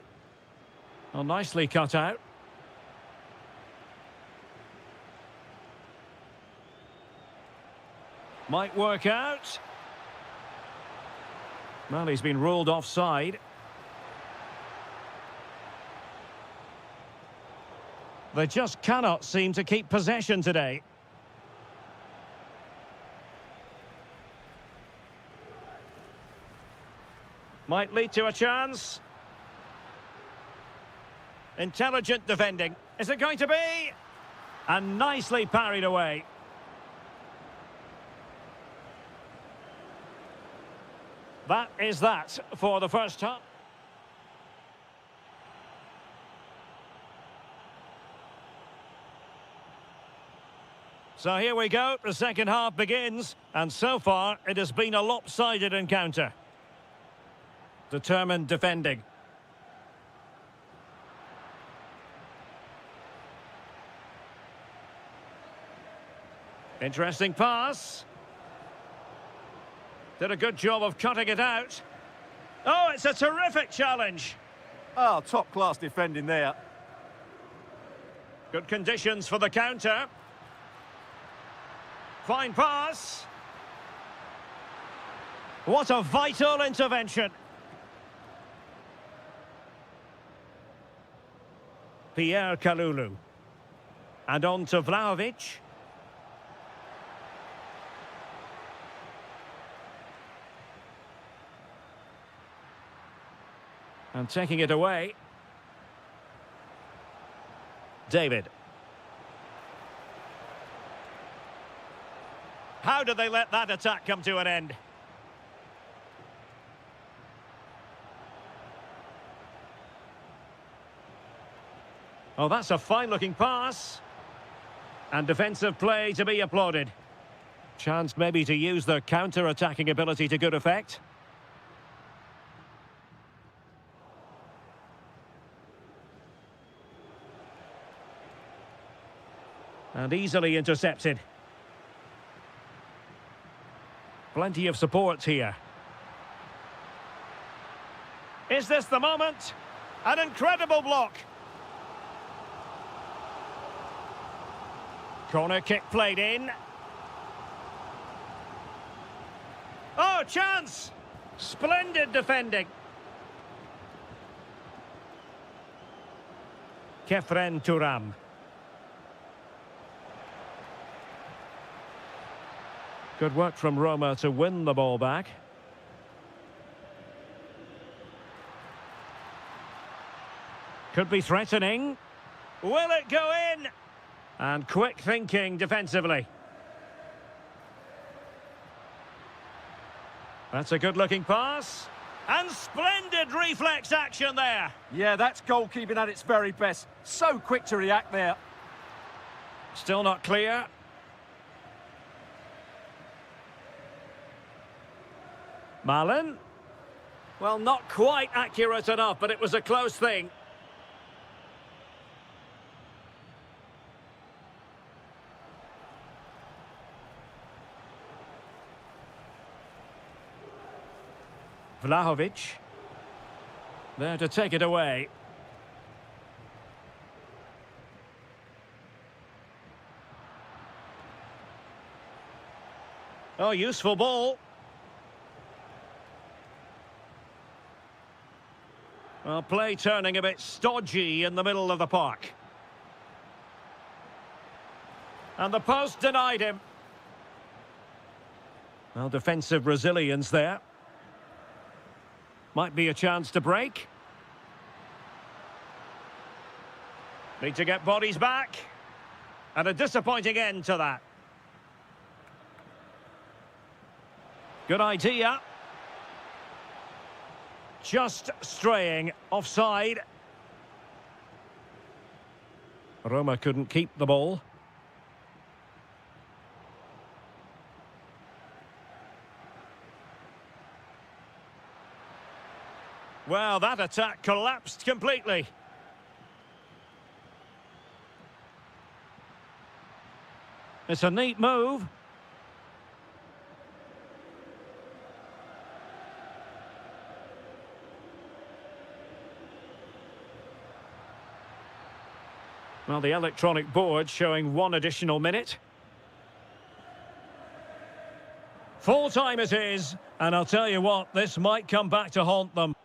Oh, nicely cut out. Might work out. Well, he's been ruled offside. They just cannot seem to keep possession today. Might lead to a chance. Intelligent defending. Is it going to be? And nicely parried away. That is that for the first half. So here we go, the second half begins, and so far it has been a lopsided encounter. Determined defending. Interesting pass. Did a good job of cutting it out. Oh, it's a terrific challenge. Oh, top-class defending there. Good conditions for the counter. Fine pass. What a vital intervention. Pierre Kalulu. And on to Vlahovic. And taking it away. David. How did they let that attack come to an end? Oh, that's a fine-looking pass. And defensive play to be applauded. Chance maybe to use their counter-attacking ability to good effect. And easily intercepted. Plenty of support here. Is this the moment? An incredible block. Corner kick played in. Oh, chance! Splendid defending. Kefren Turam. Good work from Roma to win the ball back. Could be threatening. Will it go in? And quick thinking defensively. That's a good-looking pass. And splendid reflex action there. Yeah, that's goalkeeping at its very best. So quick to react there. Still not clear. Malin. Well, not quite accurate enough, but it was a close thing. Vlahovic. There to take it away. Oh, useful ball. Well, play turning a bit stodgy in the middle of the park. And the post denied him. Well, defensive resilience there. Might be a chance to break. Need to get bodies back. And a disappointing end to that. Good idea. Just straying offside. Roma couldn't keep the ball. Well, that attack collapsed completely. It's a neat move. Well, the electronic board showing 1 additional minute. Full time it is, and I'll tell you what, this might come back to haunt them.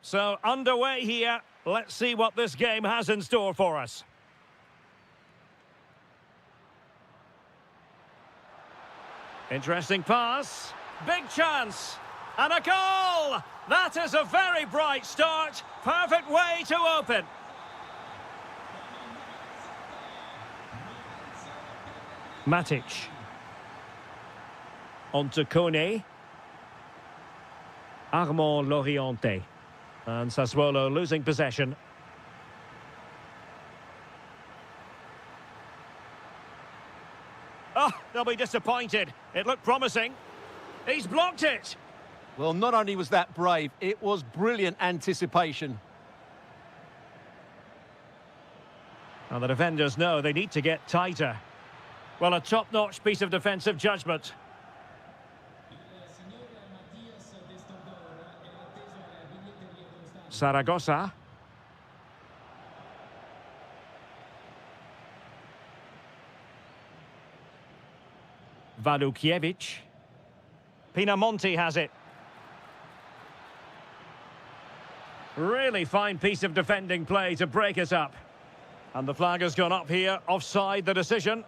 So, underway here. Let's see what this game has in store for us. Interesting pass. Big chance. And a goal! That is a very bright start. Perfect way to open. Matic. On to Kone. Armand Loriente. And Sassuolo losing possession. Oh, they'll be disappointed. It looked promising. He's blocked it. Well, not only was that brave, it was brilliant anticipation. And the defenders know they need to get tighter. Well, a top-notch piece of defensive judgment. Saragossa. Walukiewicz. Pinamonti has it. Really fine piece of defending play to break us up. And the flag has gone up here, offside the decision.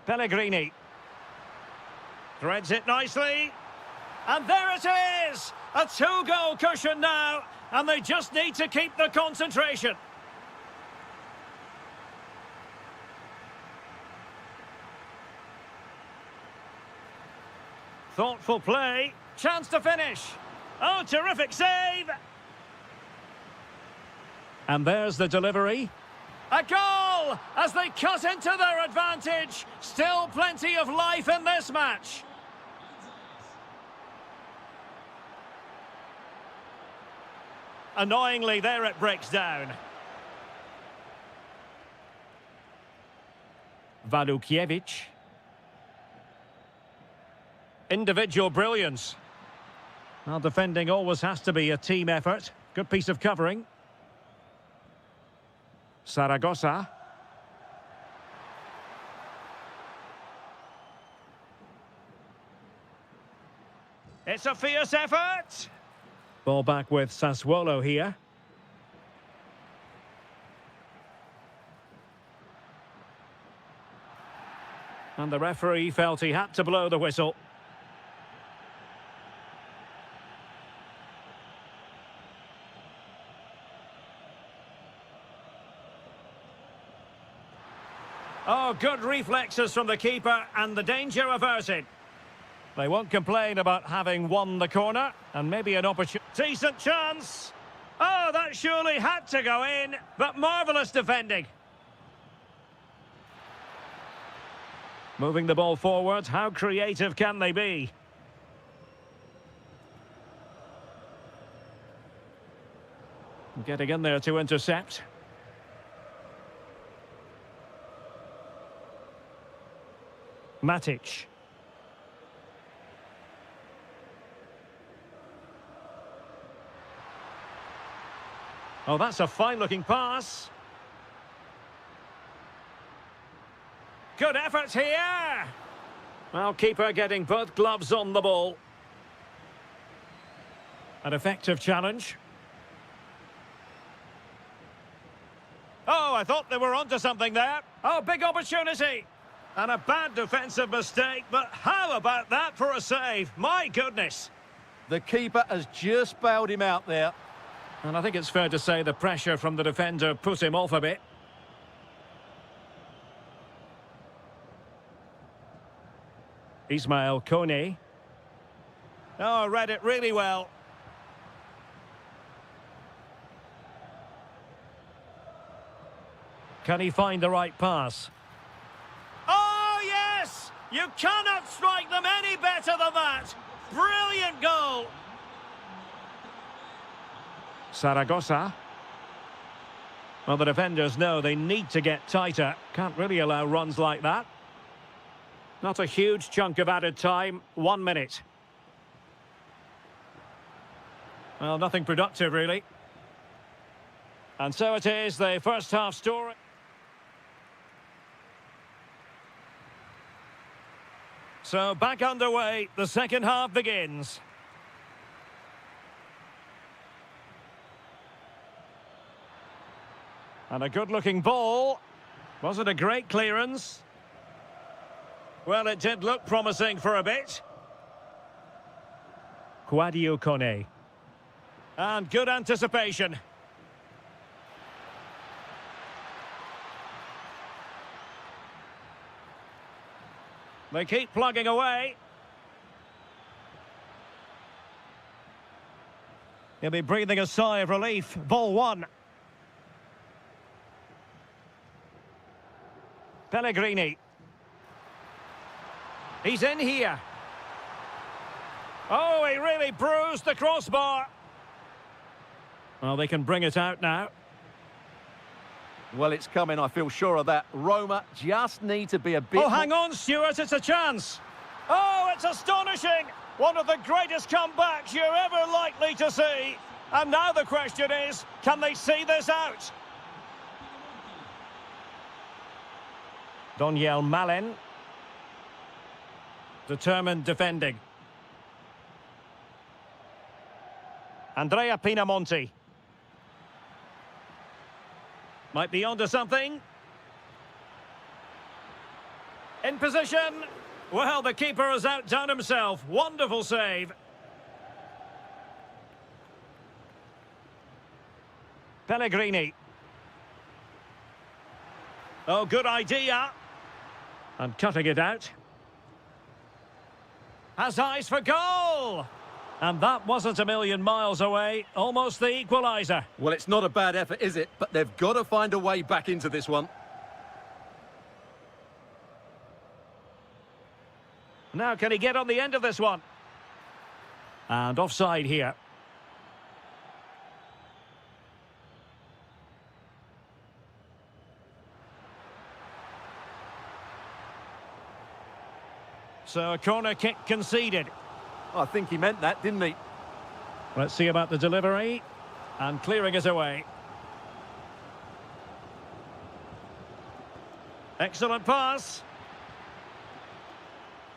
Pellegrini. Threads it nicely. And there it is! A two-goal cushion now, and they just need to keep the concentration. Thoughtful play. Chance to finish. Oh, terrific save! And there's the delivery. A goal! As they cut into their advantage. Still plenty of life in this match. Annoyingly, there it breaks down. Walukiewicz. Individual brilliance. Well, defending always has to be a team effort. Good piece of covering. Saragossa. It's a fierce effort. Ball back with Sassuolo here. And the referee felt he had to blow the whistle. Oh, good reflexes from the keeper and the danger averted. They won't complain about having won the corner and maybe an opportunity. Decent chance. Oh, that surely had to go in, but marvellous defending. Moving the ball forward, how creative can they be? Getting in there to intercept. Matic. Oh, that's a fine-looking pass. Good effort here. Well, keeper getting both gloves on the ball. An effective challenge. Oh, I thought they were onto something there. Oh, big opportunity. And a bad defensive mistake, but how about that for a save? My goodness. The keeper has just bailed him out there. And I think it's fair to say the pressure from the defender put him off a bit. Ismail Kone. Oh, read it really well. Can he find the right pass? Oh, yes! You cannot strike them any better than that. Brilliant goal. Saragossa. Well, the defenders know they need to get tighter. Can't really allow runs like that. Not a huge chunk of added time. 1 minute. Well, nothing productive, really. And so it is, the first half story. So back underway, the second half begins. And a good-looking ball. Was it a great clearance? Well, it did look promising for a bit. Quadio Kone. And good anticipation. They keep plugging away. He'll be breathing a sigh of relief. Ball one. Pellegrini. He's in here. Oh, he really bruised the crossbar. Well, they can bring it out now. Well, it's coming, I feel sure of that. Roma just need to be a bit... Oh, hang on, Stuart, it's a chance. Oh, it's astonishing. One of the greatest comebacks you're ever likely to see. And now the question is, can they see this out? Doniel Malen. Determined defending. Andrea Pinamonti. Might be onto something. In position. Well, the keeper has outdone himself. Wonderful save. Pellegrini. Oh, good idea. And cutting it out. Has eyes for goal. And that wasn't a million miles away. Almost the equaliser. Well, it's not a bad effort, is it? But they've got to find a way back into this one. Now, can he get on the end of this one? And offside here. So a corner kick conceded. I think he meant that, didn't he? Let's see about the delivery. And clearing it away. Excellent pass.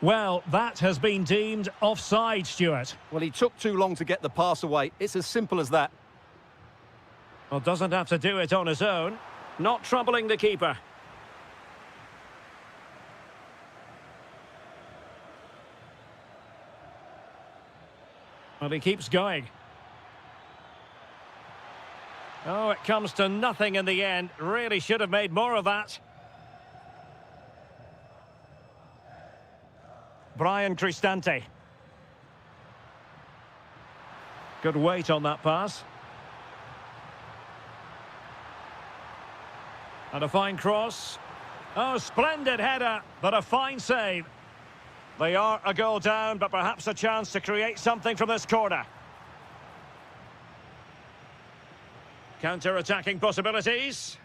Well, that has been deemed offside, Stuart. Well, he took too long to get the pass away. It's as simple as that. Well, doesn't have to do it on his own. Not troubling the keeper. Well, he keeps going. Oh, it comes to nothing in the end. Really should have made more of that. Brian Cristante. Good weight on that pass. And a fine cross. Oh, splendid header, but a fine save. They are a goal down, but perhaps a chance to create something from this corner. Counter-attacking possibilities.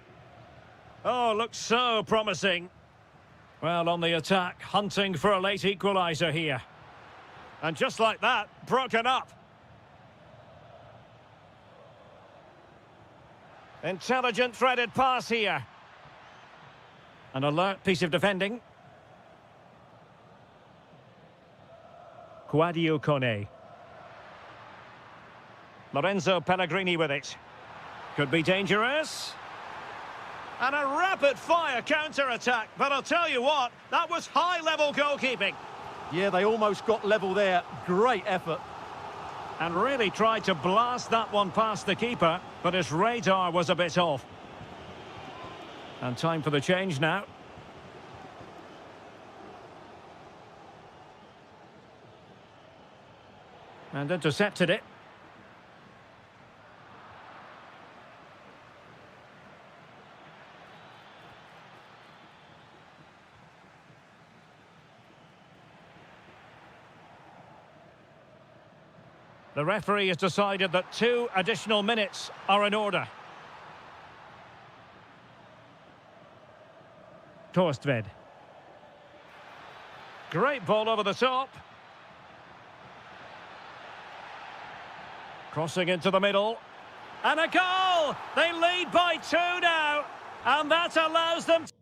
Oh, looks so promising. Well, on the attack, hunting for a late equaliser here. And just like that, broken up. Intelligent threaded pass here. An alert piece of defending. Quadio Kone. Lorenzo Pellegrini with it. Could be dangerous. And a rapid-fire counter-attack. But I'll tell you what, that was high-level goalkeeping. Yeah, they almost got level there. Great effort. And really tried to blast that one past the keeper, but his radar was a bit off. And time for the change now. And intercepted it. The referee has decided that 2 additional minutes are in order. Torstved. Great ball over the top. Crossing into the middle. And a goal! They lead by 2 now. And that allows them to...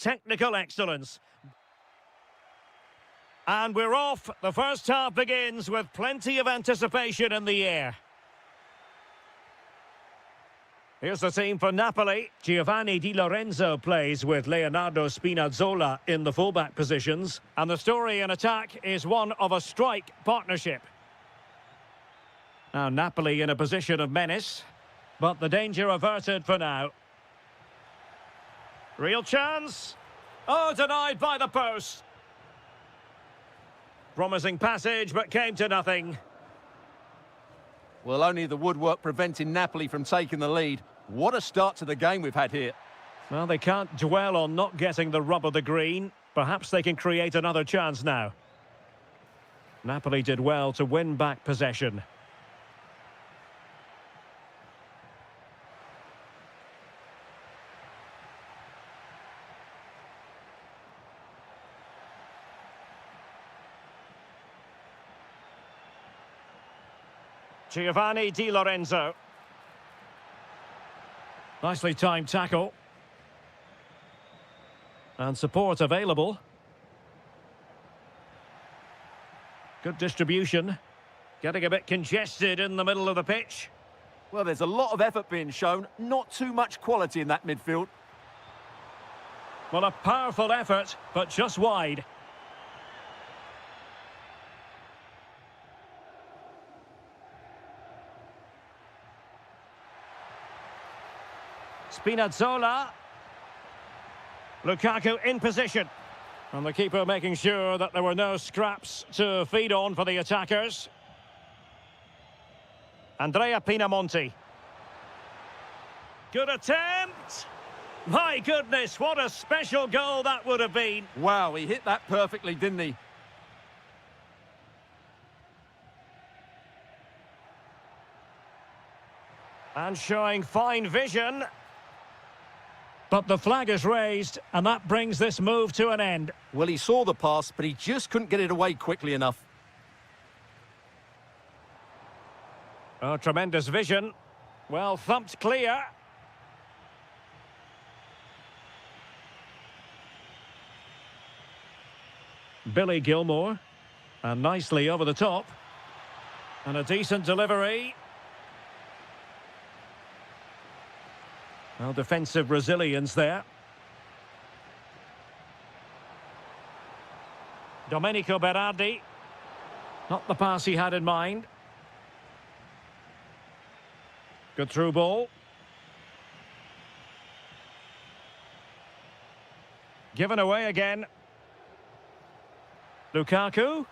technical excellence. And we're off. The first half begins with plenty of anticipation in the air. Here's the team for Napoli. Giovanni Di Lorenzo plays with Leonardo Spinazzola in the fullback positions. And the story in attack is one of a strike partnership. Now Napoli in a position of menace, but the danger averted for now. Real chance. Oh, denied by the post. Promising passage, but came to nothing. Well, only the woodwork preventing Napoli from taking the lead. What a start to the game we've had here. Well, they can't dwell on not getting the rub of the green. Perhaps they can create another chance now. Napoli did well to win back possession. Giovanni Di Lorenzo. Nicely timed tackle. And support available. Good distribution. Getting a bit congested in the middle of the pitch. Well, there's a lot of effort being shown, not too much quality in that midfield. Well, a powerful effort, but just wide. Spinazzola. Lukaku in position. And the keeper making sure that there were no scraps to feed on for the attackers. Andrea Pinamonti. Good attempt. My goodness, what a special goal that would have been. Wow, he hit that perfectly, didn't he? And showing fine vision. But the flag is raised, and that brings this move to an end. Well, he saw the pass, but he just couldn't get it away quickly enough. Oh, tremendous vision. Well thumped clear. Billy Gilmore. And nicely over the top. And a decent delivery. Well, defensive resilience there. Domenico Berardi. Not the pass he had in mind. Good through ball. Given away again. Lukaku.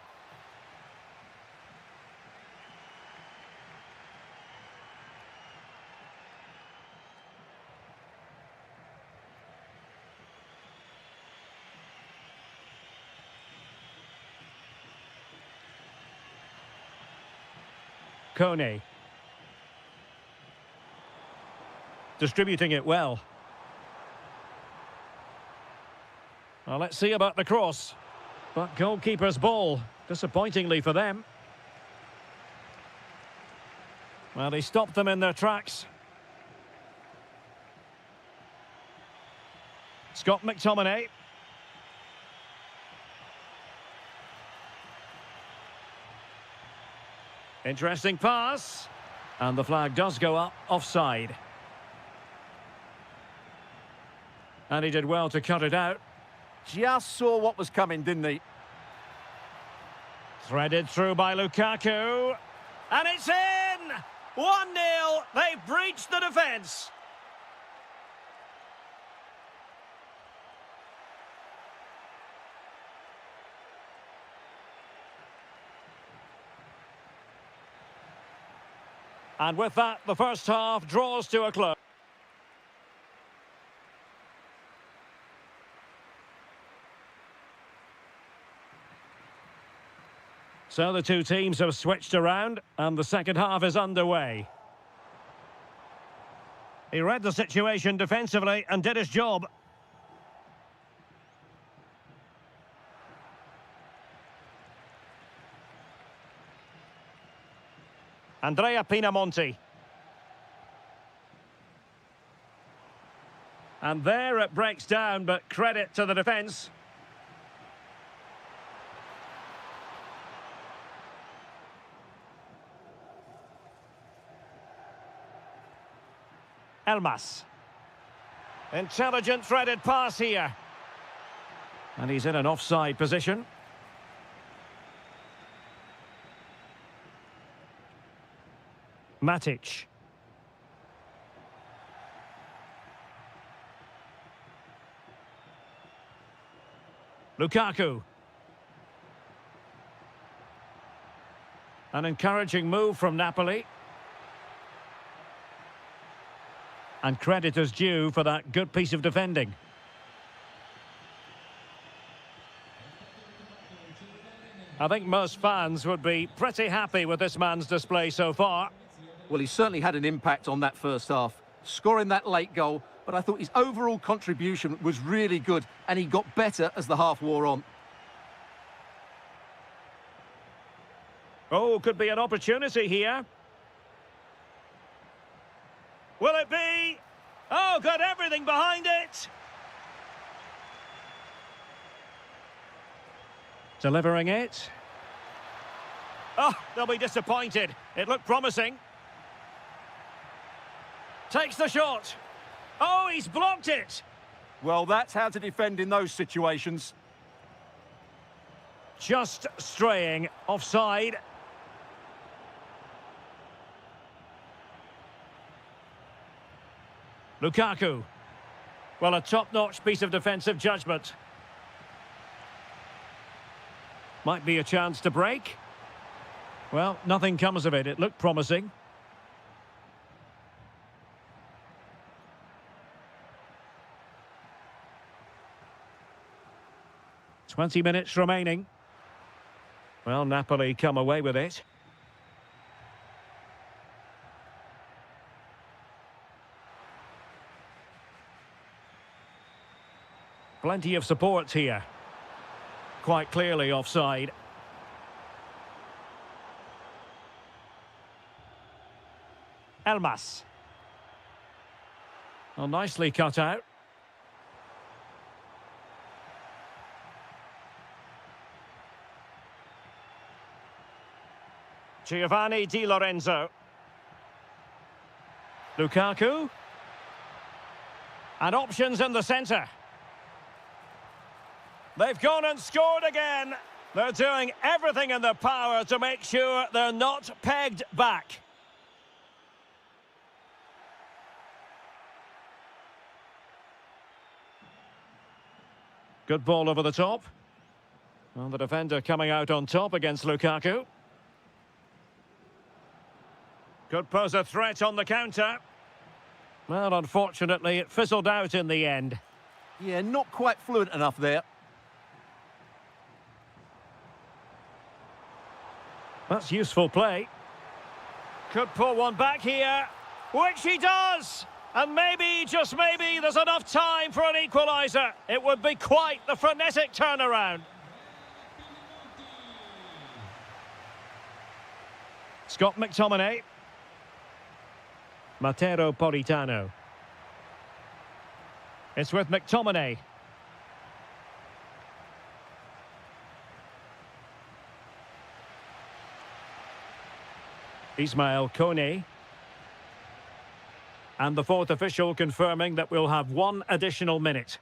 Kone. Distributing it well. Well, let's see about the cross. But goalkeeper's ball, disappointingly for them. Well, he stopped them in their tracks. Scott McTominay. Interesting pass. And the flag does go up offside. And he did well to cut it out. Just saw what was coming, didn't he? Threaded through by Lukaku. And it's in! 1-0. They've breached the defence. And with that, the first half draws to a close. So the two teams have switched around, and the second half is underway. He read the situation defensively and did his job. Andrea Pinamonti. And there it breaks down, but credit to the defence. Elmas. Intelligent threaded pass here. And he's in an offside position. Matic. Lukaku. An encouraging move from Napoli. And credit is due for that good piece of defending. I think most fans would be pretty happy with this man's display so far. Well, he certainly had an impact on that first half, scoring that late goal, but I thought his overall contribution was really good, and he got better as the half wore on. Oh, could be an opportunity here. Will it be? Oh, got everything behind it. Delivering it. Oh, they'll be disappointed. It looked promising. Takes the shot. Oh, he's blocked it. Well, that's how to defend in those situations. Just straying offside. Lukaku. Well, a top-notch piece of defensive judgment. Might be a chance to break. Well, nothing comes of it. It looked promising. "20 minutes remaining." Well, Napoli come away with it. Plenty of support here. Quite clearly offside. Elmas. Well, nicely cut out. Giovanni Di Lorenzo. Lukaku. And options in the centre. They've gone and scored again. They're doing everything in their power to make sure they're not pegged back. Good ball over the top. Well, the defender coming out on top against Lukaku. Could pose a threat on the counter. Well, unfortunately, it fizzled out in the end. Yeah, not quite fluent enough there. That's useful play. Could pull one back here, which he does! And maybe, just maybe, there's enough time for an equaliser. It would be quite the frenetic turnaround. Scott McTominay. Matteo Politano. It's with McTominay. Ismail Kone. And the fourth official confirming that we'll have one additional minute.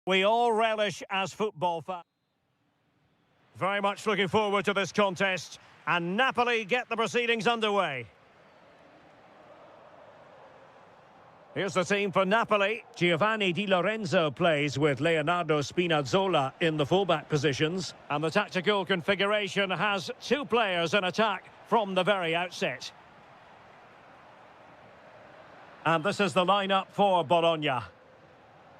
We all relish as football fans. Very much looking forward to this contest. And Napoli get the proceedings underway. Here's the team for Napoli. Giovanni Di Lorenzo plays with Leonardo Spinazzola in the fullback positions. And the tactical configuration has two players in attack from the very outset. And this is the lineup for Bologna.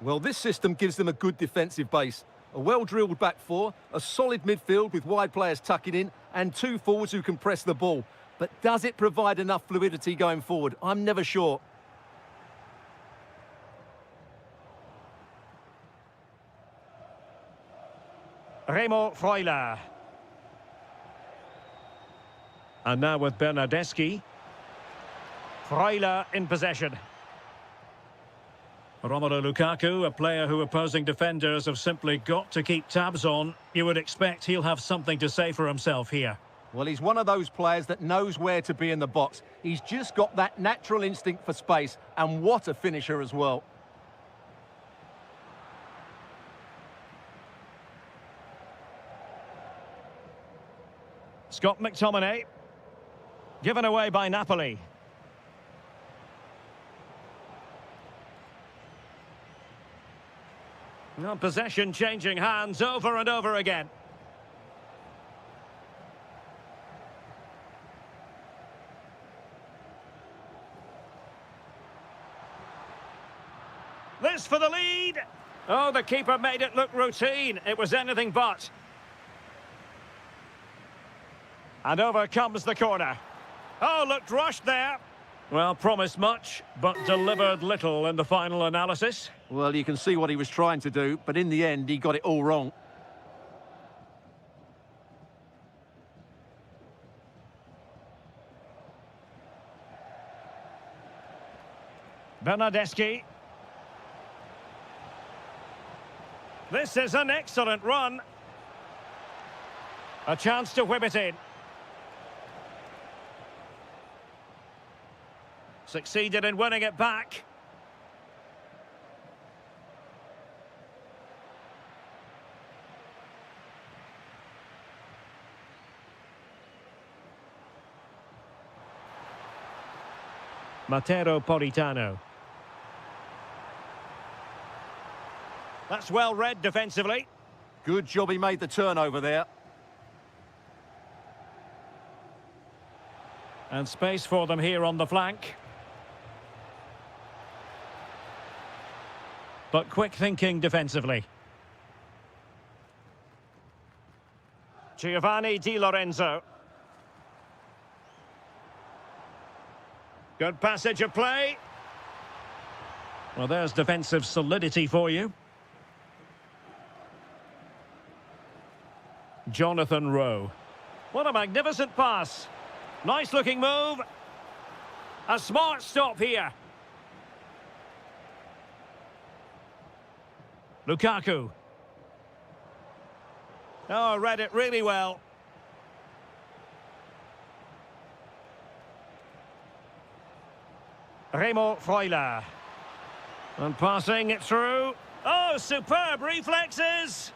Well, this system gives them a good defensive base. A well-drilled back four, a solid midfield with wide players tucking in, and two forwards who can press the ball. But does it provide enough fluidity going forward? I'm never sure. Remo Freuler. And now with Bernardeschi. Freuler in possession. Romelu Lukaku, a player who opposing defenders have simply got to keep tabs on. You would expect he'll have something to say for himself here. Well, he's one of those players that knows where to be in the box. He's just got that natural instinct for space, and what a finisher as well. Scott McTominay. Given away by Napoli. Well, possession changing hands over and over again. This for the lead. Oh, the keeper made it look routine. It was anything but. And over comes the corner. Oh, looked rushed there. Well, promised much, but delivered little in the final analysis. Well, you can see what he was trying to do, but in the end, he got it all wrong. Bernardeschi. This is an excellent run. A chance to whip it in. Succeeded in winning it back. Matteo Politano. That's well read defensively. Good job he made the turnover there. And space for them here on the flank. But quick thinking defensively. Giovanni Di Lorenzo. Good passage of play. Well, there's defensive solidity for you. Jonathan Rowe. What a magnificent pass. Nice looking move. A smart stop here. Lukaku. Oh, read it really well. Remo Freuler. And passing it through. Oh, superb reflexes.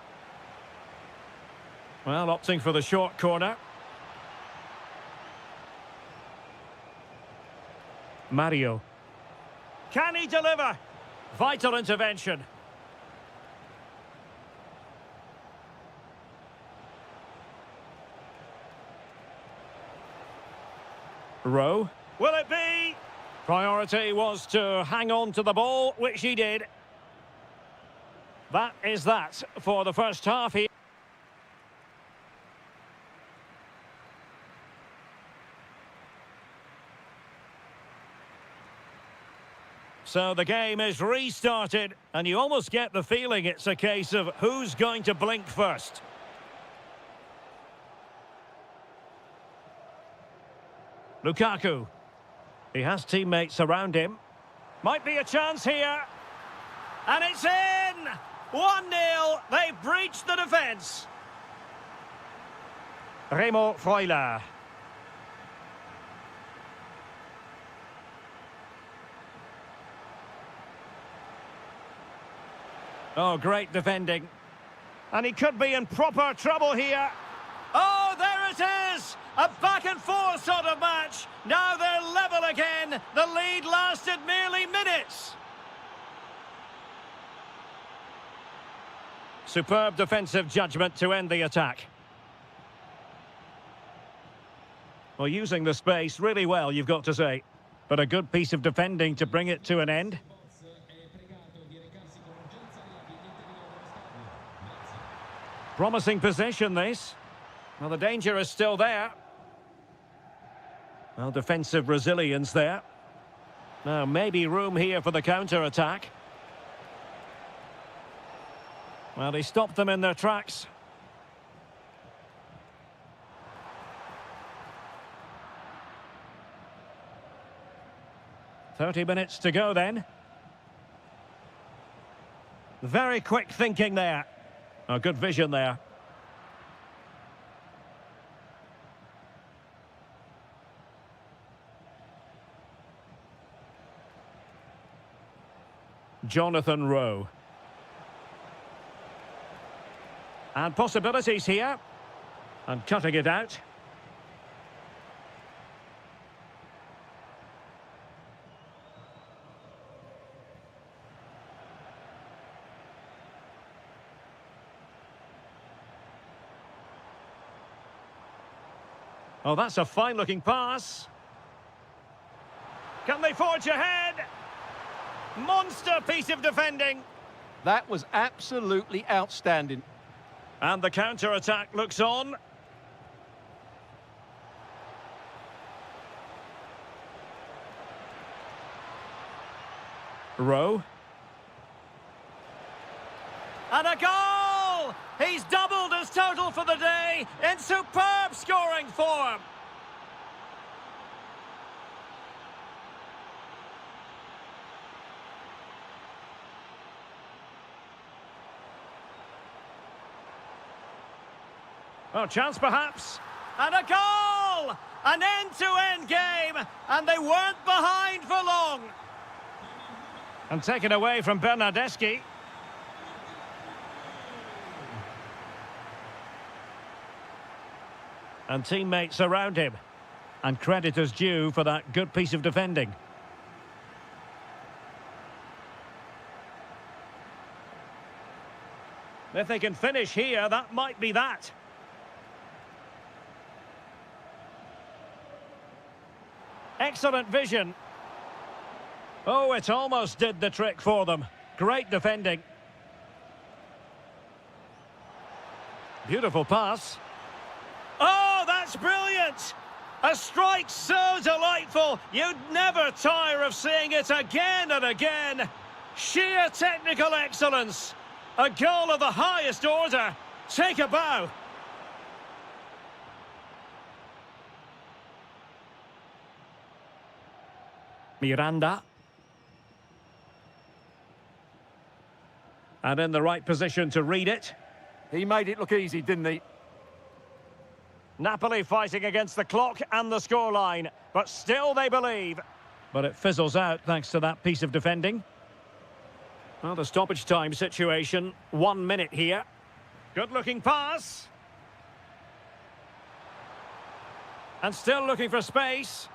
Well, opting for the short corner. Mario. Can he deliver? Vital intervention. Rowe. Will it be? Priority was to hang on to the ball, which he did. That is that for the first half here. So the game is restarted, and you almost get the feeling it's a case of who's going to blink first. Lukaku. He has teammates around him. Might be a chance here. And it's in! 1-0. They breached the defence. Remo Freuler. Oh, great defending. And he could be in proper trouble here. Oh, there it is! A back-and-forth sort of match. Now they're level again. The lead lasted merely minutes. Superb defensive judgment to end the attack. Well, using the space really well, you've got to say. But a good piece of defending to bring it to an end. Promising possession, this. Well, the danger is still there. Well, defensive resilience there. Now, maybe room here for the counter-attack. Well, he stopped them in their tracks. "30 minutes to go then." Very quick thinking there. Oh, good vision there. Jonathan Rowe. And possibilities here. And cutting it out. Oh, that's a fine-looking pass. Can they forge ahead? Monster piece of defending. That was absolutely outstanding. And the counter-attack looks on. Rowe. And a goal! He's doubled his total for the day in superb scoring form. Oh, chance perhaps. And a goal! An end-to-end game, and they weren't behind for long. And taken away from Bernardeschi. And teammates around him. And credit is due for that good piece of defending. If they can finish here, that might be that. Excellent vision. Oh, it almost did the trick for them. Great defending. Beautiful pass. Oh, that's brilliant! A strike so delightful, you'd never tire of seeing it again and again. Sheer technical excellence. A goal of the highest order. Take a bow. Miranda. And in the right position to read it. He made it look easy, didn't he? Napoli fighting against the clock and the scoreline, but still they believe. But it fizzles out thanks to that piece of defending. Well, the stoppage time situation, 1 minute here. Good-looking pass. And still looking for space.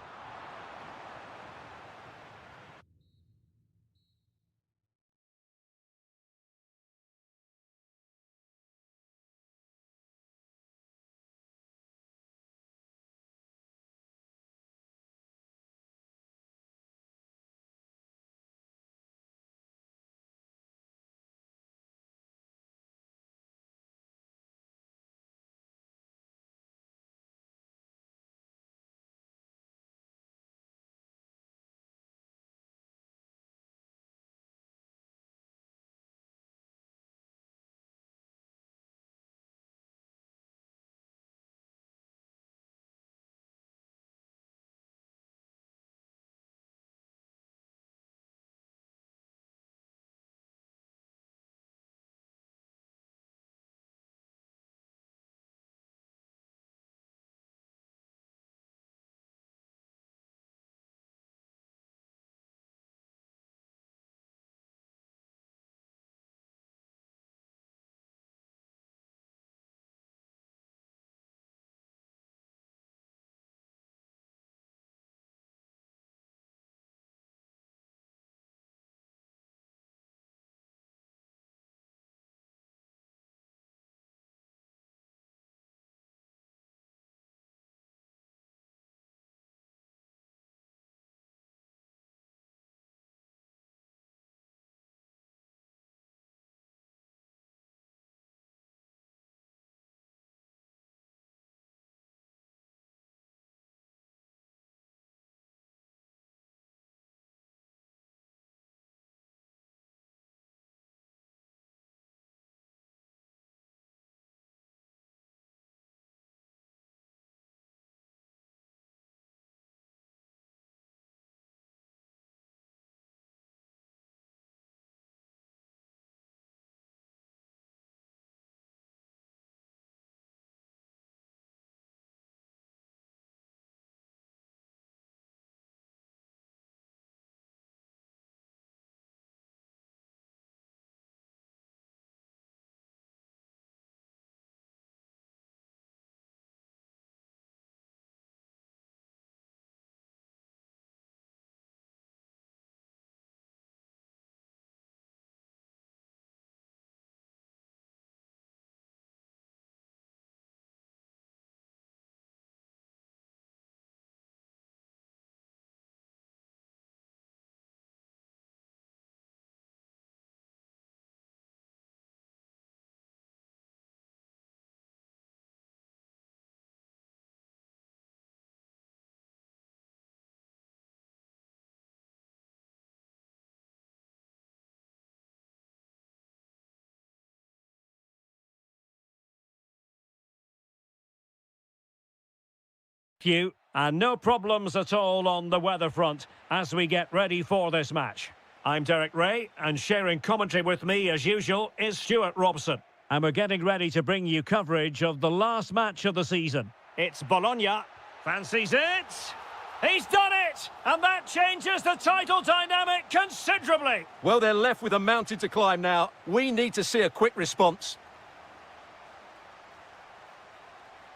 few, and no problems at all on the weather front as we get ready for this match. I'm Derek Ray, and sharing commentary with me, as usual, is Stuart Robson. And we're getting ready to bring you coverage of the last match of the season. It's Bologna. Fancies it. He's done it! And that changes the title dynamic considerably. Well, they're left with a mountain to climb now. We need to see a quick response.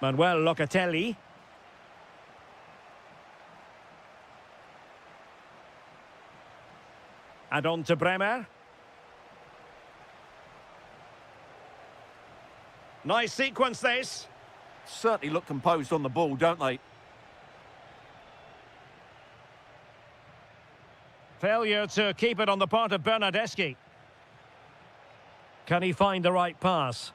Manuel Locatelli. And on to Bremer. Nice sequence, this. Certainly look composed on the ball, don't they? Failure to keep it on the part of Bernardeschi. Can he find the right pass?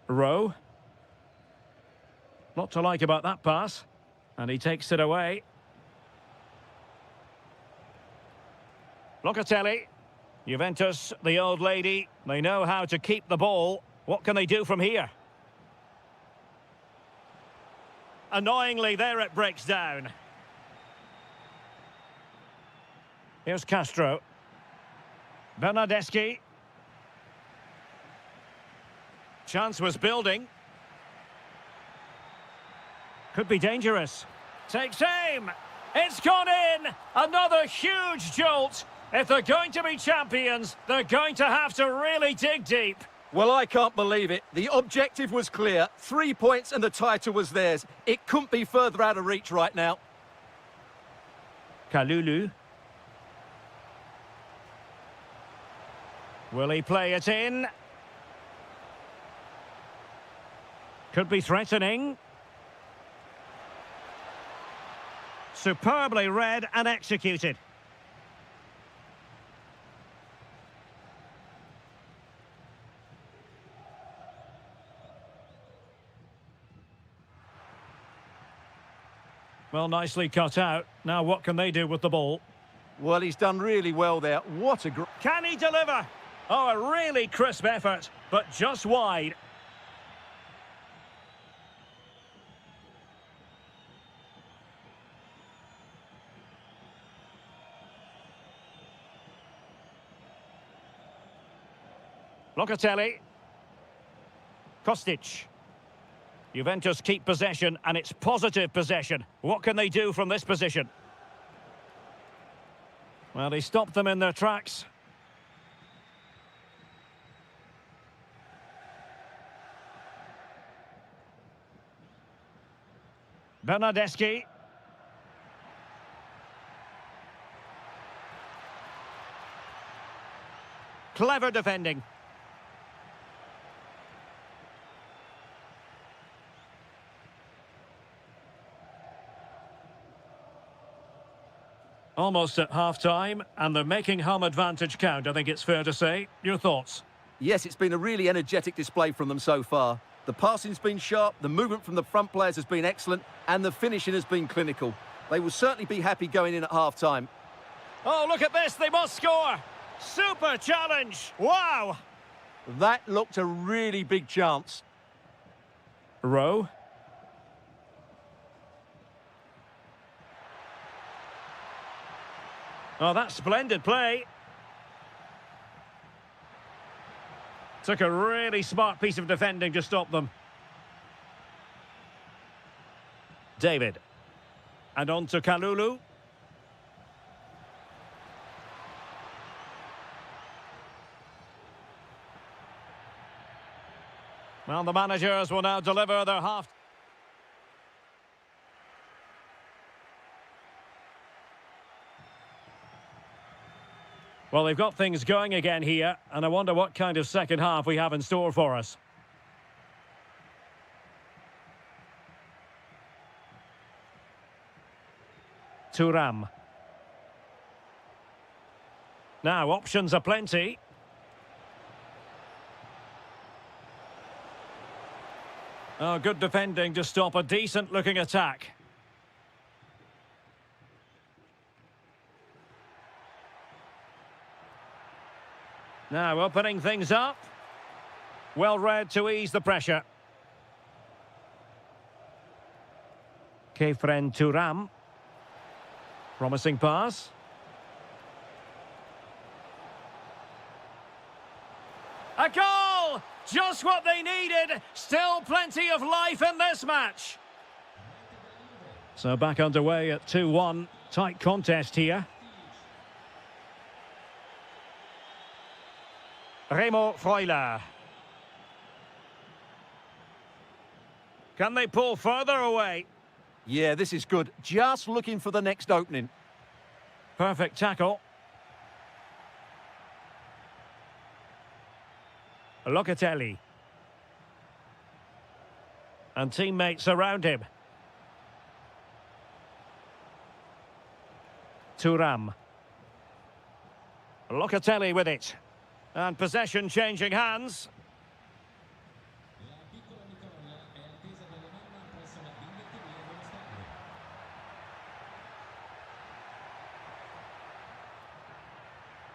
Rowe. Not to like about that pass. And he takes it away. Locatelli. Juventus, the old lady. They know how to keep the ball. What can they do from here? Annoyingly, there it breaks down. Here's Castro. Bernardeschi. Chance was building. Could be dangerous. Takes aim. It's gone in. Another huge jolt. If they're going to be champions, they're going to have to really dig deep. Well, I can't believe it. The objective was clear. 3 points and the title was theirs. It couldn't be further out of reach right now. Kalulu. Will he play it in? Could be threatening. Superbly read and executed. Well, nicely cut out. Now what can they do with the ball? Well, he's done really well there. What a great... Can he deliver? Oh, a really crisp effort, but just wide. Locatelli. Kostic. Juventus keep possession, and it's positive possession. What can they do from this position? Well, they stopped them in their tracks. Bernardeschi. Clever defending. Almost at half-time, and they're making home advantage count, I think it's fair to say. Your thoughts? Yes, it's been a really energetic display from them so far. The passing's been sharp, the movement from the front players has been excellent, and the finishing has been clinical. They will certainly be happy going in at half-time. Oh, look at this, they must score! Super challenge! Wow! That looked a really big chance. Rowe. Oh, that's splendid play. Took a really smart piece of defending to stop them. David. And on to Kalulu. Well, the managers will now deliver their half... Well, they've got things going again here, and I wonder what kind of second half we have in store for us. Thuram. Now, options are plenty. Oh, good defending to stop a decent-looking attack. Now opening things up. Well read to ease the pressure. Kefren Turam. Promising pass. A goal! Just what they needed. Still plenty of life in this match. So back underway at 2-1. Tight contest here. Remo Freuler. Can they pull further away? Yeah, this is good. Just looking for the next opening. Perfect tackle. Locatelli. And teammates around him. Turam. Locatelli with it. And possession changing hands.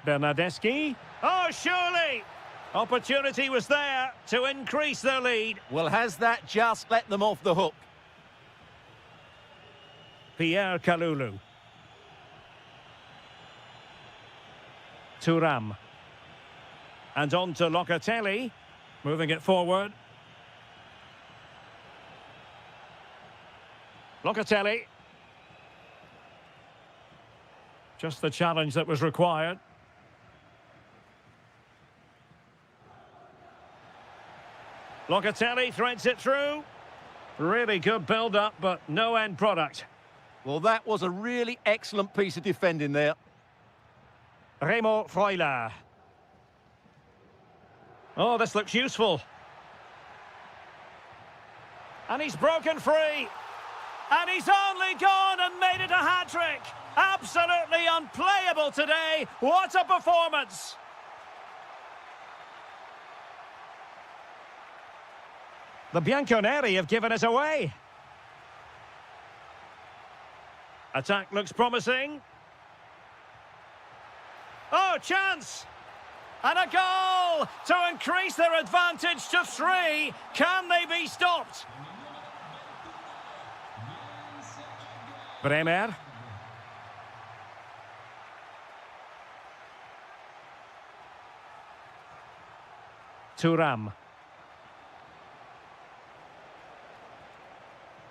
Bernardeschi. Oh, surely! Opportunity was there to increase their lead. Well, has that just let them off the hook? Pierre Kalulu. Turam. And on to Locatelli. Moving it forward. Locatelli. Just the challenge that was required. Locatelli threads it through. Really good build-up, but no end product. Well, that was a really excellent piece of defending there. Remo Freuler. Oh, this looks useful. And he's broken free. And he's only gone and made it a hat-trick. Absolutely unplayable today. What a performance. The Bianconeri have given us away. Attack looks promising. Oh, chance! And a goal to increase their advantage to 3. Can they be stopped? Bremer. Turam.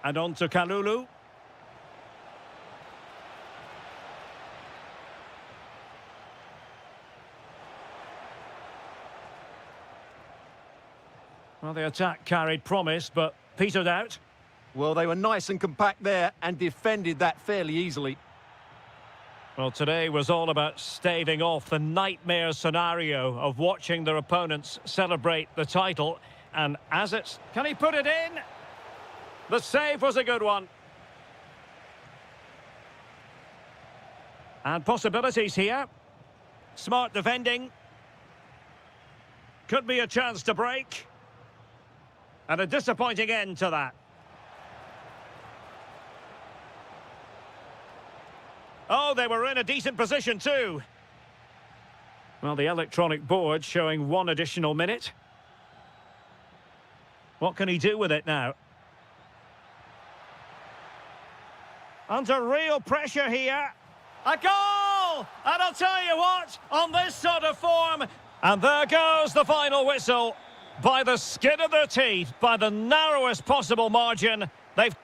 And on to Kalulu. Well, the attack carried promise, but petered out. Well, they were nice and compact there and defended that fairly easily. Well, today was all about staving off the nightmare scenario of watching their opponents celebrate the title. And as it's... Can he put it in? The save was a good one. And possibilities here. Smart defending. Could be a chance to break. And a disappointing end to that. Oh, they were in a decent position too. Well, the electronic board showing 1 additional minute. What can he do with it now? Under real pressure here. A goal! And I'll tell you what, on this sort of form... And there goes the final whistle. By the skin of their teeth, by the narrowest possible margin, they've...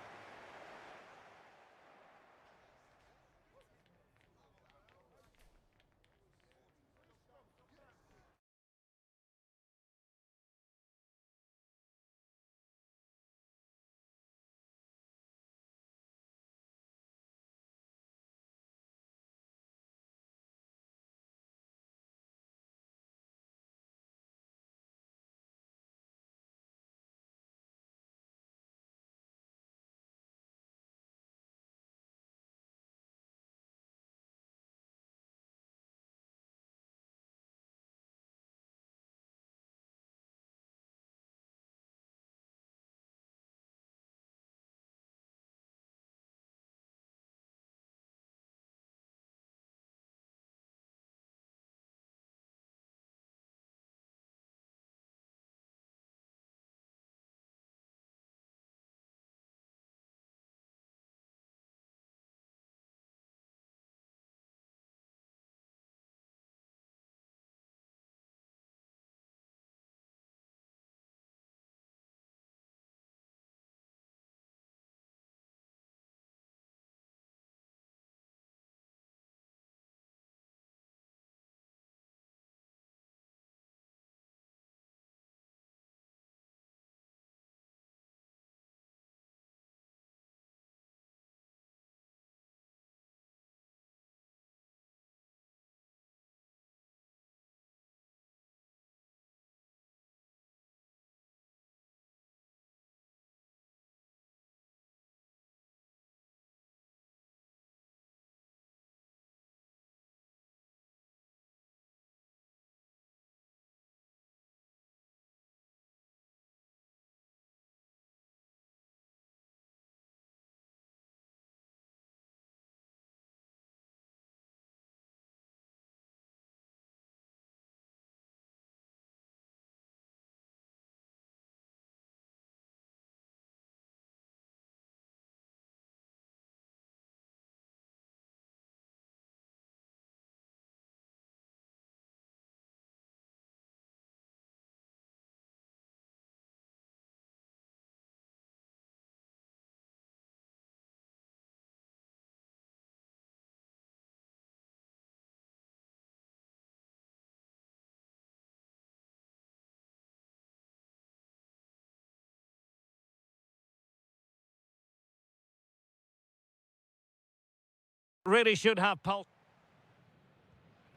Really should have pulse.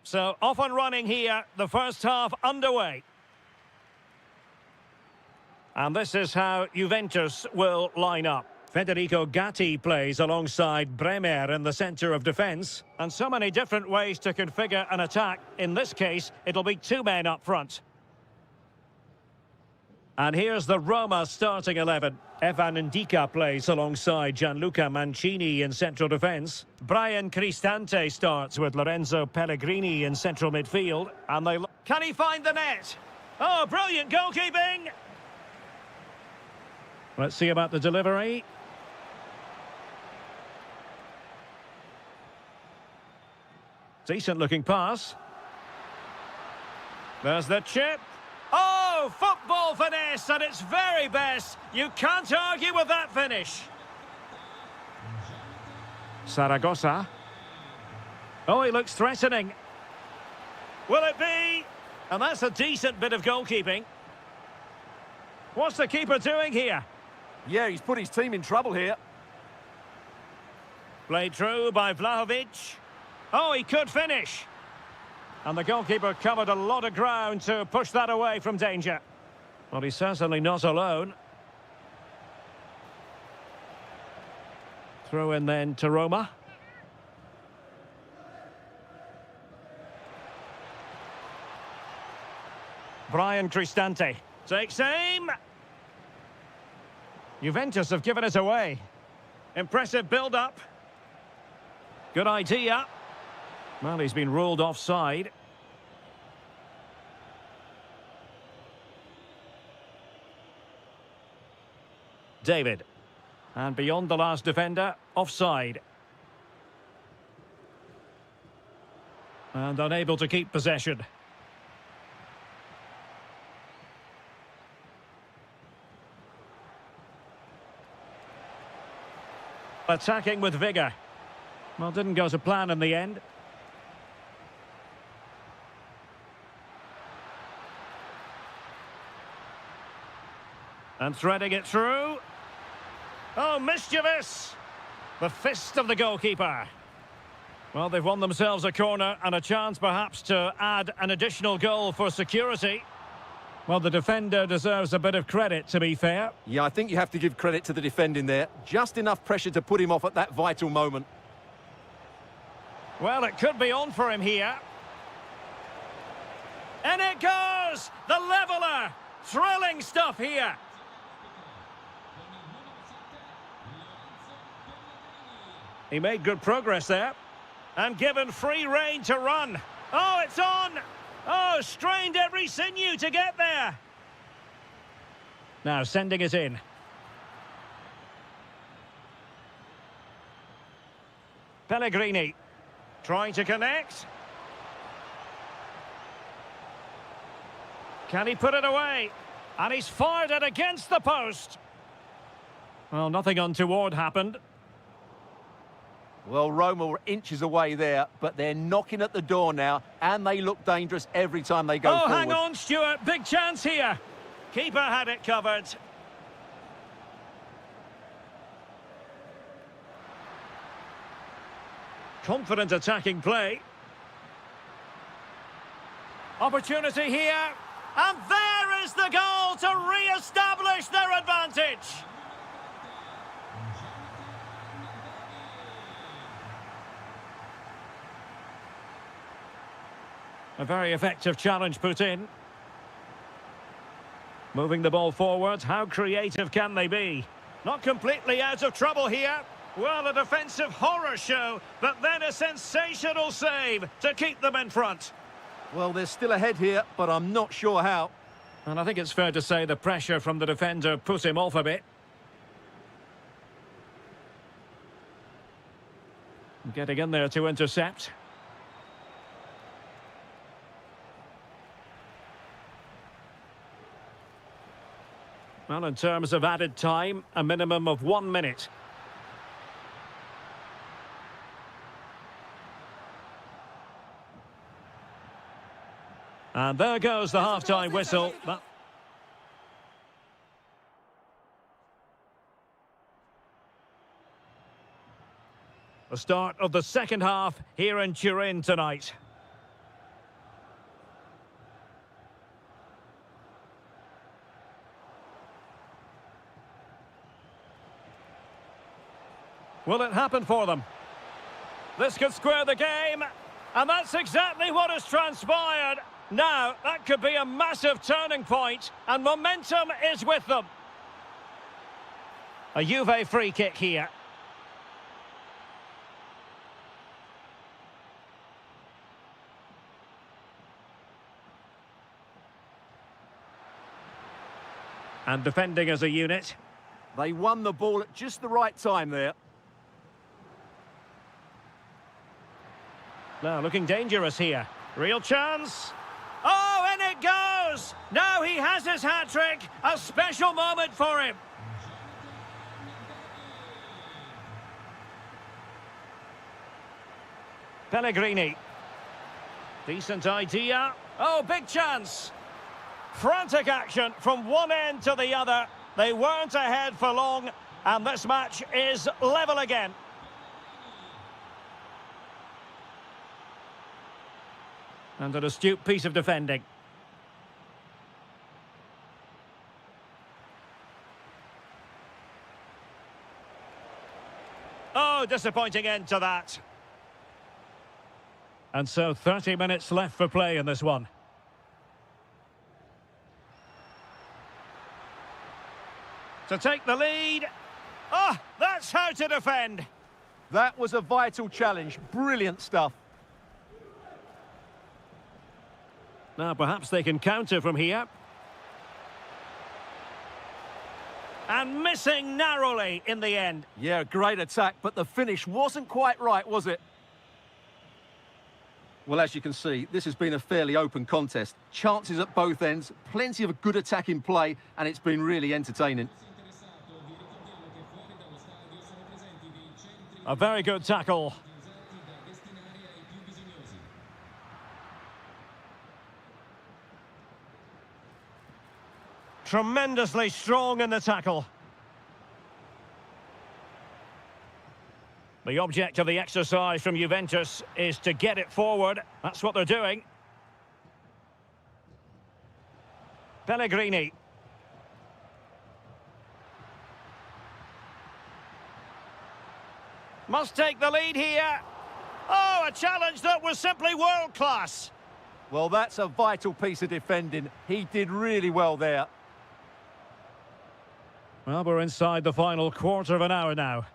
So off and running here, the first half underway. And this is how Juventus will line up. Federico Gatti plays alongside Bremer in the centre of defence. And so many different ways to configure an attack. In this case, it'll be two men up front. And here's the Roma starting 11. Evan Ndika plays alongside Gianluca Mancini in central defence. Brian Cristante starts with Lorenzo Pellegrini in central midfield. And they... Can he find the net? Oh, brilliant goalkeeping! Let's see about the delivery. Decent looking pass. There's the chip. Oh, football finesse at its very best. You can't argue with that finish. Zaragoza. Oh, he looks threatening. Will it be? And that's a decent bit of goalkeeping. What's the keeper doing here? Yeah, he's put his team in trouble here. Played through by Vlahovic. Oh, he could finish. And the goalkeeper covered a lot of ground to push that away from danger. Well, he's certainly not alone. Throw in then to Roma. Brian Cristante takes aim. Juventus have given it away. Impressive build-up. Good idea. Well, he's been ruled offside. David. And beyond the last defender, offside. And unable to keep possession. Attacking with vigour. Well, didn't go to plan in the end. And threading it through. Oh, mischievous! The fist of the goalkeeper. Well, they've won themselves a corner and a chance perhaps to add an additional goal for security. Well, the defender deserves a bit of credit, to be fair. Yeah, I think you have to give credit to the defending there. Just enough pressure to put him off at that vital moment. Well, it could be on for him here. And it goes! The leveller! Thrilling stuff here. He made good progress there. And given free rein to run. Oh, it's on! Oh, strained every sinew to get there. Now sending it in. Pellegrini. Trying to connect. Can he put it away? And he's fired it against the post. Well, nothing untoward happened. Well, Roma were inches away there, but they're knocking at the door now, and they look dangerous every time they go forward. Oh, hang on, Stuart. Big chance here. Keeper had it covered. Confident attacking play. Opportunity here. And there is the goal to re-establish their advantage. A very effective challenge put in. Moving the ball forward, how creative can they be? Not completely out of trouble here. Well, a defensive horror show, but then a sensational save to keep them in front. Well, they're still ahead here, but I'm not sure how. And I think it's fair to say the pressure from the defender put him off a bit. Getting in there to intercept. Well, in terms of added time, a minimum of 1 minute. And there goes the half-time whistle. The The start of the second half here in Turin tonight. Will it happen for them? This could square the game, and that's exactly what has transpired. Now, that could be a massive turning point, and momentum is with them. A Juve free kick here. And defending as a unit. They won the ball at just the right time there. Now looking dangerous here. Real chance. Oh, and it goes! Now he has his hat-trick. A special moment for him. Pellegrini. Decent idea. Oh, big chance. Frantic action from one end to the other. They weren't ahead for long, and this match is level again. And an astute piece of defending. Oh, disappointing end to that. And so 30 minutes left for play in this one. To take the lead. Oh, that's how to defend. That was a vital challenge. Brilliant stuff. Now perhaps they can counter from here. And missing narrowly in the end. Yeah, great attack, but the finish wasn't quite right, was it? Well, as you can see, this has been a fairly open contest. Chances at both ends, plenty of good attack in play, and it's been really entertaining. A very good tackle. Tremendously strong in the tackle. The object of the exercise from Juventus is to get it forward. That's what they're doing. Pellegrini. Must take the lead here. Oh, a challenge that was simply world-class. Well, that's a vital piece of defending. He did really well there. Well, we're inside the final quarter of an hour now.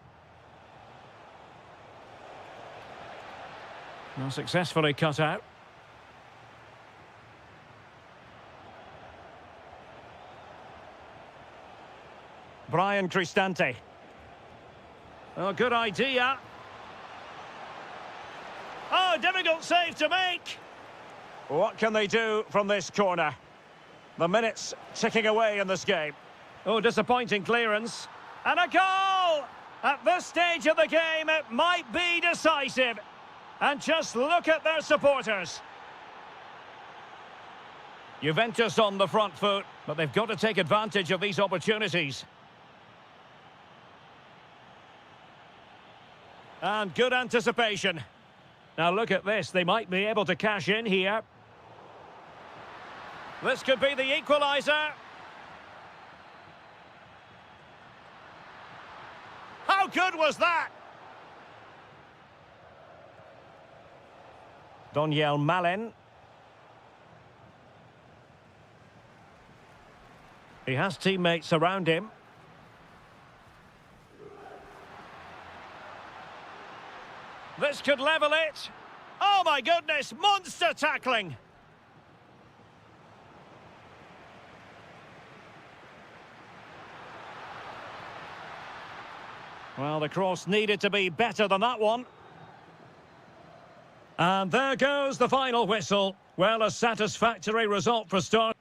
Well, successfully cut out. Brian Cristante. Oh, good idea. Oh, difficult save to make. What can they do from this corner? The minutes ticking away in this game. Oh, disappointing clearance. And a goal! At this stage of the game, it might be decisive. And just look at their supporters. Juventus on the front foot, but they've got to take advantage of these opportunities. And good anticipation. Now look at this, they might be able to cash in here. This could be the equaliser. How good was that? Daniel Malin. He has teammates around him. This could level it. Oh my goodness, monster tackling. Well, the cross needed to be better than that one. And there goes the final whistle. Well, a satisfactory result for start.